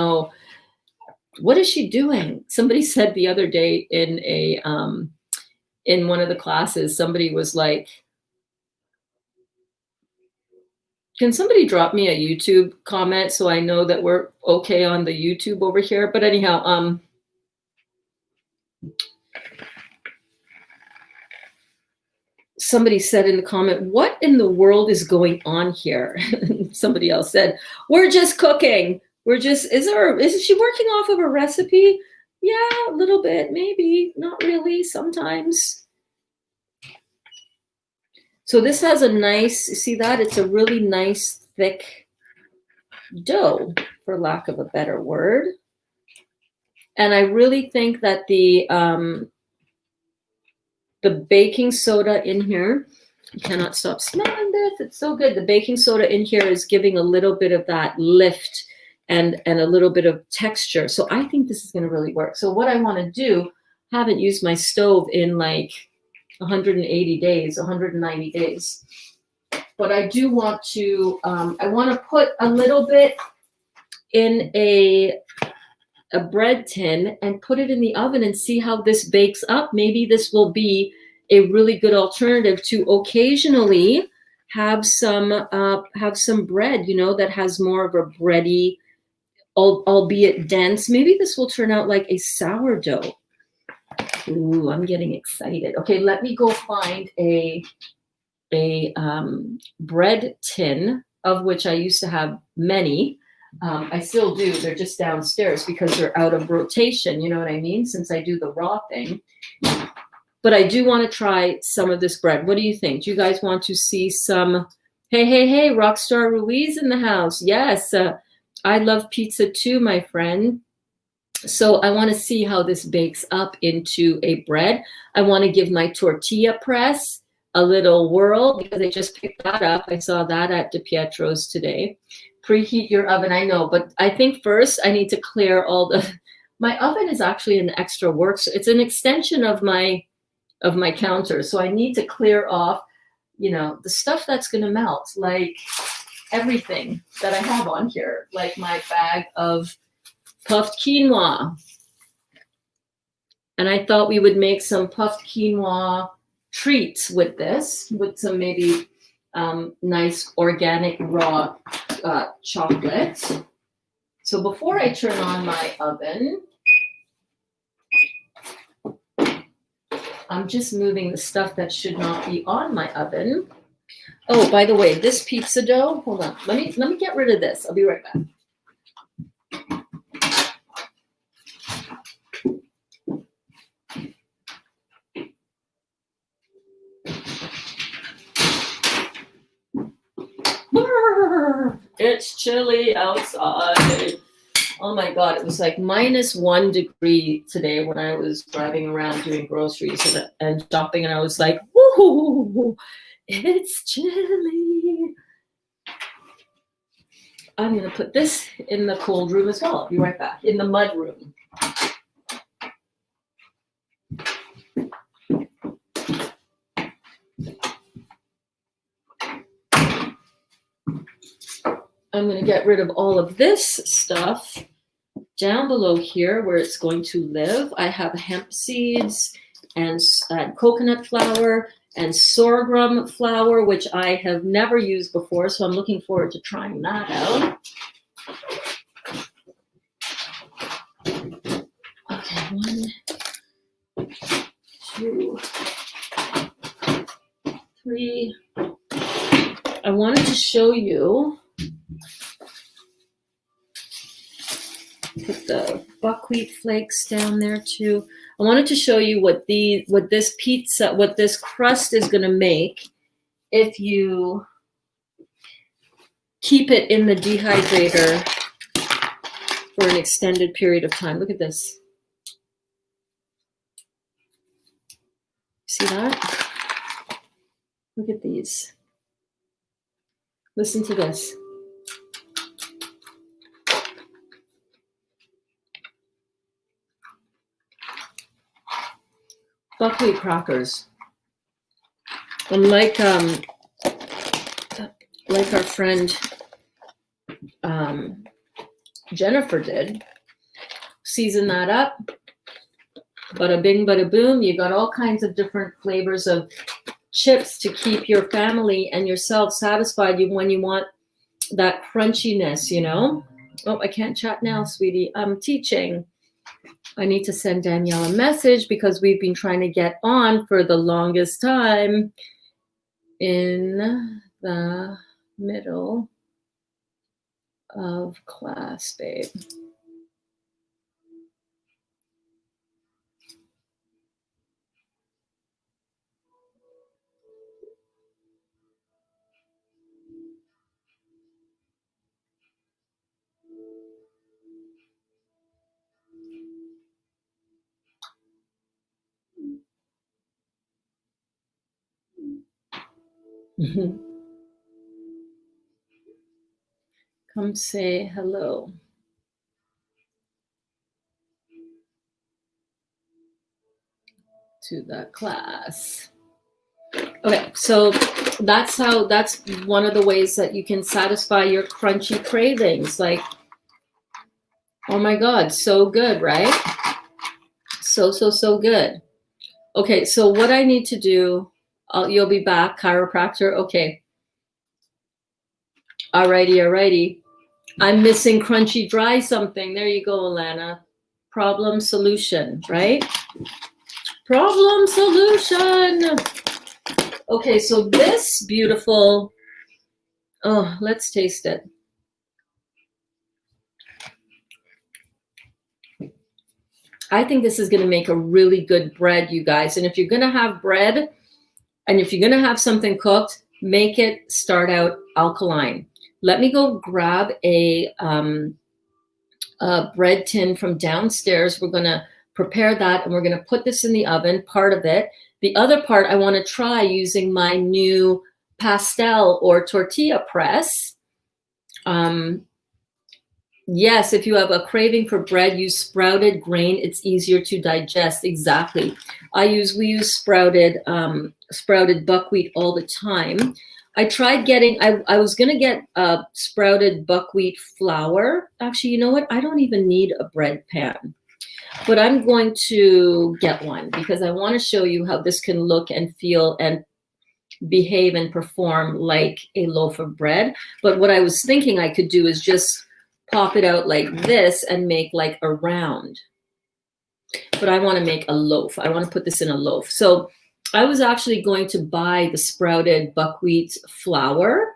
what is she doing? Somebody said the other day in one of the classes, somebody was like, can somebody drop me a YouTube comment so I know that we're okay on the YouTube over here? But anyhow, somebody said in the comment, what in the world is going on here? Somebody else said, we're just cooking. Is she working off of a recipe? Yeah, a little bit, maybe, not really, sometimes. So this has a nice, see that? It's a really nice, thick dough, for lack of a better word. And I really think that the baking soda in here, you cannot stop smelling this. It's so good. The baking soda in here is giving a little bit of that lift and a little bit of texture. So I think this is going to really work. So what I want to do, haven't used my stove in like 180 days, 190 days. But I do want to, I want to put a little bit in a bread tin and put it in the oven and see how this bakes up. Maybe this will be a really good alternative to occasionally have some bread, that has more of a bready albeit dense. Maybe this will turn out like a sourdough. Ooh, I'm getting excited. Okay, let me go find a bread tin, of which I used to have many. I still do. They're just downstairs because they're out of rotation. You know what I mean? Since I do the raw thing. But I do want to try some of this bread. What do you think? Do you guys want to see some? Hey, Rockstar Ruiz in the house. Yes, I love pizza too, my friend. So I want to see how this bakes up into a bread. I want to give my tortilla press a little whirl because I just picked that up. I saw that at DePietro's today. Preheat your oven, I know, but I think first I need to clear all the, my oven is actually an extra work. So it's an extension of my counter. So I need to clear off, the stuff that's going to melt, like everything that I have on here, like my bag of puffed quinoa. And I thought we would make some puffed quinoa treats with this, with some maybe nice organic raw chocolate. So before I turn on my oven, I'm just moving the stuff that should not be on my oven. Oh, by the way, this pizza dough, hold on. Let me get rid of this. I'll be right back. It's chilly outside. Oh my God, it was like -1 degree today when I was driving around doing groceries and shopping, and I was like, woohoo, it's chilly. I'm gonna put this in the cold room as well. I'll be right back, in the mud room. I'm going to get rid of all of this stuff down below here where it's going to live. I have hemp seeds and coconut flour and sorghum flour, which I have never used before, so I'm looking forward to trying that out. Okay, 1, 2, 3. I wanted to show you. Put the buckwheat flakes down there too. I wanted to show you what this crust is going to make if you keep it in the dehydrator for an extended period of time. Look at this. See that? Look at these. Listen to this. Buckwheat crackers. And like our friend Jennifer did, season that up. Bada bing, bada boom. You got all kinds of different flavors of chips to keep your family and yourself satisfied when you want that crunchiness, Oh, I can't chat now, sweetie. I'm teaching. I need to send Danielle a message because we've been trying to get on for the longest time in the middle of class, babe. Come say hello. To the class. Okay, so that's one of the ways that you can satisfy your crunchy cravings. Like, oh my God, so good, right? So good. Okay, so what I need to do, you'll be back, chiropractor. Okay. Alrighty. I'm missing crunchy dry something. There you go, Alana. Problem solution, right? Problem solution. Okay, so this beautiful, oh, let's taste it. I think this is going to make a really good bread, you guys. And if you're going to have bread and if you're going to have something cooked, make it start out alkaline. Let me go grab a bread tin from downstairs. We're going to prepare that and we're going to put this in the oven, part of it. The other part I want to try using my new pastel or tortilla press. Yes, if you have a craving for bread, use sprouted grain. It's easier to digest. Exactly. We use sprouted buckwheat all the time. I tried getting, I was going to get sprouted buckwheat flour. Actually, you know what? I don't even need a bread pan, but I'm going to get one because I want to show you how this can look and feel and behave and perform like a loaf of bread. But what I was thinking I could do is just pop it out like this and make like a round. But I want to make a loaf. I want to put this in a loaf. So I was actually going to buy the sprouted buckwheat flour.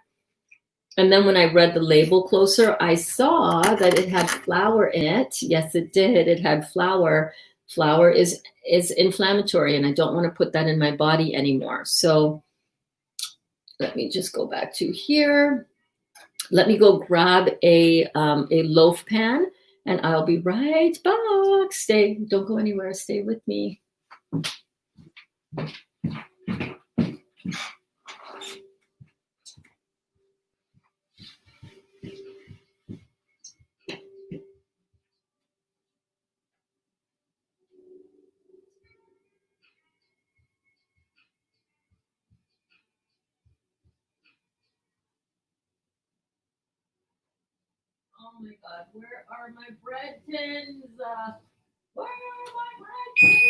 And then when I read the label closer, I saw that it had flour in it. Yes, it did. It had flour. Flour is inflammatory, and I don't want to put that in my body anymore. So let me just go back to here. Let me go grab a loaf pan, and I'll be right back. Don't go anywhere. Stay with me. Oh my God, where are my bread tins? Where are my bread tins?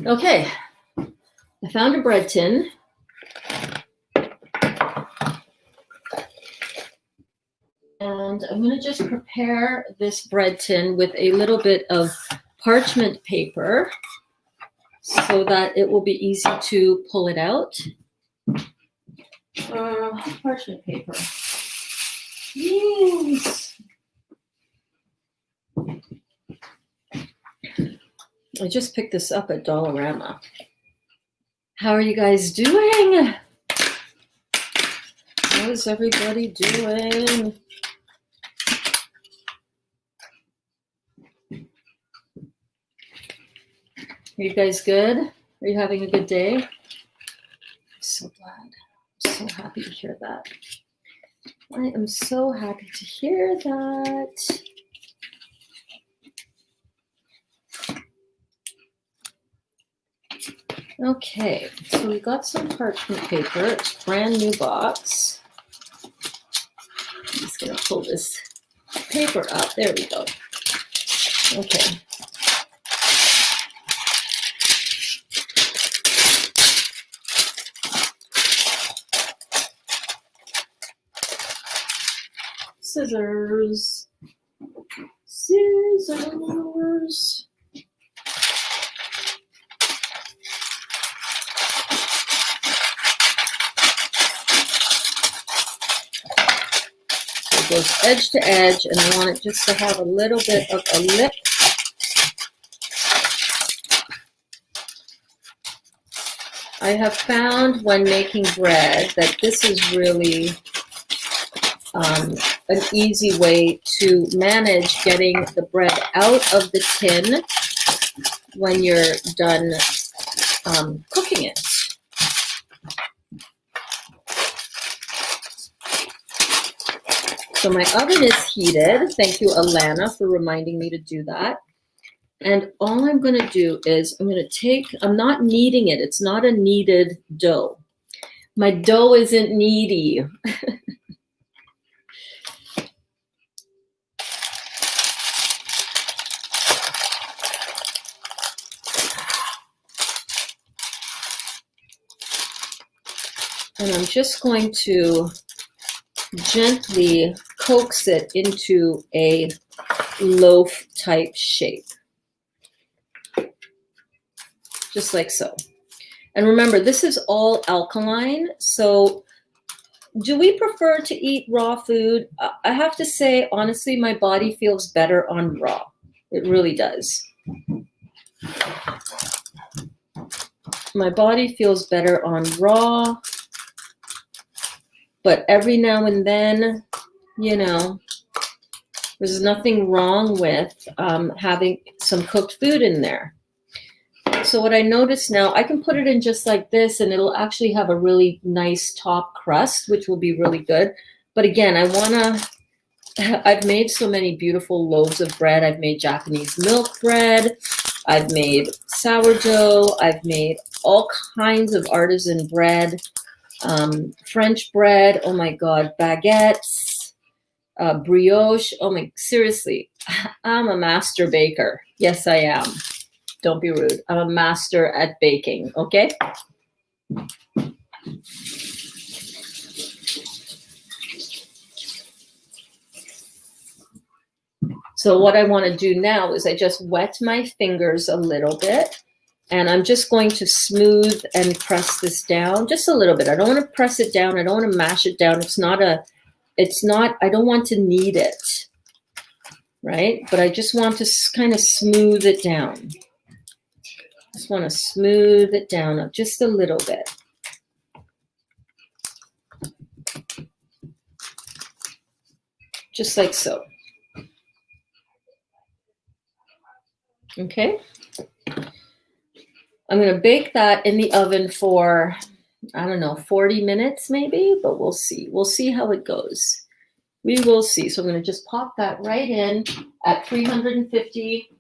Okay, I found a bread tin. And I'm going to just prepare this bread tin with a little bit of parchment paper so that it will be easy to pull it out. Parchment paper. Yes. I just picked this up at Dollarama. How are you guys doing? How is everybody doing? Are you guys good? Are you having a good day? I'm so glad. I'm so happy to hear that. I am so happy to hear that. Okay, so we got some parchment paper. It's a brand new box. I'm just gonna pull this paper up. There we go. Okay. Scissors. Scissors. It goes edge to edge, and I want it just to have a little bit of a lip. I have found when making bread that this is really an easy way to manage getting the bread out of the tin when you're done cooking it. So my oven is heated. Thank you, Alana, for reminding me to do that. And all I'm going to do is I'm not kneading it. It's not a kneaded dough. My dough isn't kneady. And I'm just going to gently coax it into a loaf type shape. Just like so. And remember, this is all alkaline. So do we prefer to eat raw food? I have to say, honestly, my body feels better on raw. It really does. My body feels better on raw. But every now and then, you know, there's nothing wrong with having some cooked food in there. So what I notice now, I can put it in just like this and it'll actually have a really nice top crust, which will be really good. But again, I've made so many beautiful loaves of bread. I've made Japanese milk bread. I've made sourdough. I've made all kinds of artisan bread, French bread. Oh my God, baguettes, brioche. Oh my, seriously, I'm a master baker. Yes, I am. Don't be rude. I'm a master at baking, okay? So what I want to do now is I just wet my fingers a little bit, and I'm just going to smooth and press this down just a little bit. I don't want to press it down. I don't want to mash it down. I don't want to knead it, right? But I just want to kind of smooth it down. Just want to smooth it down just a little bit. Just like so. Okay. I'm going to bake that in the oven for, I don't know, 40 minutes maybe, but we'll see. We'll see how it goes. We will see. So I'm going to just pop that right in at 350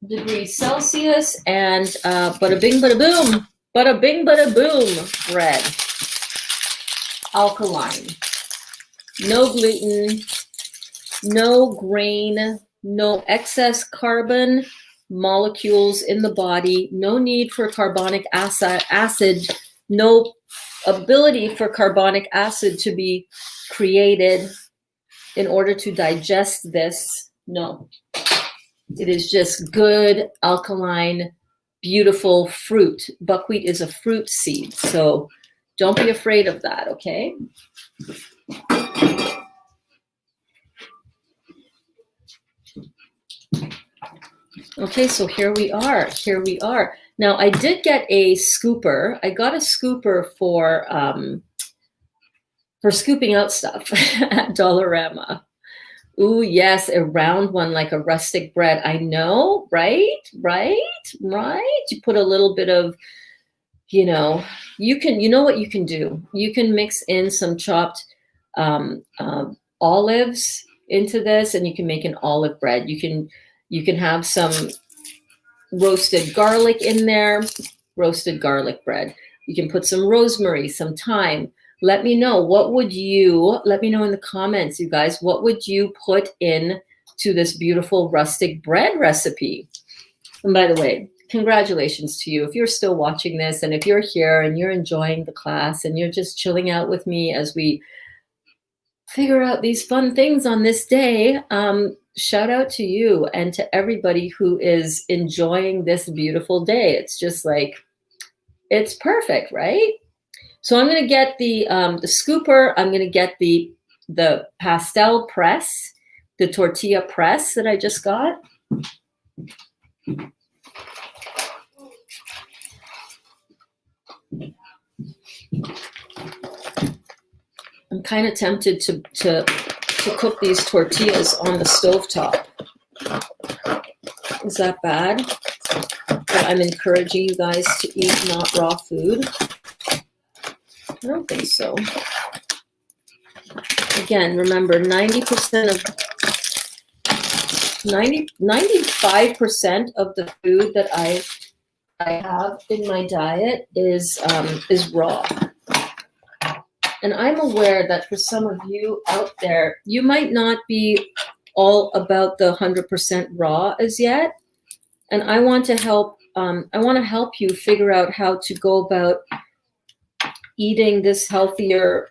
degrees Celsius and bada bing, bada boom, bada bing, bada boom bread. Alkaline. No gluten, no grain, no excess carbon molecules in the body, no need for carbonic acid, no ability for carbonic acid to be created in order to digest this. No. It is just good, alkaline, beautiful fruit. Buckwheat is a fruit seed, so don't be afraid of that, okay? Okay, so here we are. Here we are. Now, I did get a scooper. I got a scooper for scooping out stuff at Dollarama. Ooh, yes, a round one like a rustic bread. I know, right? You put a little bit of, you know what you can do? You can mix in some chopped olives into this and you can make an olive bread. You can have some roasted garlic in there, roasted garlic bread. You can put some rosemary, some thyme. Let me know let me know in the comments, you guys, what would you put in to this beautiful rustic bread recipe? And by the way, congratulations to you. If you're still watching this and if you're here and you're enjoying the class and you're just chilling out with me as we figure out these fun things on this day, shout out to you and to everybody who is enjoying this beautiful day. It's just like, it's perfect, right? So I'm going to get the scooper. I'm going to get the pastel press, the tortilla press that I just got. I'm kind of tempted to cook these tortillas on the stovetop. Is that bad? But I'm encouraging you guys to eat not raw food. I don't think so. Again, remember 95% of the food that I have in my diet is raw. And I'm aware that for some of you out there, you might not be all about the 100% raw as yet. And I want to help. I want to help you figure out how to go about eating this healthier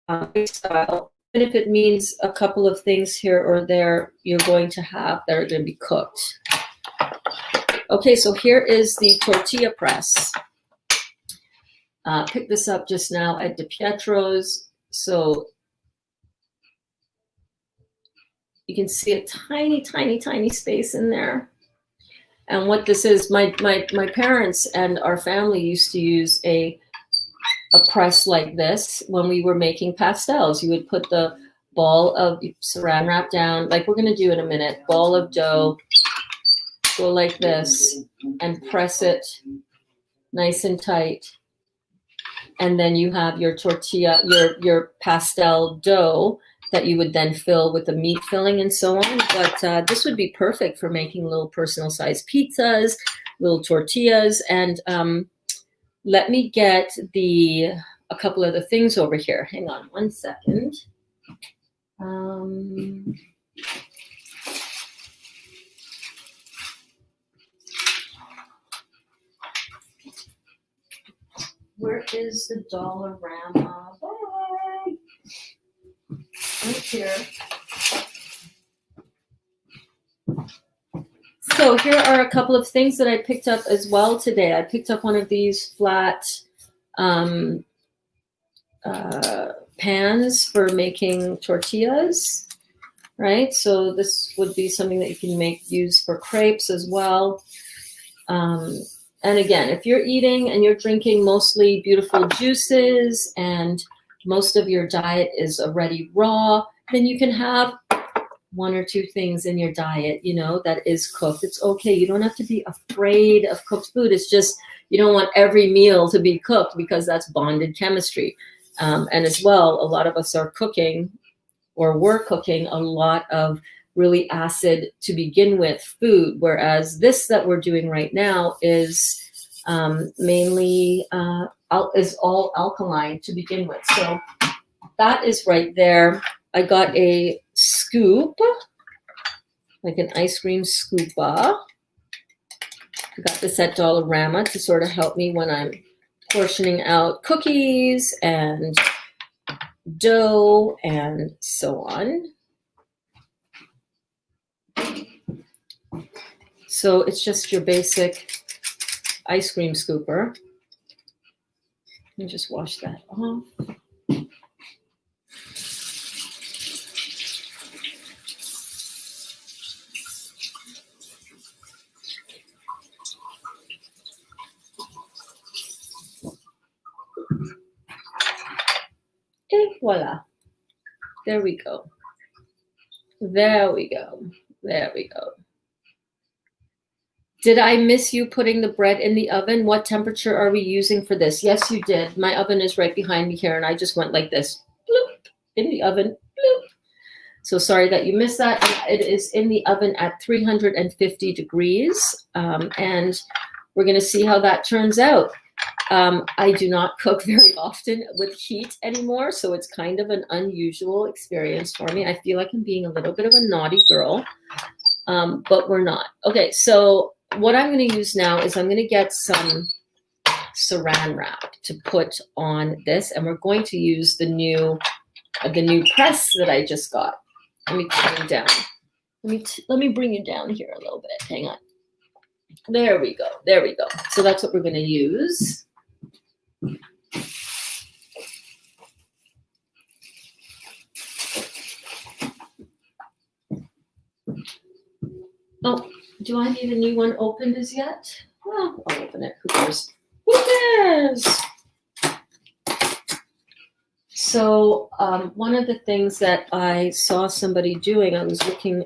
lifestyle. And if it means a couple of things here or there, you're going to have that are going to be cooked. Okay, so here is the tortilla press. Picked this up just now at DePietro's. So you can see a tiny, tiny, tiny space in there. And what this is, my parents and our family used to use a press like this when we were making pastels. You would put the ball of saran wrap down, like we're going to do in a minute, ball of dough, go like this, and press it nice and tight. And then you have your tortilla, your pastel dough that you would then fill with the meat filling and so on. But this would be perfect for making little personal sized pizzas, little tortillas. And let me get a couple of the things over here. Hang on one second. Where is the Dollarama bag? Right here. So here are a couple of things that I picked up as well today. I picked up one of these flat pans for making tortillas, right? So this would be something that you can use for crepes as well. And again, if you're eating and you're drinking mostly beautiful juices and most of your diet is already raw, then you can have one or two things in your diet, that is cooked. It's okay. You don't have to be afraid of cooked food. It's just you don't want every meal to be cooked because that's bonded chemistry. And as well, a lot of us are cooking or were cooking a lot of really acid to begin with food, whereas this that we're doing right now is mainly is all alkaline to begin with. So that is right there. I got a scoop, like an ice cream scooper. I got this at Dollarama to sort of help me when I'm portioning out cookies and dough and so on. So it's just your basic ice cream scooper. Let me just wash that off. And voila. There we go. There we go. There we go. Did I miss you putting the bread in the oven? What temperature are we using for this? Yes, you did. My oven is right behind me here, and I just went like this. Bloop, in the oven. Bloop. So sorry that you missed that. It is in the oven at 350 degrees, and we're going to see how that turns out. I do not cook very often with heat anymore, so it's kind of an unusual experience for me. I feel like I'm being a little bit of a naughty girl, but we're not. Okay, so what I'm going to use now is I'm going to get some saran wrap to put on this, and we're going to use the new press that I just got. Let me turn you down. Let me bring you down here a little bit. Hang on. There we go. There we go. So that's what we're going to use. Oh, do I need a new one opened as yet? Well, I'll open it. Who cares? Who cares? So one of the things that I saw somebody doing, I was looking,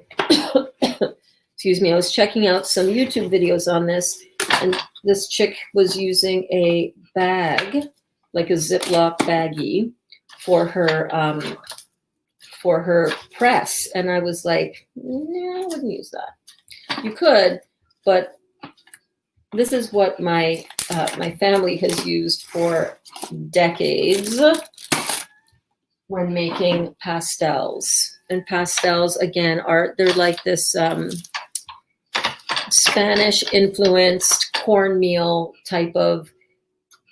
excuse me, I was checking out some YouTube videos on this, and this chick was using a bag, like a Ziploc baggie, for her press, and I was like, no, I wouldn't use that. You could, but this is what my family has used for decades when making pastels. And pastels, again, they're like this Spanish influenced cornmeal type of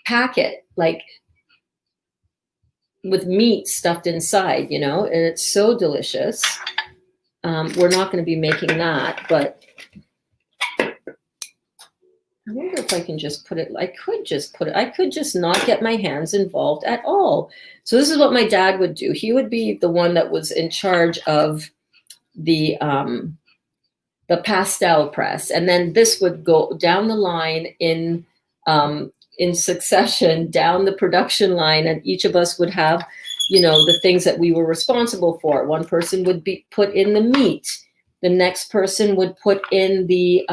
packet, like with meat stuffed inside, you know, and it's so delicious. We're not going to be making that, but I wonder if I can just put it, I could just not get my hands involved at all. So this is what my dad would do. He would be the one that was in charge of the pastel press. And then this would go down the line in succession, down the production line. And each of us would have, you know, the things that we were responsible for. One person would be put in the meat. The next person would put in the,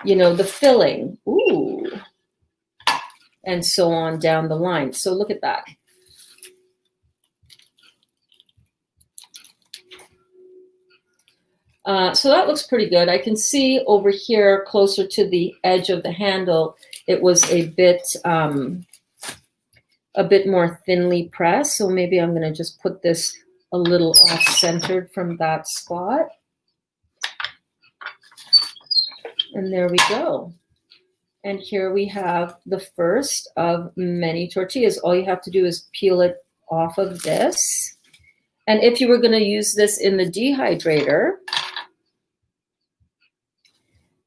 you know, the filling. Ooh. And so on down the line. So look at that. So that looks pretty good. I can see over here closer to the edge of the handle, it was a bit more thinly pressed. So maybe I'm going to just put this a little off-centered from that spot. And there we go. And here we have the first of many tortillas. All you have to do is peel it off of this. And if you were going to use this in the dehydrator,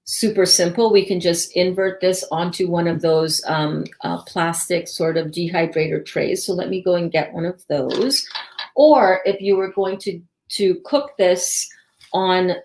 super simple. We can just invert this onto one of those plastic sort of dehydrator trays. So let me go and get one of those. Or if you were going to cook this on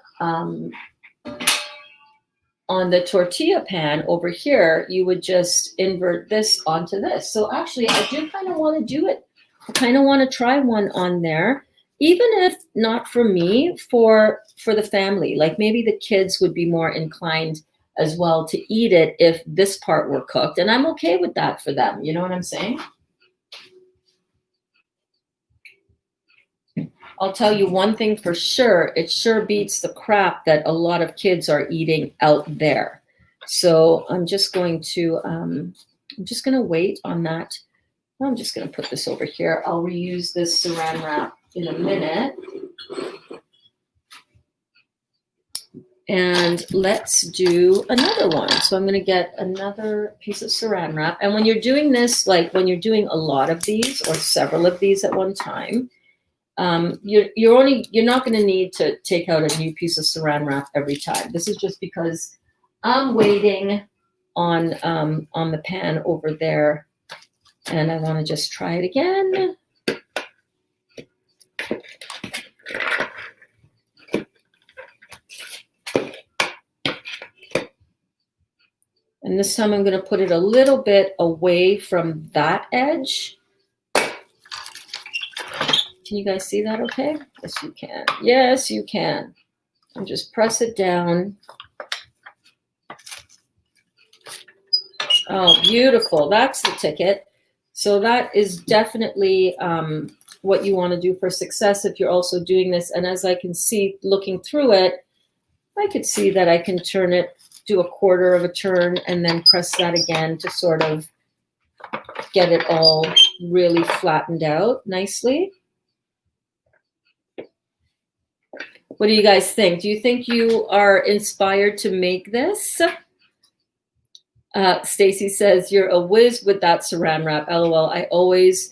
the tortilla pan over here, you would just invert this onto this. So actually, I do kind of want to do it. I kind of want to try one on there, even if not for me, for the family. Like maybe the kids would be more inclined as well to eat it if this part were cooked. And I'm okay with that for them. You know what I'm saying? I'll tell you one thing for sure. It sure beats the crap that a lot of kids are eating out there. So I'm just going to wait on that. I'm just going to put this over here. I'll reuse this saran wrap in a minute. And let's do another one. So I'm going to get another piece of saran wrap. And when you're doing this, like when you're doing a lot of these or several of these at one time, you're not going to need to take out a new piece of saran wrap every time. This is just because I'm waiting on the pan over there, and I want to just try it again. And this time I'm going to put it a little bit away from that edge. Can you guys see that okay? Yes, you can. Yes, you can. And just press it down. Oh, beautiful. That's the ticket. So that is definitely what you want to do for success if you're also doing this. And as I can see, looking through it, I could see that I can turn it, do a quarter of a turn, and then press that again to sort of get it all really flattened out nicely. What do you guys think? Do you think you are inspired to make this? Stacy says, you're a whiz with that saran wrap. LOL. I always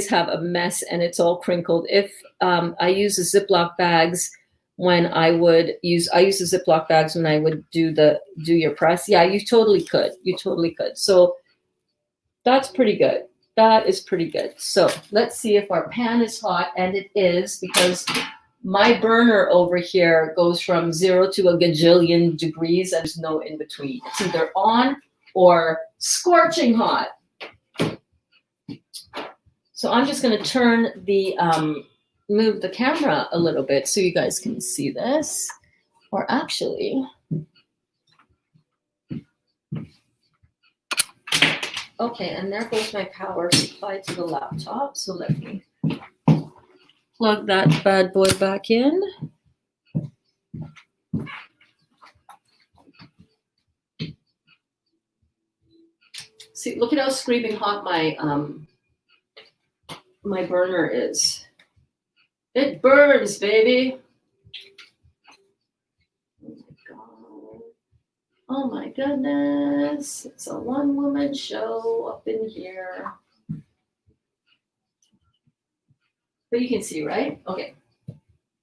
have a mess and it's all crinkled. If I use the Ziploc bags when I use the Ziploc bags when I would do your press. Yeah, you totally could. You totally could. So that's pretty good. That is pretty good. So let's see if our pan is hot, and it is, because my burner over here goes from 0 to a gajillion degrees, and there's no in between. It's either on or scorching hot. So I'm just going to turn the, move the camera a little bit so you guys can see this. Or actually, okay, and there goes my power supply to the laptop. So let me plug that bad boy back in. See, look at how screaming hot my burner is. It burns, baby. Oh my god. Oh my goodness. It's a one-woman show up in here. But you can see, right? Okay.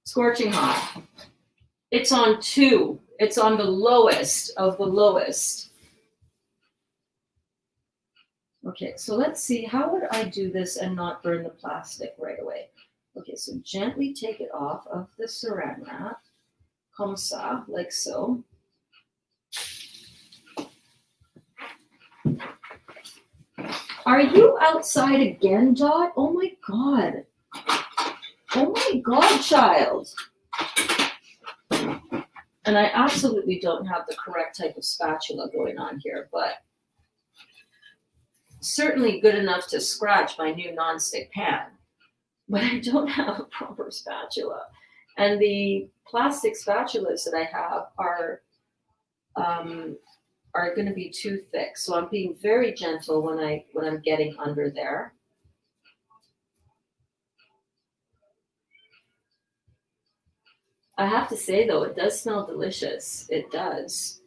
Scorching hot. It's on 2. It's on the lowest of the lowest. Okay, so let's see. How would I do this and not burn the plastic right away? Okay, so gently take it off of the saran wrap. Comme ça, like so. Are you outside again, Dot? Oh my god. Oh my god, child. And I absolutely don't have the correct type of spatula going on here, but certainly good enough to scratch my new nonstick pan. But I don't have a proper spatula. And the plastic spatulas that I have are going to be too thick. So I'm being very gentle when I'm getting under there. I have to say though, it does smell delicious. It does.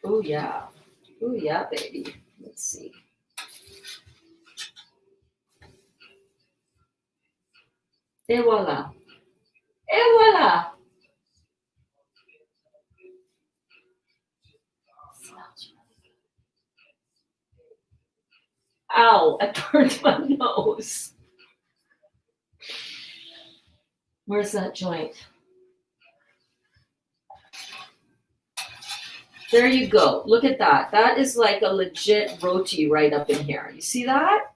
Oh yeah. Oh yeah, baby. Let's see. Et voila. Et voila. Ow, I burned my nose. Where's that joint? There you go. Look at that. That is like a legit roti right up in here. You see that?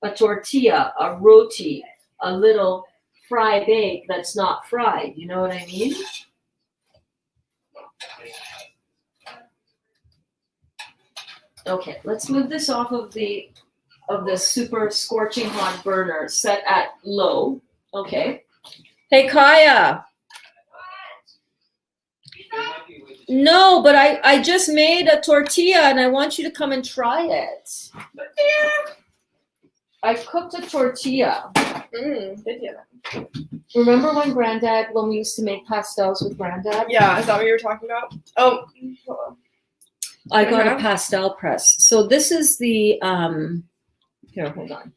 A tortilla, a roti, a little fried egg that's not fried. You know what I mean? Okay, let's move this off of the super scorching hot burner set at low. Okay. Hey, Kaya. No, but I just made a tortilla and I want you to come and try it. I cooked a tortilla. Did you? Remember when we used to make pastels with Granddad? Yeah, is that what you were talking about? Oh, hold on. I got a pastel press. So this is the, here, hold on.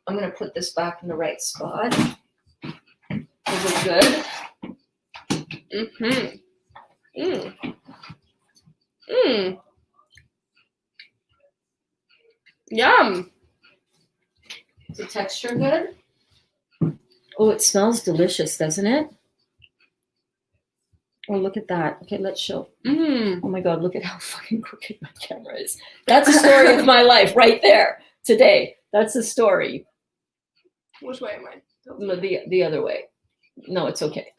I'm going to put this back in the right spot. Is it good? Mm-hmm. Yum. Is the texture good? Oh, it smells delicious, doesn't it? Oh, look at that. Okay, let's show. Oh my God, look at how fucking crooked my camera is. That's the story of my life right there today. That's the story. Which way am I? No, the other way. No, it's okay.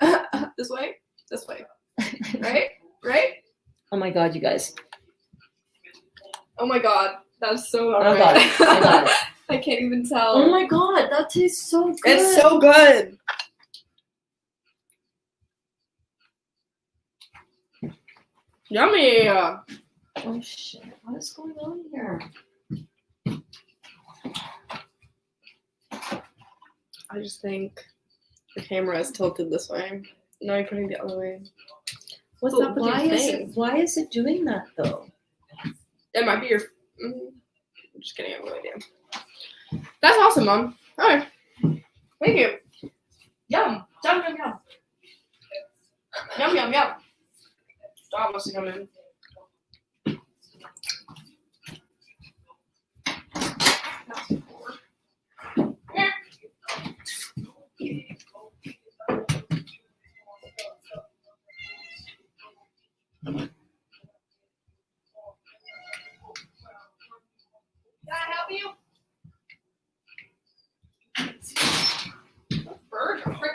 This way? This way. Right? Right? Oh my God, you guys. Oh my God. That's so I got it. I got it. I can't even tell. Oh my God, that tastes so good. It's so good. Yummy. Oh shit, what is going on here? I just think the camera is tilted this way. Now you're putting it the other way. What's But up with why your is thing? why is it doing that though? It might be your. I'm just kidding. I have no idea. That's awesome, Mom. All right. Thank you. Yum. Yum, yum, yum. Yum, yum, yum. Dog wants to come in.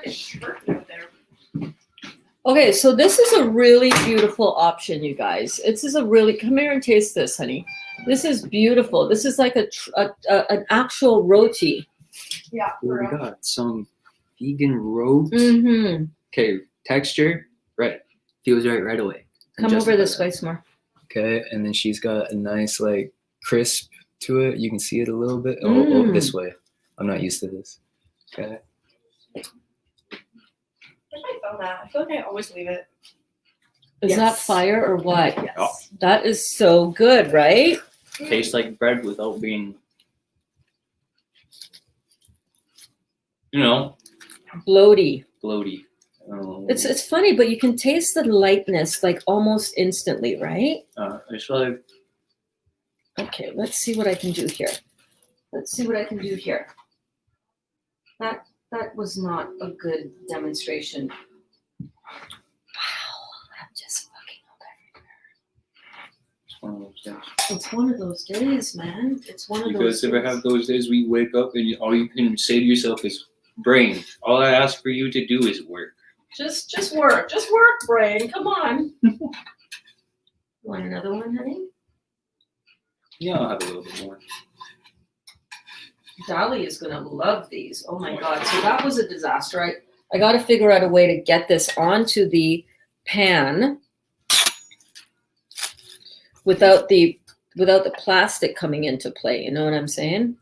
It's shrinking out there. Okay, so this is a really beautiful option, you guys. This is a really, come here and taste this, honey. This is beautiful. This is like an actual roti. Yeah, Ooh, for we real. got some vegan roast. Mm-hmm. Okay, texture, right. Feels right away. Come Justify over this that. way some more. Okay, and then she's got a nice like crisp to it. You can see it a little bit. Oh, this way. I'm not used to this. Okay. Where's my phone at? I feel like I always leave it. Is that Yes. fire or what? Yes. Oh. That is so good, right? Tastes like bread without being, Bloaty. bloaty. It's funny, but you can taste the lightness like almost instantly, right? It's like Okay, let's see what I can do here. That was not a good demonstration. Wow, I'm just fucking up everywhere. it's one of those days. It's one of those days, man. It's one of Because those ever days. have those days where you wake up and all you can say to yourself is, brain, all I ask for you to do is work. Just work. Just work, brain. Come on. Want another one, honey? Yeah, I'll have a little bit more. Dolly is gonna love these. Oh my god! So that was a disaster. I got to figure out a way to get this onto the pan without the plastic coming into play. You know what I'm saying?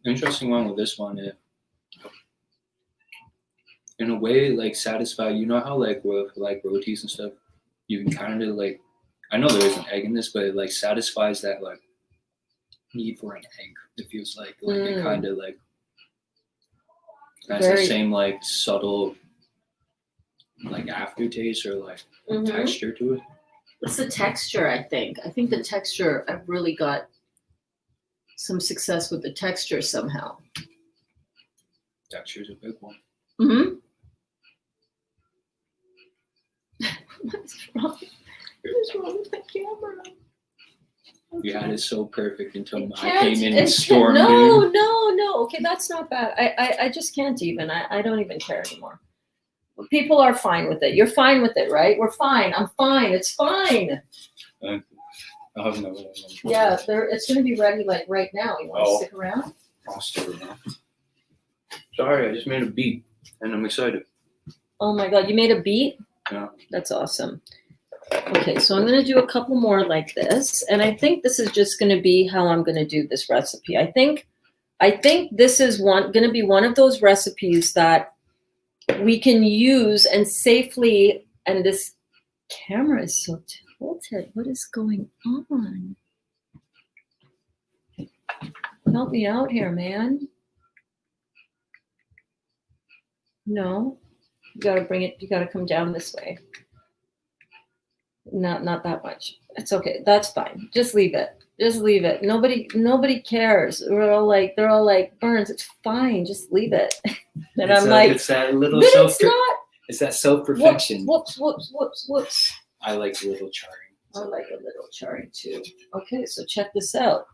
Interesting one with this one. In a way, like satisfy. You know how like with like rotis and stuff, you can kind of like. I know there is an egg in this, but it like satisfies that like need for an egg. It feels like it kind of like has the same like subtle like aftertaste or like texture to it. It's the texture, I think. I think the texture, I've really got some success with the texture somehow. Texture's a big one. Mm-hmm. What's wrong? What's wrong with the camera? You had it so perfect until It I can't- came in it and can't- stormed No. in. Okay, that's not bad. I just can't even. I don't even care anymore. People are fine with it. You're fine with it, right? We're fine. I'm fine. It's fine. Oh no. Yeah, it's going to be ready like right now. You want to stick around? I'll stick around. Sorry, I just made a beat and I'm excited. Oh my God, you made a beat? Yeah. That's awesome. Okay, so I'm going to do a couple more like this. And I think this is just going to be how I'm going to do this recipe. I think this is going to be one of those recipes that we can use and safely, and this camera is so tilted. What is going on? Help me out here, man. No, you got to bring it, you got to come down this way. Not that much. It's okay. That's fine. Just leave it. Just leave it. Nobody cares. They're all like, Burns, it's fine. Just leave it. And I'm like, it's that little but self. it's not. It's that self-perfection. Whoops. I like a little charring. I like a little charring too. Okay, so check this out.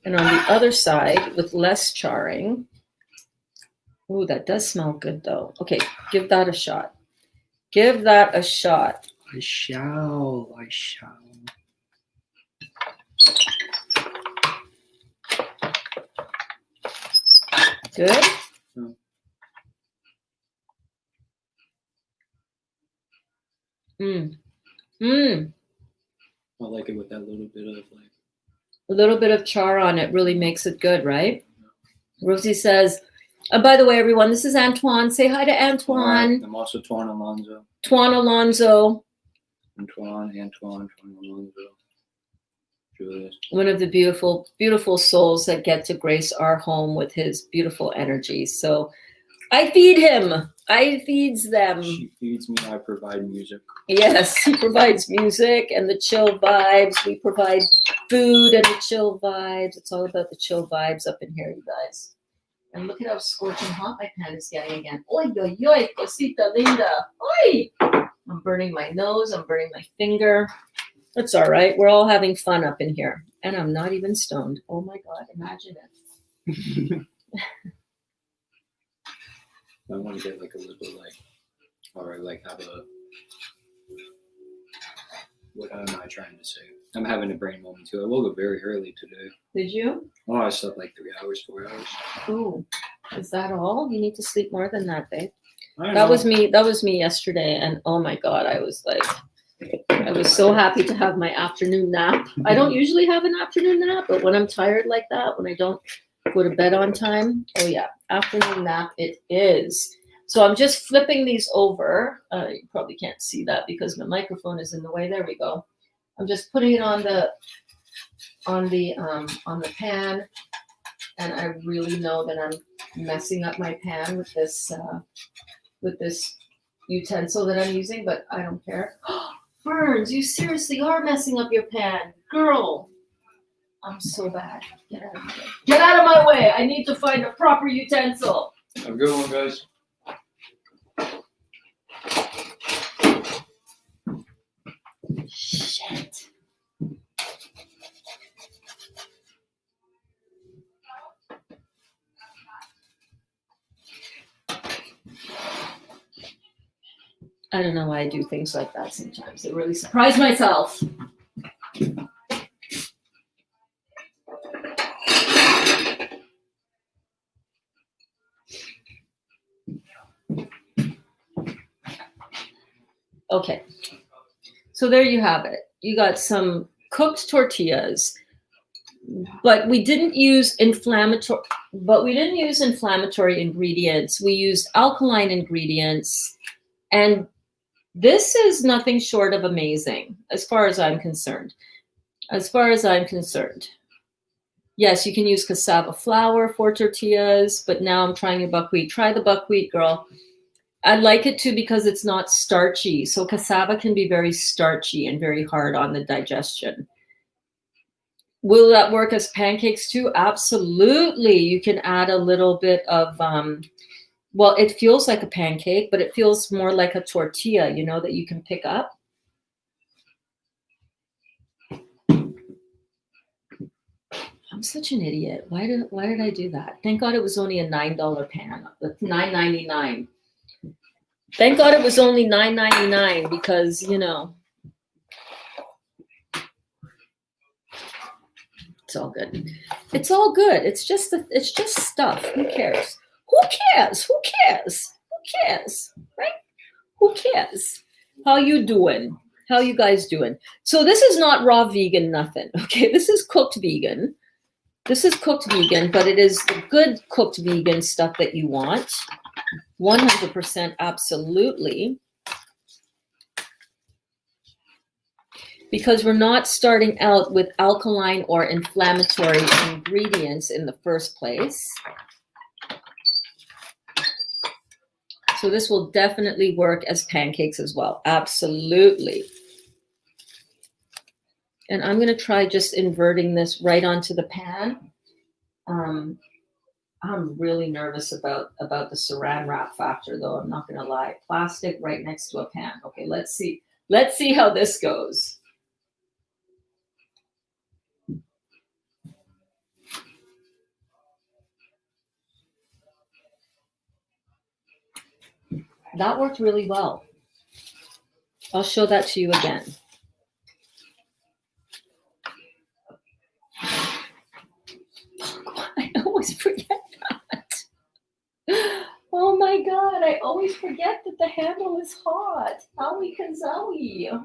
And on the other side, with less charring. Ooh, that does smell good though. Okay, give that a shot. Give that a shot. I shall. Good? I like it with that little bit of like. A little bit of char on it really makes it good, right? Rosie says, by the way, everyone, this is Antoine. Say hi to Antoine. I'm also Tuan Alonzo. Tuan Alonzo. Antoine Alonzo. Julius. One of the beautiful, beautiful souls that get to grace our home with his beautiful energy. So I feed him. I feeds them. She feeds me. I provide music. Yes, he provides music and the chill vibes. We provide food and the chill vibes. It's all about the chill vibes up in here, you guys. And look at how scorching hot my pan is getting again. Oy, oy, oy, cosita linda. Oy! I'm burning my nose. I'm burning my finger. It's all right. We're all having fun up in here. And I'm not even stoned. Oh my God, imagine it. I want to get like a little like, or like have a, what am I trying to say? I'm having a brain moment too. I woke up very early today. Did you? Oh, I slept like 3 hours, 4 hours. Oh, is that all? You need to sleep more than that, babe. I That know. was me. That was me yesterday. And oh my God, I was so happy to have my afternoon nap. I don't usually have an afternoon nap, but when I'm tired like that, when I don't go to bed on time, oh yeah, afternoon nap it is. So I'm just flipping these over. You probably can't see that because my microphone is in the way. There we go. I'm just putting it on the pan, and I really know that I'm messing up my pan with this utensil that I'm using, but I don't care. Burns, you seriously are messing up your pan, girl. I'm so bad. Get out of my way. Get out of my way. I need to find a proper utensil. Have a good one, guys. Shit. I don't know why I do things like that sometimes. It really surprised myself. Okay. So there you have it. You got some cooked tortillas, but we didn't use inflammatory ingredients. We used alkaline ingredients, and this is nothing short of amazing as far as I'm concerned. Yes, you can use cassava flour for tortillas, but now I'm trying the buckwheat. Try the buckwheat, girl. I like it too because it's not starchy. So cassava can be very starchy and very hard on the digestion. Will that work as pancakes too? Absolutely. You can add a little bit of, well, it feels like a pancake, but it feels more like a tortilla, that you can pick up. I'm such an idiot. Why did I do that? Thank God it was only a $9 pan. That's $9.99. Thank God it was only $9.99 because, it's all good. It's all good. It's just stuff. Who cares? Who cares? Who cares? Who cares? Right? Who cares? How you doing? How you guys doing? So this is not raw vegan nothing. Okay, this is cooked vegan. This is cooked vegan, but it is the good cooked vegan stuff that you want. 100% absolutely. Because we're not starting out with alkaline or inflammatory ingredients in the first place. So this will definitely work as pancakes as well. Absolutely. And I'm going to try just inverting this right onto the pan. I'm really nervous about the saran wrap factor, though. I'm not going to lie. Plastic right next to a pan. Okay, let's see. Let's see how this goes. That worked really well. I'll show that to you again. I always forget that. Oh my God, I always forget that the handle is hot. Owie kazowie.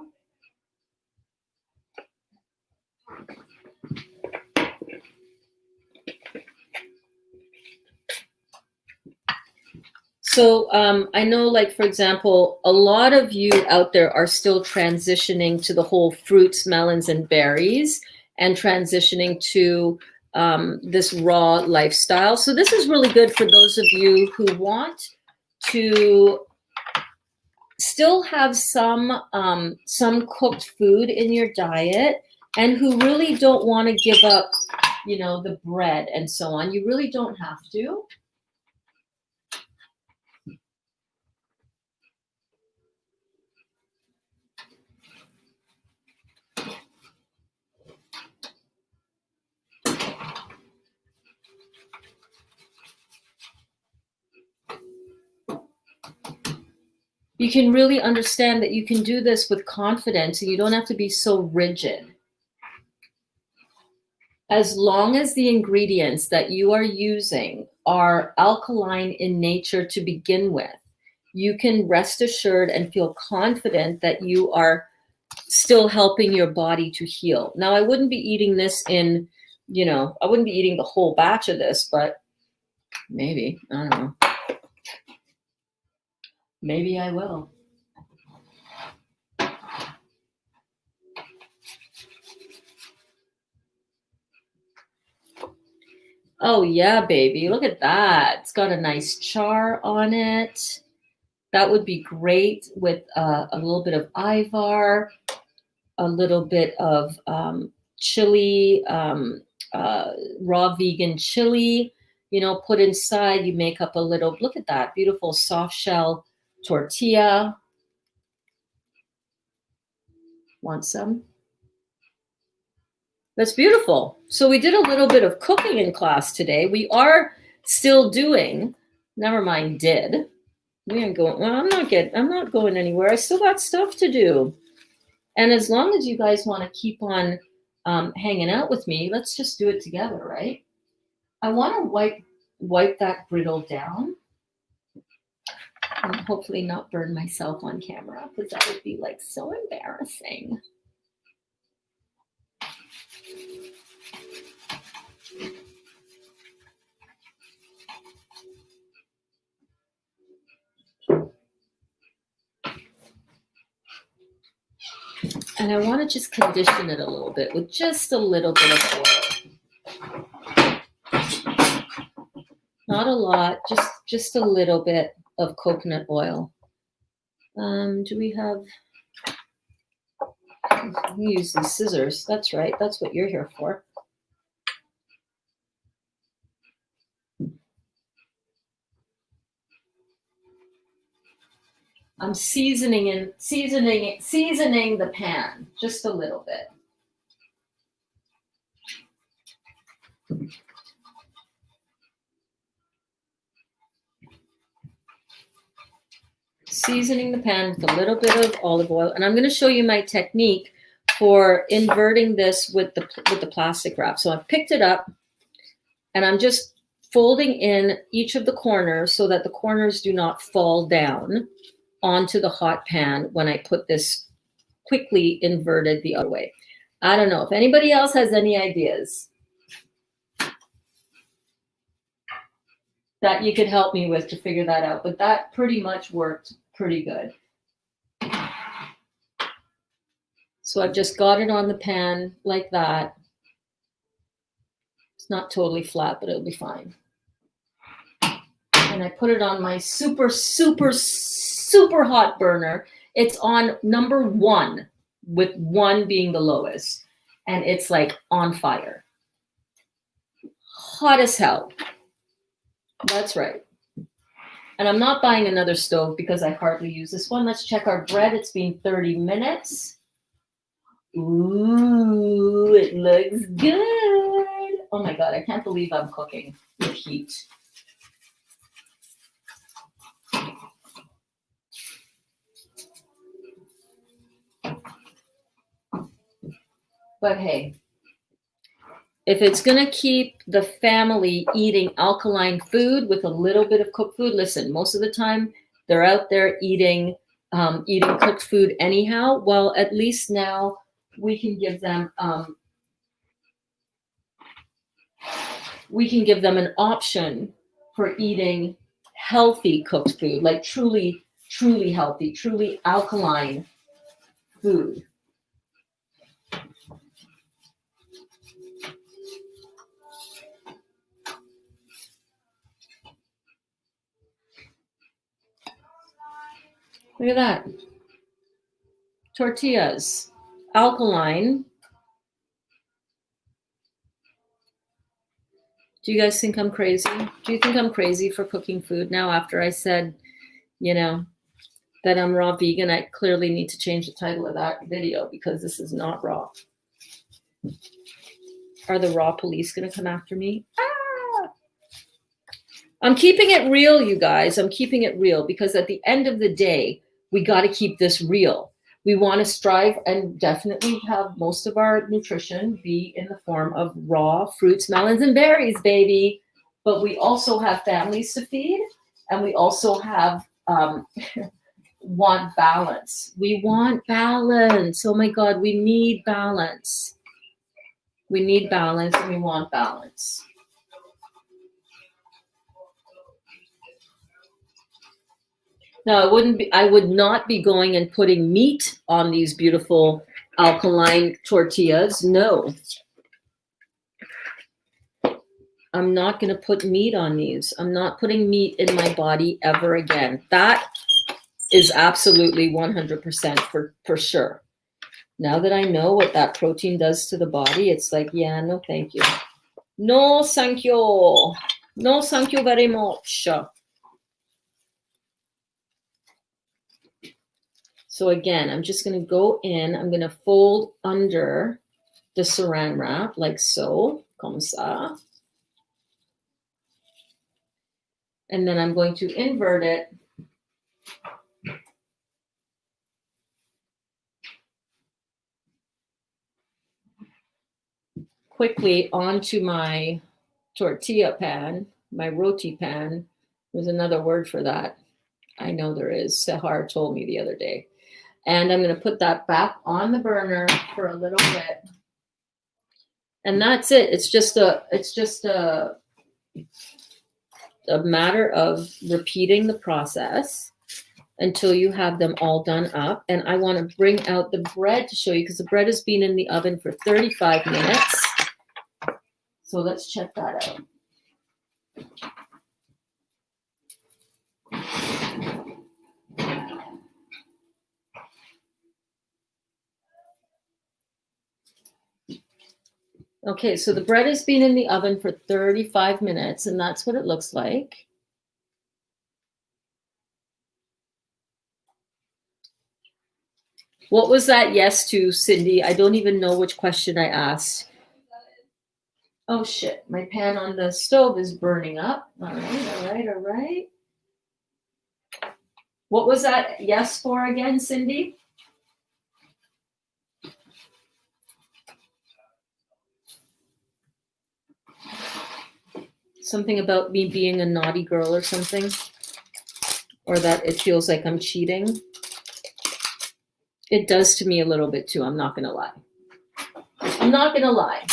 So I know, like, for example, a lot of you out there are still transitioning to the whole fruits, melons, and berries and transitioning to this raw lifestyle. So this is really good for those of you who want to still have some cooked food in your diet and who really don't want to give up, the bread and so on. You really don't have to. you can really understand that you can do this with confidence and you don't have to be so rigid. As long as the ingredients that you are using are alkaline in nature to begin with, you can rest assured and feel confident that you are still helping your body to heal. Now, I wouldn't be eating this in, I wouldn't be eating the whole batch of this, but maybe, I don't know. Maybe I will. Oh yeah, baby, look at that. It's got a nice char on it. That would be great with a little bit of ivar, a little bit of chili, raw vegan chili, put inside. You make up a little, look at that, beautiful soft shell tortilla. Want some? That's beautiful. So we did a little bit of cooking in class today. We are still doing, never mind did. We ain't going, well, I'm not going anywhere. I still got stuff to do. And as long as you guys want to keep on hanging out with me, let's just do it together, right? I want to wipe that griddle down and hopefully not burn myself on camera because that would be like so embarrassing. And I want to just condition it a little bit with just a little bit of oil. Not a lot, just a little bit of coconut oil. Do we have, we use these scissors. That's right. That's what you're here for. I'm seasoning the pan just a little bit. Seasoning the pan with a little bit of olive oil, and I'm going to show you my technique for inverting this with the plastic wrap. So I've picked it up, and I'm just folding in each of the corners so that the corners do not fall down onto the hot pan when I put this quickly inverted the other way. I don't know if anybody else has any ideas that you could help me with to figure that out, but that pretty much worked pretty good. So I've just got it on the pan like that. It's not totally flat, but it'll be fine. And I put it on my super, super, super hot burner. It's on number 1, with 1 being the lowest. And it's like on fire. Hot as hell. That's right. And I'm not buying another stove because I hardly use this one. Let's check our bread. It's been 30 minutes. Ooh, it looks good. Oh my God, I can't believe I'm cooking with heat. But hey, if it's going to keep the family eating alkaline food with a little bit of cooked food, listen, most of the time they're out there eating cooked food anyhow. Well, at least now we can give them an option for eating healthy cooked food, like truly, truly healthy, truly alkaline food. Look at that. Tortillas, alkaline. Do you guys think I'm crazy? Do you think I'm crazy for cooking food now after I said, that I'm raw vegan? I clearly need to change the title of that video because this is not raw. Are the raw police going to come after me? Ah! I'm keeping it real, you guys. I'm keeping it real because at the end of the day, we got to keep this real. We want to strive and definitely have most of our nutrition be in the form of raw fruits, melons, and berries, baby. But we also have families to feed, and we also have want balance. We want balance. Oh my God, we need balance. We need balance, and we want balance. Now, I would not be going and putting meat on these beautiful alkaline tortillas. No. I'm not going to put meat on these. I'm not putting meat in my body ever again. That is absolutely 100% for sure. Now that I know what that protein does to the body, it's like, yeah, no, thank you. No, thank you. No, thank you very much. So again, I'm just going to go in. I'm going to fold under the saran wrap like so, comme ça. And then I'm going to invert it. Quickly onto my tortilla pan, my roti pan. There's another word for that. I know there is. Sahar told me the other day. And I'm going to put that back on the burner for a little bit. And that's it. It's just a matter of repeating the process until you have them all done up. And I want to bring out the bread to show you because the bread has been in the oven for 35 minutes. So let's check that out. Okay, so the bread has been in the oven for 35 minutes, and that's what it looks like. What was that yes to, Cindy? I don't even know which question I asked. Oh, shit. My pan on the stove is burning up. All right. What was that yes for again, Cindy? Something about me being a naughty girl or something? Or that it feels like I'm cheating? It does to me a little bit too. I'm not going to lie. I'm not going to lie.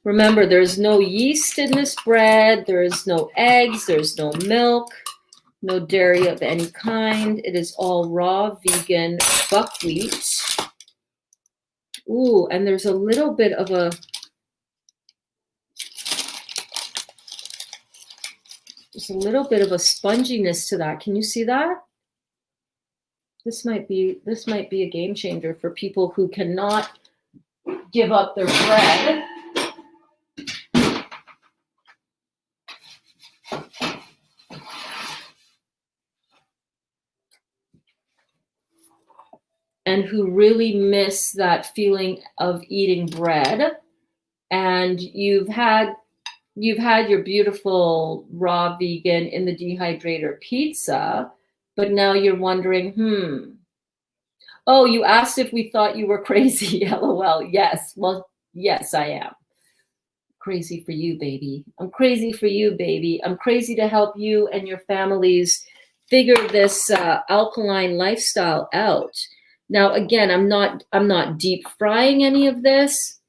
Remember, there's no yeast in this bread. There's no eggs. There's no milk. No dairy of any kind. It is all raw vegan buckwheat. Ooh, and there's a little bit of a sponginess to that. Can you see that? This might be a game changer for people who cannot give up their bread. And who really miss that feeling of eating bread. And you've had your beautiful raw vegan in the dehydrator pizza, but now you're wondering, oh, you asked if we thought you were crazy. LOL. Yes. Well, yes, I am. Crazy for you, baby. I'm crazy for you, baby. I'm crazy to help you and your families figure this alkaline lifestyle out. Now, again, I'm not deep frying any of this.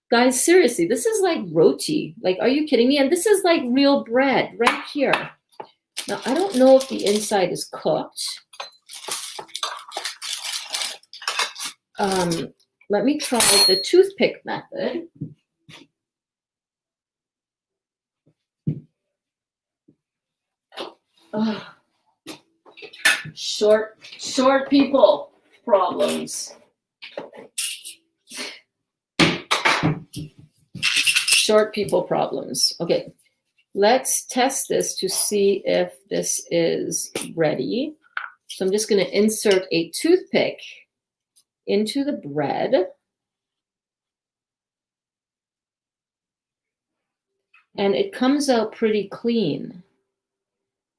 Guys, seriously, this is like roti. Like, are you kidding me? And this is like real bread right here. Now, I don't know if the inside is cooked. Let me try the toothpick method. Short people problems. Short people problems. Okay, let's test this to see if this is ready. So I'm just going to insert a toothpick into the bread. and it comes out pretty clean.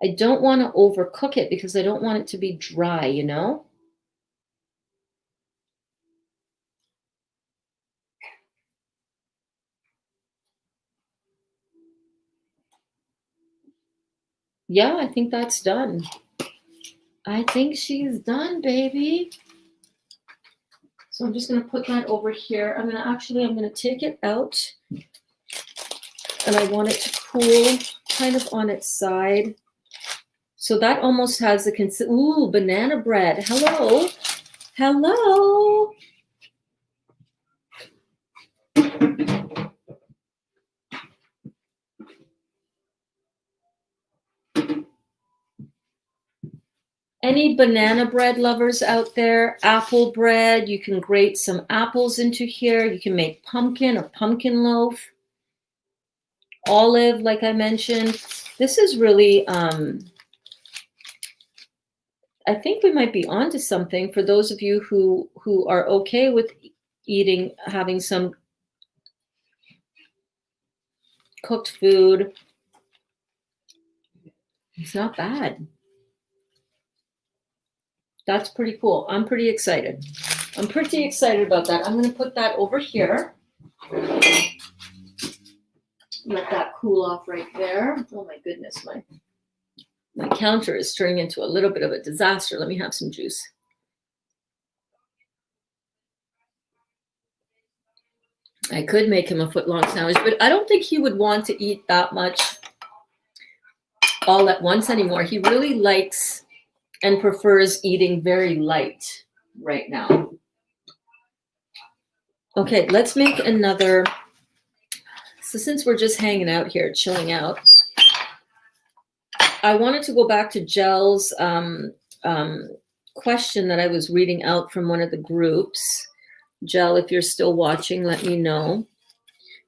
I don't want to overcook it because I don't want it to be dry, you know? Yeah, I think that's done. I think she's done, baby. So I'm just going to put that over here. I'm going to take it out, and I want it to cool kind of on its side. So that almost has the ooh, banana bread. Hello. Hello. Any banana bread lovers out there? Apple bread. You can grate some apples into here. You can make a pumpkin loaf. Olive, like I mentioned. This is really, I think we might be onto something for those of you who are okay with having some cooked food. It's not bad. That's pretty cool. I'm pretty excited. I'm pretty excited about that. I'm going to put that over here. Let that cool off right there. Oh my goodness, my counter is turning into a little bit of a disaster. Let me have some juice. I could make him a foot-long sandwich, but I don't think he would want to eat that much all at once anymore. He really likes and prefers eating very light right now. Okay, let's make another. So since we're just hanging out here, chilling out, I wanted to go back to Jel's question that I was reading out from one of the groups. Jel, if you're still watching, let me know.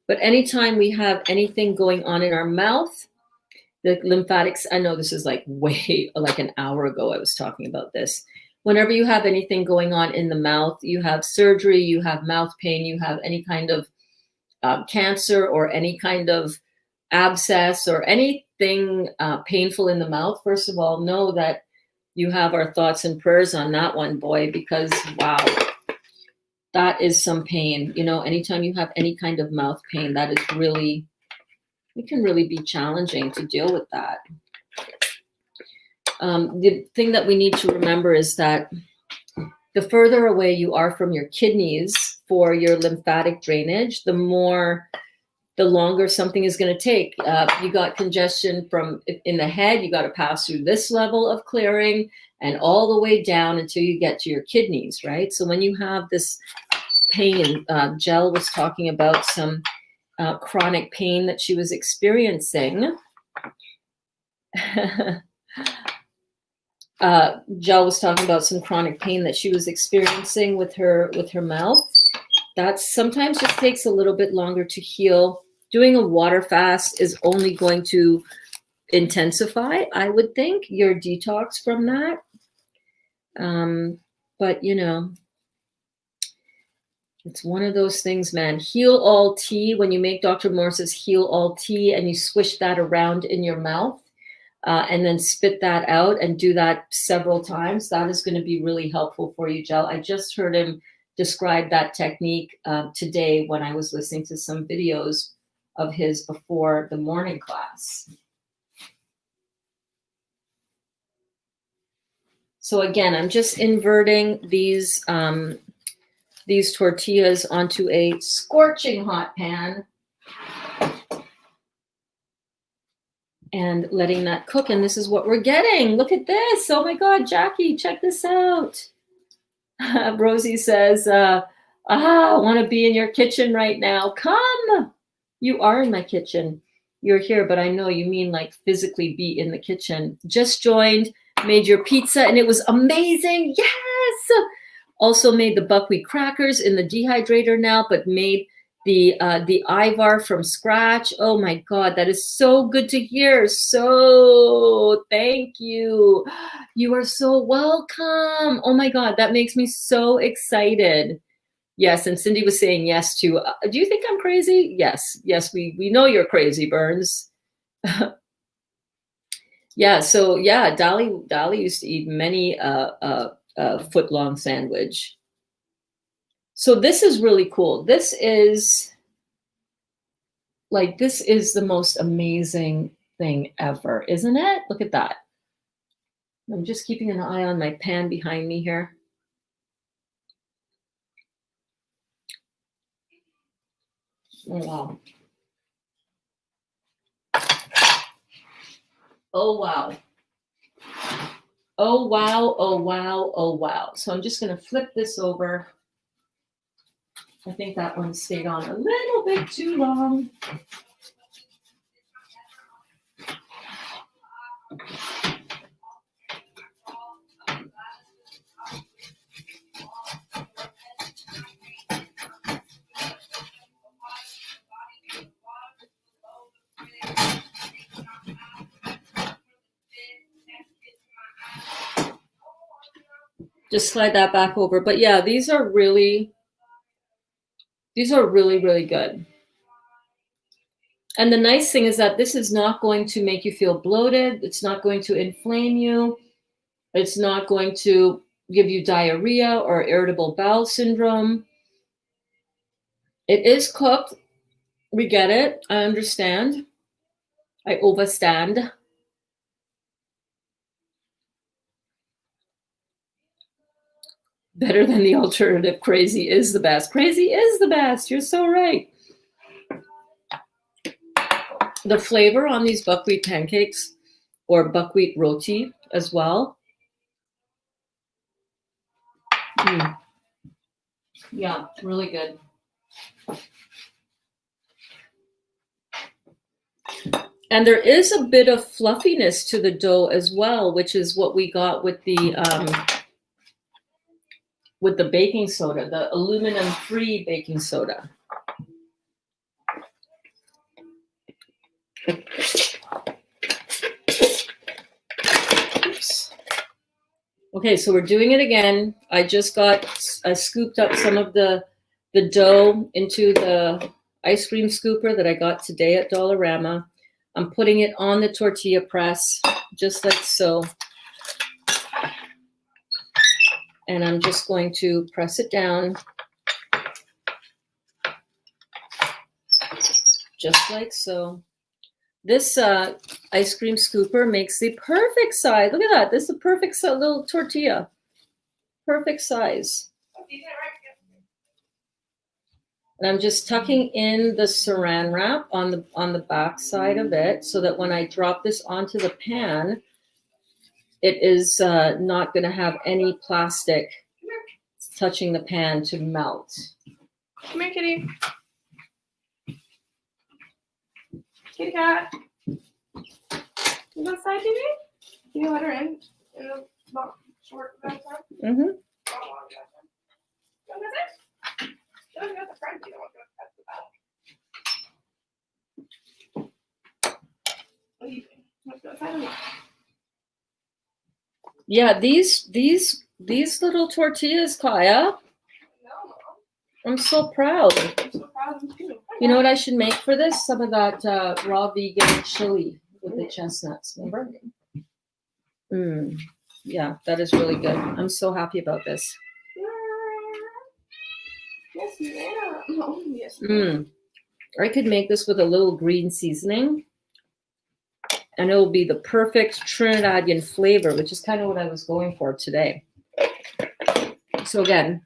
But anytime we have anything going on in our mouth, the lymphatics, I know this is like an hour ago I was talking about this. Whenever you have anything going on in the mouth, you have surgery, you have mouth pain, you have any kind of cancer or any kind of abscess or anything painful in the mouth, first of all, know that you have our thoughts and prayers on that one, boy, because wow, that is some pain. You know, anytime you have any kind of mouth pain, that is really, it can really be challenging to deal with that. The thing that we need to remember is that the further away you are from your kidneys for your lymphatic drainage, the longer something is going to take. You got congestion from in the head, you got to pass through this level of clearing and all the way down until you get to your kidneys, right? So when you have this pain, Jel was talking about some chronic pain that she was experiencing. Jel was talking about some chronic pain that she was experiencing with her mouth. That sometimes just takes a little bit longer to heal. Doing a water fast is only going to intensify, I would think, your detox from that. But you know, it's one of those things, man. Heal all tea. When you make Dr. Morse's Heal All Tea and you swish that around in your mouth and then spit that out and do that several times, that is going to be really helpful for you, Jel. I just heard him describe that technique today when I was listening to some videos of his before the morning class. So again, I'm just inverting these tortillas onto a scorching hot pan and letting that cook. And this is what we're getting. Look at this. Oh my God, Jackie, check this out. Rosie says, I want to be in your kitchen right now. Come. You are in my kitchen. You're here, but I know you mean like physically be in the kitchen. Just joined, made your pizza, and it was amazing. Yes. Also made the buckwheat crackers in the dehydrator now, but made the Ivar from scratch. Oh my God, that is so good to hear. So thank you. You are so welcome. Oh my God, that makes me so excited Yes, and Cindy was saying yes to, do you think I'm crazy? Yes, we know you're crazy, Burns. Yeah, so yeah, Dolly used to eat many foot-long sandwich. So this is really cool. This is the most amazing thing ever, isn't it? Look at that. I'm just keeping an eye on my pan behind me here. Oh, wow. Oh, wow. Oh, wow. Oh, wow. Oh, wow. So I'm just going to flip this over. I think that one stayed on a little bit too long. Just slide that back over. But yeah, these are really, really good. And the nice thing is that this is not going to make you feel bloated. It's not going to inflame you. It's not going to give you diarrhea or irritable bowel syndrome. It is cooked. We get it. I understand. I overstand. Better than the alternative. Crazy is the best. Crazy is the best. You're so right. The flavor on these buckwheat pancakes or buckwheat roti as well. Yeah, really good. And there is a bit of fluffiness to the dough as well, which is what we got with the baking soda, the aluminum-free baking soda. Oops. Okay, so we're doing it again. I just scooped up some of the dough into the ice cream scooper that I got today at Dollarama. I'm putting it on the tortilla press, just like so. And I'm just going to press it down, just like so. This ice cream scooper makes the perfect size. Look at that. This is a perfect little tortilla. Perfect size. And I'm just tucking in the saran wrap on the back side of it so that when I drop this onto the pan, it is not going to have any plastic touching the pan to melt. Come here, kitty. Kitty cat. You go outside, baby? Can you let her in the short bathroom? Mm-hmm. Go with it? Go with the front. You don't want to go at the back. What are you doing? Let's go outside of me. Yeah, these little tortillas, Kaya. No, Mom. I'm so proud. I'm so proud of you too. You know what I should make for this? Some of that raw vegan chili with the chestnuts. Remember? Yeah, that is really good. I'm so happy about this. Yes, ma'am. Oh, yes, ma'am. I could make this with a little green seasoning. And it will be the perfect Trinidadian flavor, which is kind of what I was going for today. So again,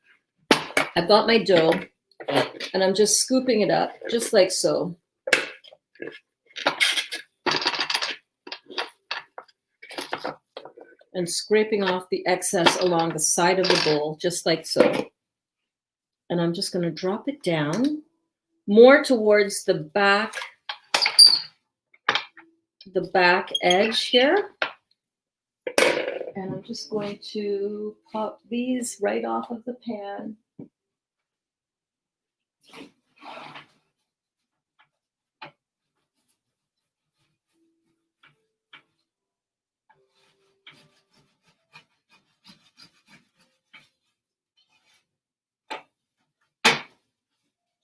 I've got my dough, and I'm just scooping it up, just like so. And scraping off the excess along the side of the bowl, just like so. And I'm just going to drop it down more towards the back edge here. And I'm just going to pop these right off of the pan.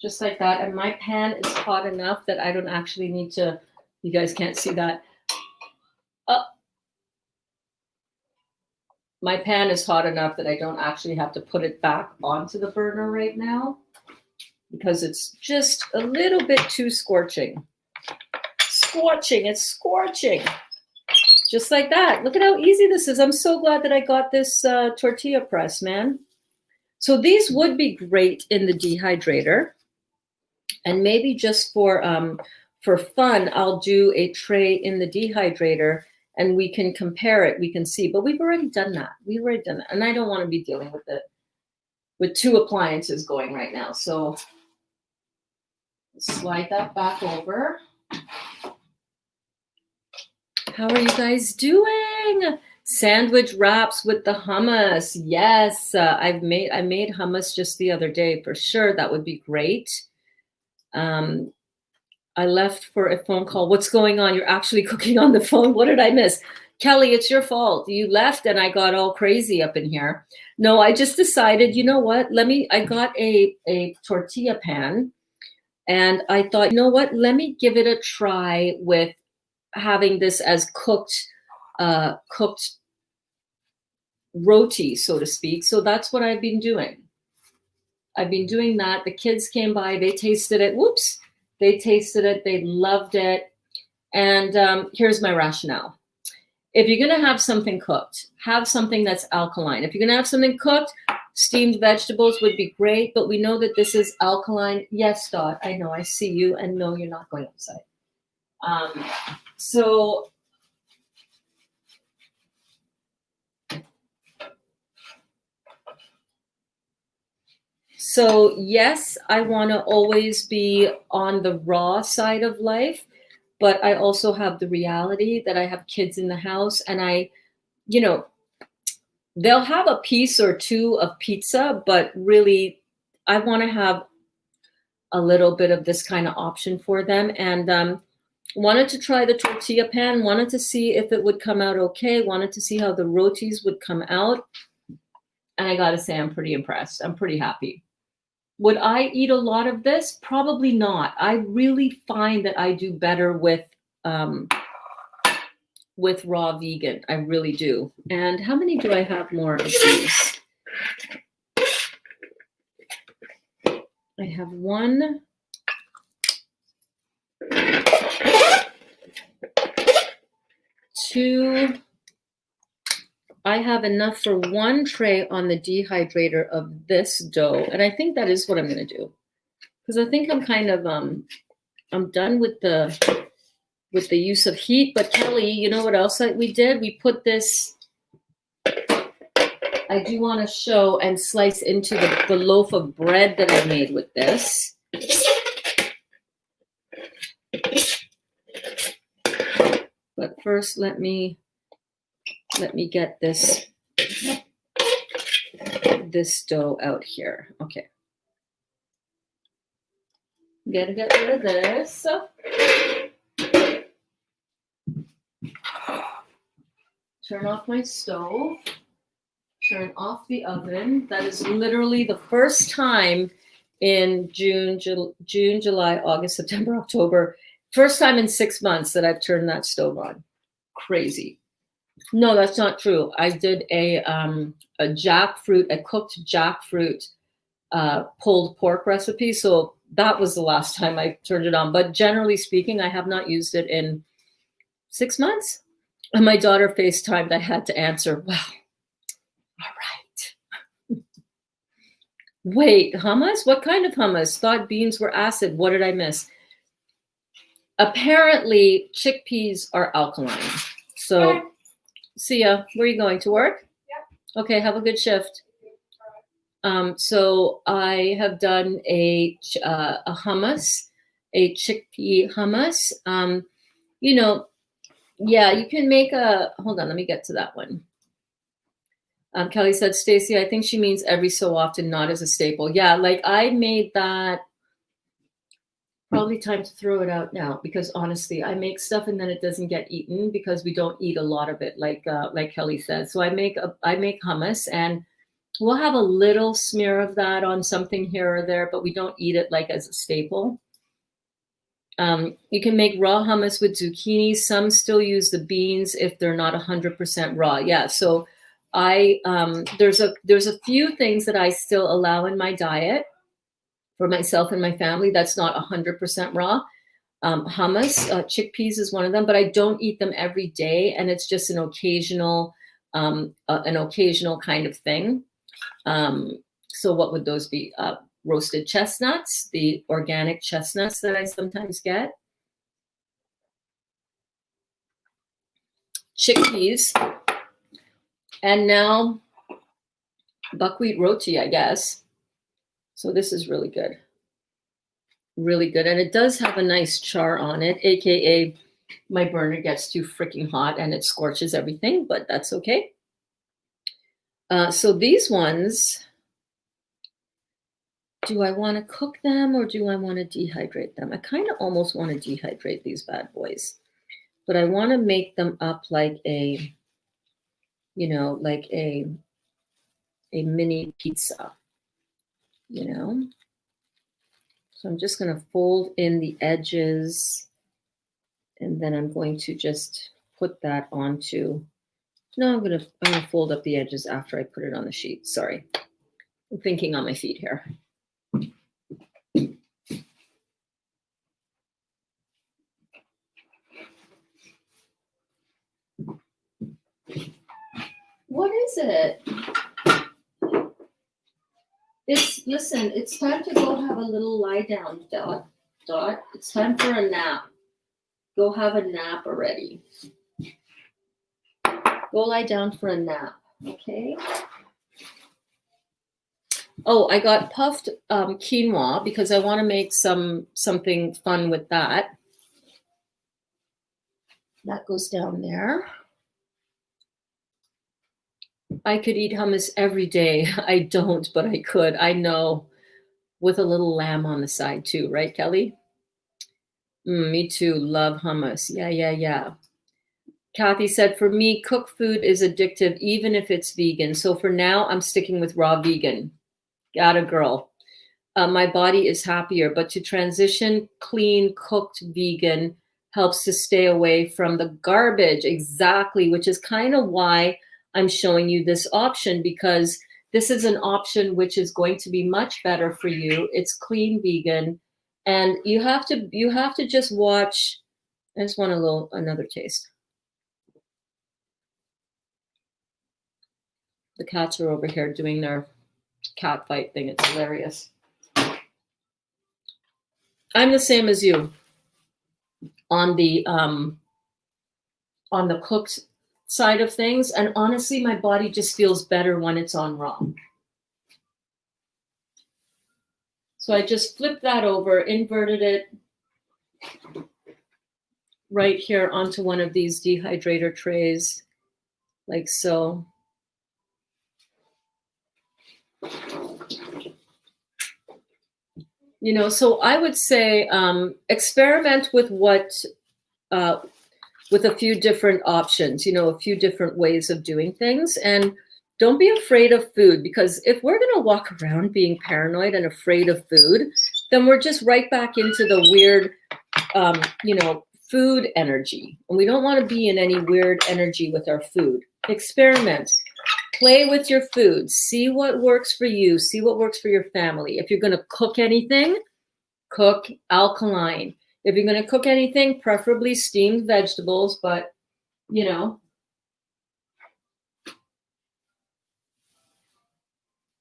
Just like that. And my pan is hot enough that I don't actually need to, you guys can't see that. My pan is hot enough that I don't actually have to put it back onto the burner right now because it's just a little bit too scorching. Scorching, it's scorching. Just like that. Look at how easy this is. I'm so glad that I got this tortilla press, man. So these would be great in the dehydrator. And maybe just for fun, I'll do a tray in the dehydrator and we can compare it. We can see, but we've already done that. And I don't want to be dealing with two appliances going right now. So slide that back over. How are you guys doing? Sandwich wraps with the hummus. Yes, I made hummus just the other day for sure. That would be great. I left for a phone call. What's going on? You're actually cooking on the phone. What did I miss? Kelly, it's your fault. You left and I got all crazy up in here. No, I just decided, you know what? I got a tortilla pan and I thought, you know what? Let me give it a try with having this as cooked roti, so to speak. So that's what I've been doing. I've been doing that. The kids came by, they tasted it. Whoops. They tasted it. They loved it. And here's my rationale. If you're going to have something cooked, have something that's alkaline. If you're going to have something cooked, steamed vegetables would be great, but we know that this is alkaline. Yes, Dot, I know, I see you, and no, you're not going outside. So yes, I want to always be on the raw side of life, but I also have the reality that I have kids in the house and they'll have a piece or two of pizza, but really I want to have a little bit of this kind of option for them. And wanted to try the tortilla pan, wanted to see if it would come out okay, wanted to see how the rotis would come out. And I got to say, I'm pretty impressed. I'm pretty happy. Would I eat a lot of this? Probably not. I really find that I do better with raw vegan. I really do. And how many do I have more of these? I have 1, 2. I have enough for 1 tray on the dehydrator of this dough. And I think that is what I'm going to do. Because I think I'm kind of, I'm done with the use of heat. But Kelly, you know what else we did? We put this, I do want to show and slice into the loaf of bread that I made with this. But first, let me get this dough out here. Okay. Gotta get rid of this. Turn off my stove. Turn off the oven. That is literally the first time in June, July, August, September, October. First time in 6 months that I've turned that stove on. Crazy. No, that's not true. I did a cooked jackfruit pulled pork recipe. So that was the last time I turned it on. But generally speaking, I have not used it in 6 months. And my daughter FaceTimed. I had to answer, wow, all right. Wait, hummus? What kind of hummus? Thought beans were acid. What did I miss? Apparently, chickpeas are alkaline. So, okay. See ya. Where are you going? To work? Yeah. Okay, have a good shift. So I have done a hummus, a chickpea hummus. Yeah, you can make hold on, let me get to that one. Kelly said, Stacy, I think she means every so often, not as a staple. Yeah, like I made that. Probably time to throw it out now because honestly, I make stuff and then it doesn't get eaten because we don't eat a lot of it, like Kelly said. So I make hummus and We'll have a little smear of that on something here or there, but we don't eat it like as a staple. You can make raw hummus with zucchini. Some still use the beans if they're not 100% raw. Yeah, so there's a few things that I still allow in my diet for myself and my family that's not 100% raw. Hummus, chickpeas is one of them, but I don't eat them every day, and it's just an occasional kind of thing. So what would those be? Roasted chestnuts, the organic chestnuts that I sometimes get. Chickpeas. And now buckwheat roti, I guess. So this is really good. Really good. And it does have a nice char on it, AKA my burner gets too freaking hot and it scorches everything, but that's okay. So these ones, do I want to cook them or do I want to dehydrate them? I kind of almost want to dehydrate these bad boys, but I want to make them up like a, like a mini pizza, So I'm just going to fold in the edges, and then I'm going to just put that onto, no, I'm going to fold up the edges after I put it on the sheet. Sorry. I'm thinking on my feet here. What is it? Listen, it's time to go have a little lie down, Dot. It's time for a nap. Go have a nap already. Go lie down for a nap, okay? Oh, I got puffed quinoa because I want to make something fun with that. That goes down there. I could eat hummus every day. I don't, but I could. I know, with a little lamb on the side too, right, Kelly? Me too. Love hummus. Yeah. Kathy said, for me, cooked food is addictive, even if it's vegan. So for now, I'm sticking with raw vegan. Got a girl. My body is happier, but to transition clean, cooked vegan helps to stay away from the garbage. Exactly, which is kind of why I'm showing you this option, because this is an option which is going to be much better for you. It's clean vegan, and you have to just watch. I just want another taste. The cats are over here doing their cat fight thing. It's hilarious. I'm the same as you on the cooked side of things, and honestly, my body just feels better when it's on raw. So I just flipped that over, inverted it right here onto one of these dehydrator trays, like so. So I would say experiment with with a few different options, a few different ways of doing things. And don't be afraid of food, because if we're going to walk around being paranoid and afraid of food, then we're just right back into the weird, food energy. And we don't want to be in any weird energy with our food. Experiment. Play with your food. See what works for you. See what works for your family. If you're going to cook anything, cook alkaline. If you're going to cook anything, preferably steamed vegetables, but,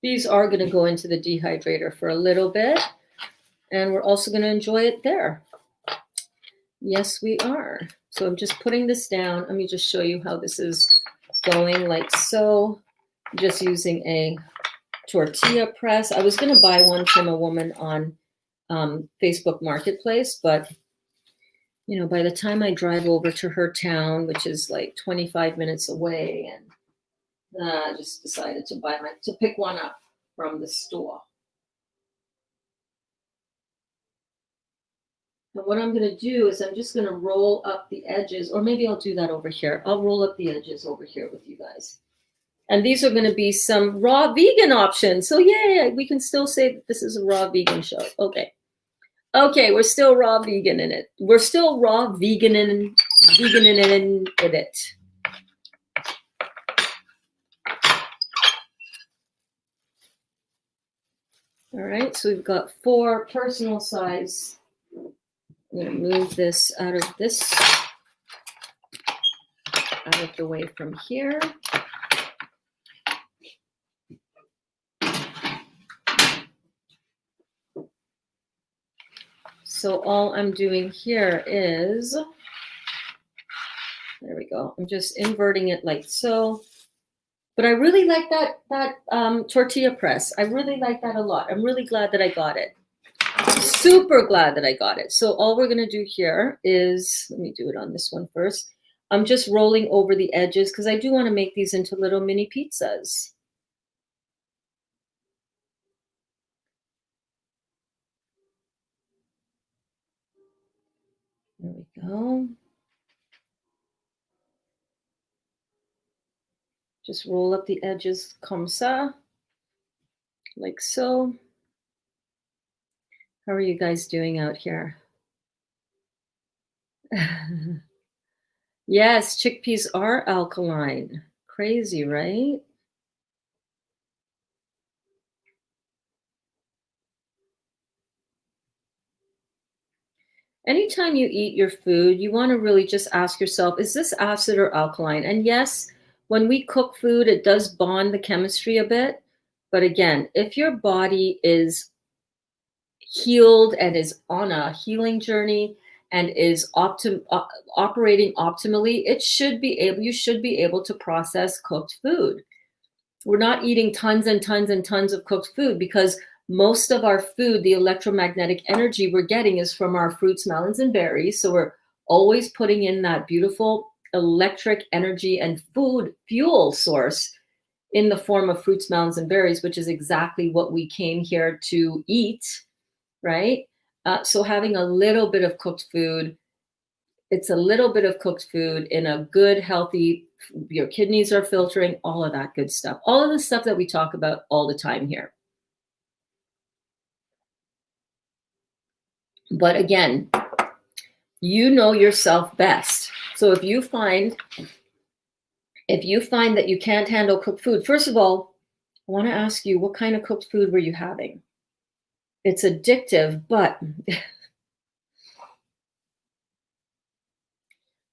these are going to go into the dehydrator for a little bit, and we're also going to enjoy it there. Yes, we are. So I'm just putting this down. Let me just show you how this is going, like so. I'm just using a tortilla press. I was going to buy one from a woman on Facebook Marketplace, but by the time I drive over to her town, which is like 25 minutes away, and I just decided to pick one up from the store. And what I'm going to do is I'm just going to roll up the edges, or maybe I'll do that over here. I'll roll up the edges over here with you guys. And these are going to be some raw vegan options. So yay, we can still say that this is a raw vegan show. Okay. Okay, we're still raw vegan in it. We're still raw vegan in it. All right, so we've got 4 personal size. I'm going to move this out of the way from here. So all I'm doing here is, there we go. I'm just inverting it like so. But I really like that tortilla press. I really like that a lot. I'm really glad that I got it. Super glad that I got it. So all we're going to do here is, let me do it on this one first. I'm just rolling over the edges because I do want to make these into little mini pizzas. There we go. Just roll up the edges comme ça, like so. How are you guys doing out here? Yes, chickpeas are alkaline. Crazy, right? Anytime you eat your food, you want to really just ask yourself, is this acid or alkaline? And yes, when we cook food, it does bond the chemistry a bit. But again, if your body is healed and is on a healing journey and is operating optimally, you should be able to process cooked food. We're not eating tons and tons and tons of cooked food because most of our food, the electromagnetic energy we're getting is from our fruits, melons, and berries. So we're always putting in that beautiful electric energy and food fuel source in the form of fruits, melons, and berries, which is exactly what we came here to eat, right? So having a little bit of cooked food, it's a little bit of cooked food in a good, healthy, your kidneys are filtering, all of that good stuff. All of the stuff that we talk about all the time here. But again, you know yourself best. So if you find that you can't handle cooked food, first of all, I want to ask you, what kind of cooked food were you having? It's addictive, but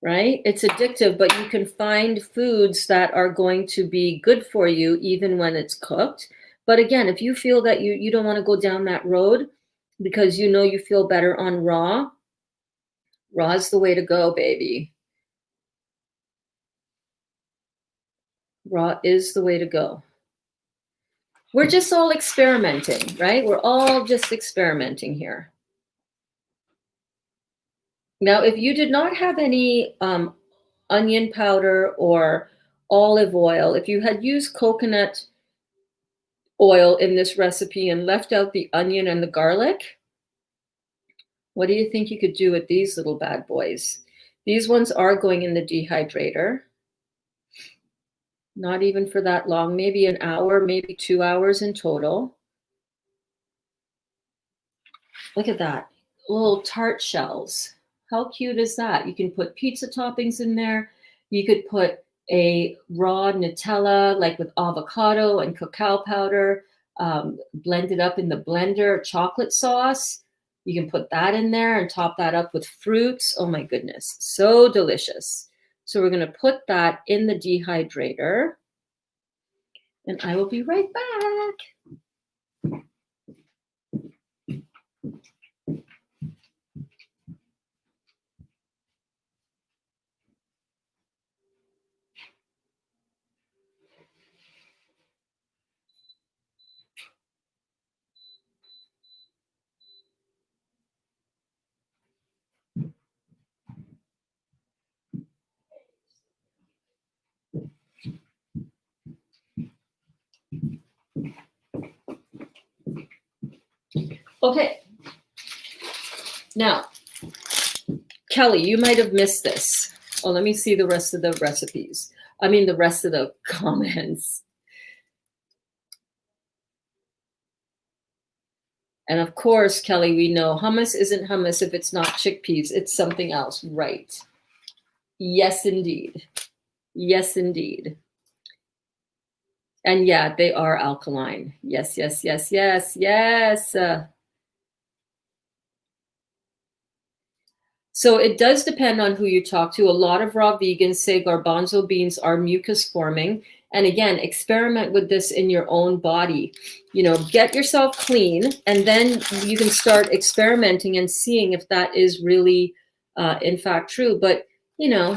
right? It's addictive, but you can find foods that are going to be good for you even when it's cooked. But again, if you feel that you don't want to go down that road because you know you feel better on raw, raw's the way to go, baby. Raw is the way to go. We're just all experimenting, right? We're all just experimenting here. Now, if you did not have any onion powder or olive oil, if you had used coconut oil in this recipe and left out the onion and the garlic, what do you think you could do with these little bad boys? These ones are going in the dehydrator. Not even for that long, maybe an hour, maybe 2 hours in total. Look at that, little tart shells. How cute is that? You can put pizza toppings in there. You could put a raw Nutella, like with avocado and cacao powder, blend it up in the blender, chocolate sauce. You can put that in there and top that up with fruits. Oh my goodness, so delicious. So we're going to put that in the dehydrator. And I will be right back. Okay. Now, Kelly, you might have missed this. Oh, let me see the rest of the recipes. I mean, the rest of the comments. And of course, Kelly, we know hummus isn't hummus if it's not chickpeas. It's something else, right? Yes, indeed. Yes, indeed. And yeah, they are alkaline. Yes, yes, yes, yes, yes. So it does depend on who you talk to. A lot of raw vegans say garbanzo beans are mucus forming. And again, experiment with this in your own body. You know, get yourself clean, and then you can start experimenting and seeing if that is really, in fact, true. But, you know,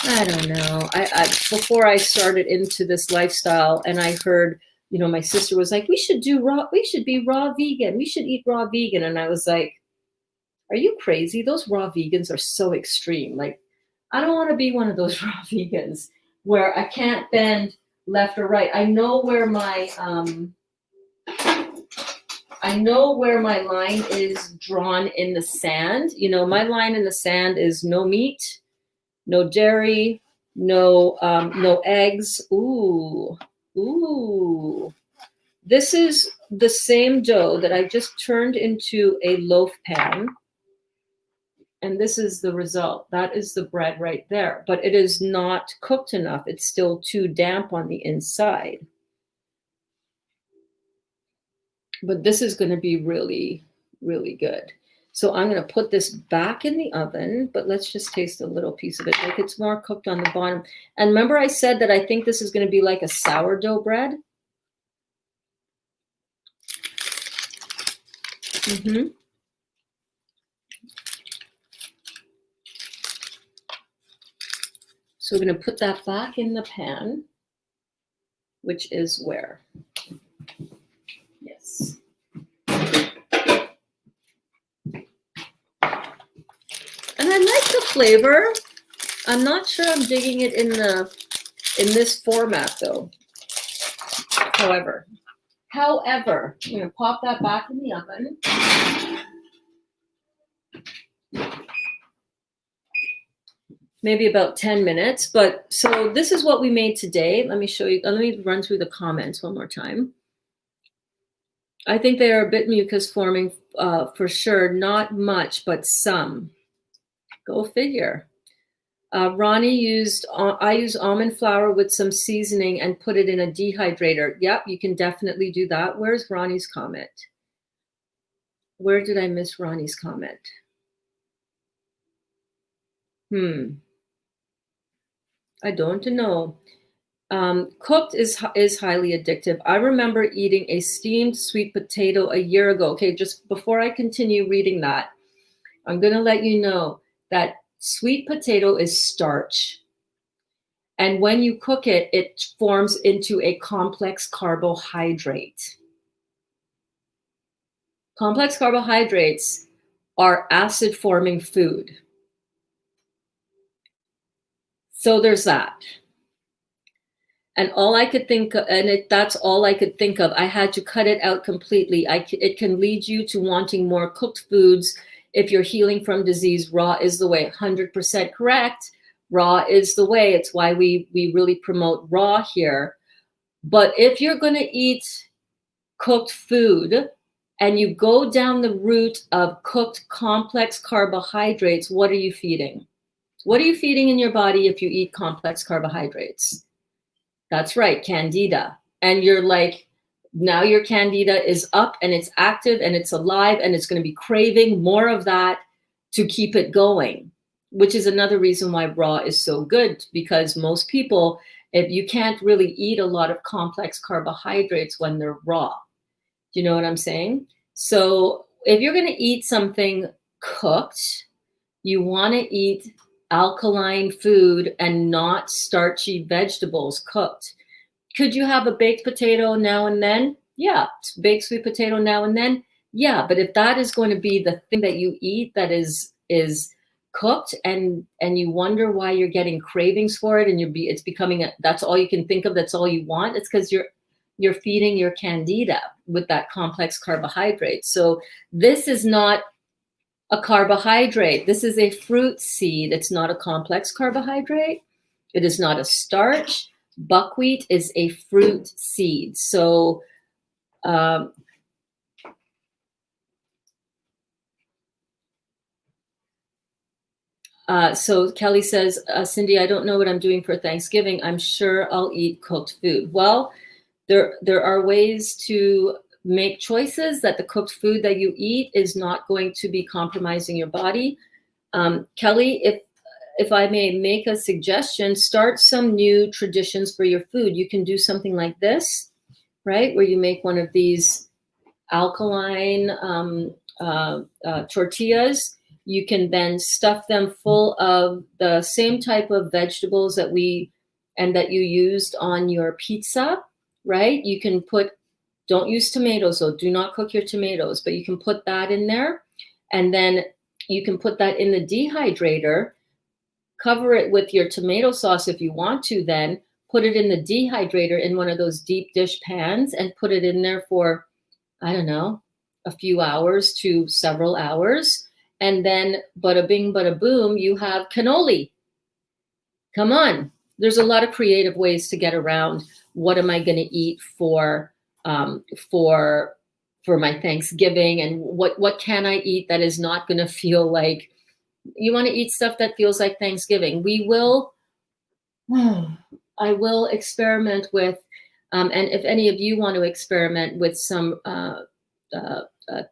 I don't know. I before I started into this lifestyle, and I heard, you know, my sister was like, we should be raw vegan. We should eat raw vegan. And I was like, are you crazy? Those raw vegans are so extreme. Like, I don't want to be one of those raw vegans where I can't bend left or right. I know where my line is drawn in the sand. You know, my line in the sand is no meat, no dairy, no eggs. Ooh. This is the same dough that I just turned into a loaf pan. And this is the result. That is the bread right there. But it is not cooked enough. It's still too damp on the inside. But this is going to be really, really good. So I'm going to put this back in the oven, but let's just taste a little piece of it. Like, it's more cooked on the bottom. And remember I said that I think this is going to be like a sourdough bread? Mm-hmm. So we're going to put that back in the pan, which is where? Yes. And I like the flavor. I'm not sure I'm digging it in this format though. However, I'm going to pop that back in the oven. Maybe about 10 minutes. But so this is what we made today. Let me show you. Let me run through the comments one more time. I think they are a bit mucus forming for sure. Not much, but some. Go figure. Ronnie I use almond flour with some seasoning and put it in a dehydrator. Yep, you can definitely do that. Where's Ronnie's comment? Where did I miss Ronnie's comment? I don't know. Cooked is highly addictive. I remember eating a steamed sweet potato a year ago. Okay, just before I continue reading that, I'm going to let you know that sweet potato is starch. And when you cook it, it forms into a complex carbohydrate. Complex carbohydrates are acid-forming food. So there's that. And all I could think of, that's all I could think of. I had to cut it out completely. It can lead you to wanting more cooked foods. If you're healing from disease, raw is the way. 100% correct. Raw is the way. It's why we really promote raw here. But if you're going to eat cooked food and you go down the route of cooked complex carbohydrates, what are you feeding? What are you feeding in your body if you eat complex carbohydrates? That's right, candida. And you're like, now your candida is up and it's active and it's alive and it's going to be craving more of that to keep it going, which is another reason why raw is so good, because most people, if you can't really eat a lot of complex carbohydrates when they're raw. Do you know what I'm saying? So if you're going to eat something cooked, you want to eat alkaline food and not starchy vegetables cooked. Could you have a baked potato now and then? Yeah. Baked sweet potato now and then? Yeah. But if that is going to be the thing that you eat that is cooked and you wonder why you're getting cravings for it and it's becoming that's all you can think of, that's all you want, it's because you're feeding your candida with that complex carbohydrate. So this is not a carbohydrate. This is a fruit seed. It's not a complex carbohydrate. It is not a starch. Buckwheat is a fruit seed. So so Kelly says, Cindy, I don't know what I'm doing for Thanksgiving. I'm sure I'll eat cooked food. Well, there are ways to make choices that the cooked food that you eat is not going to be compromising your body. Kelly, if I may make a suggestion, start some new traditions for your food. You can do something like this, right? Where you make one of these alkaline tortillas. You can then stuff them full of the same type of vegetables that you used on your pizza, right? You can don't use tomatoes, so do not cook your tomatoes, but you can put that in there. And then you can put that in the dehydrator, cover it with your tomato sauce if you want to, then put it in the dehydrator in one of those deep dish pans and put it in there for, I don't know, a few hours to several hours. And then bada bing, bada boom, you have cannoli. Come on. There's a lot of creative ways to get around what am I going to eat for my Thanksgiving, and what can I eat that is not going to feel like, you want to eat stuff that feels like Thanksgiving. I will experiment with, and if any of you want to experiment with some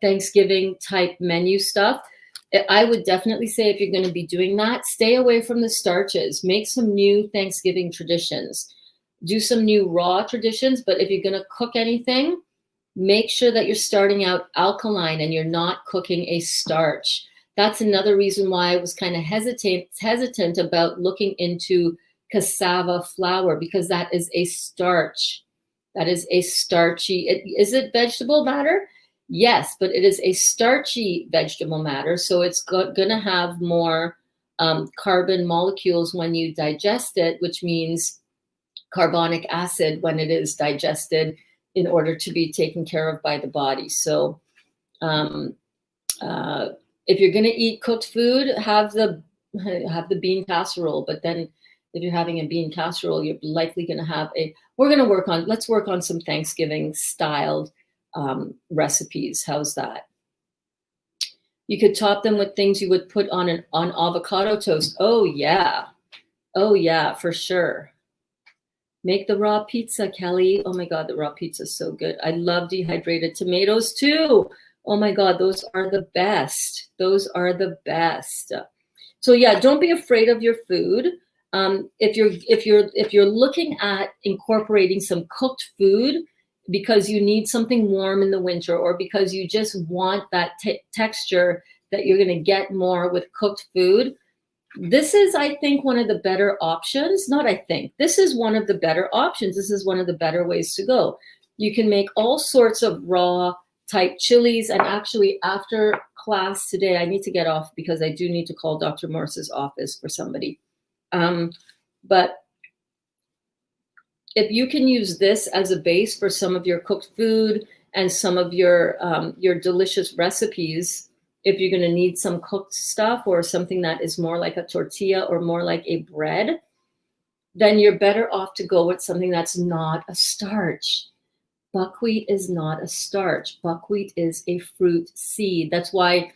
Thanksgiving type menu stuff, I would definitely say if you're going to be doing that, stay away from the starches. Make some new Thanksgiving traditions. Do some new raw traditions, but if you're going to cook anything, make sure that you're starting out alkaline and you're not cooking a starch. That's another reason why I was kind of hesitant about looking into cassava flour, because that is a starch. That is a starchy. Is it vegetable matter? Yes, but it is a starchy vegetable matter. So it's going to have more carbon molecules when you digest it, which means carbonic acid when it is digested in order to be taken care of by the body. So if you're going to eat cooked food, have the bean casserole. But then if you're having a bean casserole, you're likely going to have let's work on some Thanksgiving styled recipes. How's that? You could top them with things you would put on avocado toast. Oh yeah, for sure. Make the raw pizza, Kelly. Oh my God, the raw pizza is so good. I love dehydrated tomatoes too. Oh my God, those are the best. Those are the best. So yeah, don't be afraid of your food. If you're looking at incorporating some cooked food because you need something warm in the winter, or because you just want that texture that you're going to get more with cooked food, this is, I think, one of the better options. This is one of the better options. This is one of the better ways to go. You can make all sorts of raw type chilies. And actually, after class today, I need to get off because I do need to call Dr. Morse's office for somebody. But if you can use this as a base for some of your cooked food and some of your delicious recipes, if you're going to need some cooked stuff or something that is more like a tortilla or more like a bread, then you're better off to go with something that's not a starch. Buckwheat is not a starch. Buckwheat is a fruit seed. That's why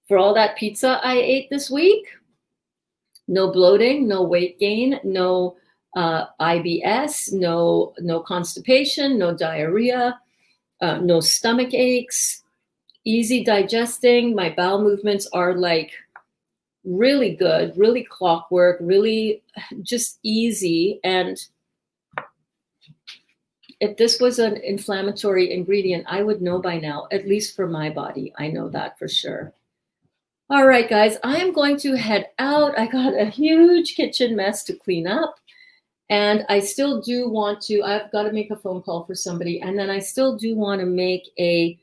for all that pizza I ate this week, no bloating, no weight gain, no IBS, no constipation, no diarrhea, no stomach aches, easy digesting. My bowel movements are like really good, really clockwork, really just easy. And if this was an inflammatory ingredient, I would know by now, at least for my body. I know that for sure. All right, guys, I am going to head out. I got a huge kitchen mess to clean up. And I still do want to, I've got to make a phone call for somebody. And then I still do want to make a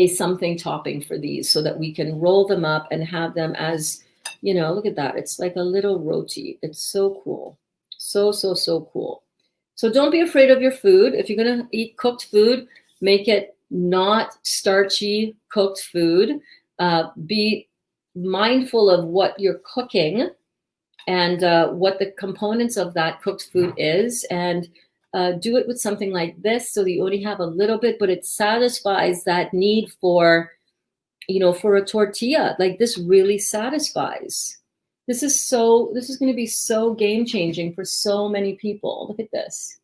something topping for these so that we can roll them up and have them as, look at that. It's like a little roti. It's so cool. So cool. So don't be afraid of your food. If you're going to eat cooked food, make it not starchy cooked food. Be mindful of what you're cooking and what the components of that cooked food is, and do it with something like this so that you only have a little bit, but it satisfies that need for, for a tortilla. Like this really satisfies. This is going to be so game changing for so many people. Look at this.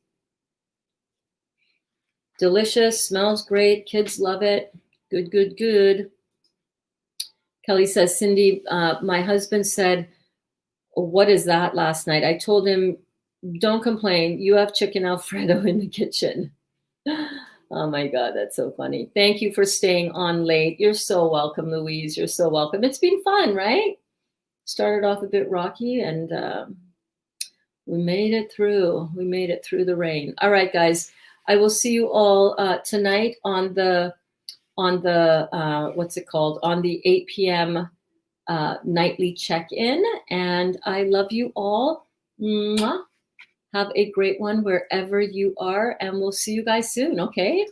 Delicious, smells great, kids love it. Good, good, good. Kelly says, Cindy, my husband said, what is that last night? I told him, don't complain. You have chicken Alfredo in the kitchen. Oh my God, that's so funny. Thank you for staying on late. You're so welcome, Louise. You're so welcome. It's been fun, right? Started off a bit rocky, and we made it through. We made it through the rain. All right, guys. I will see you all tonight on the what's it called? On the 8 p.m. Nightly check-in. And I love you all. Mwah. Have a great one wherever you are, and we'll see you guys soon, okay?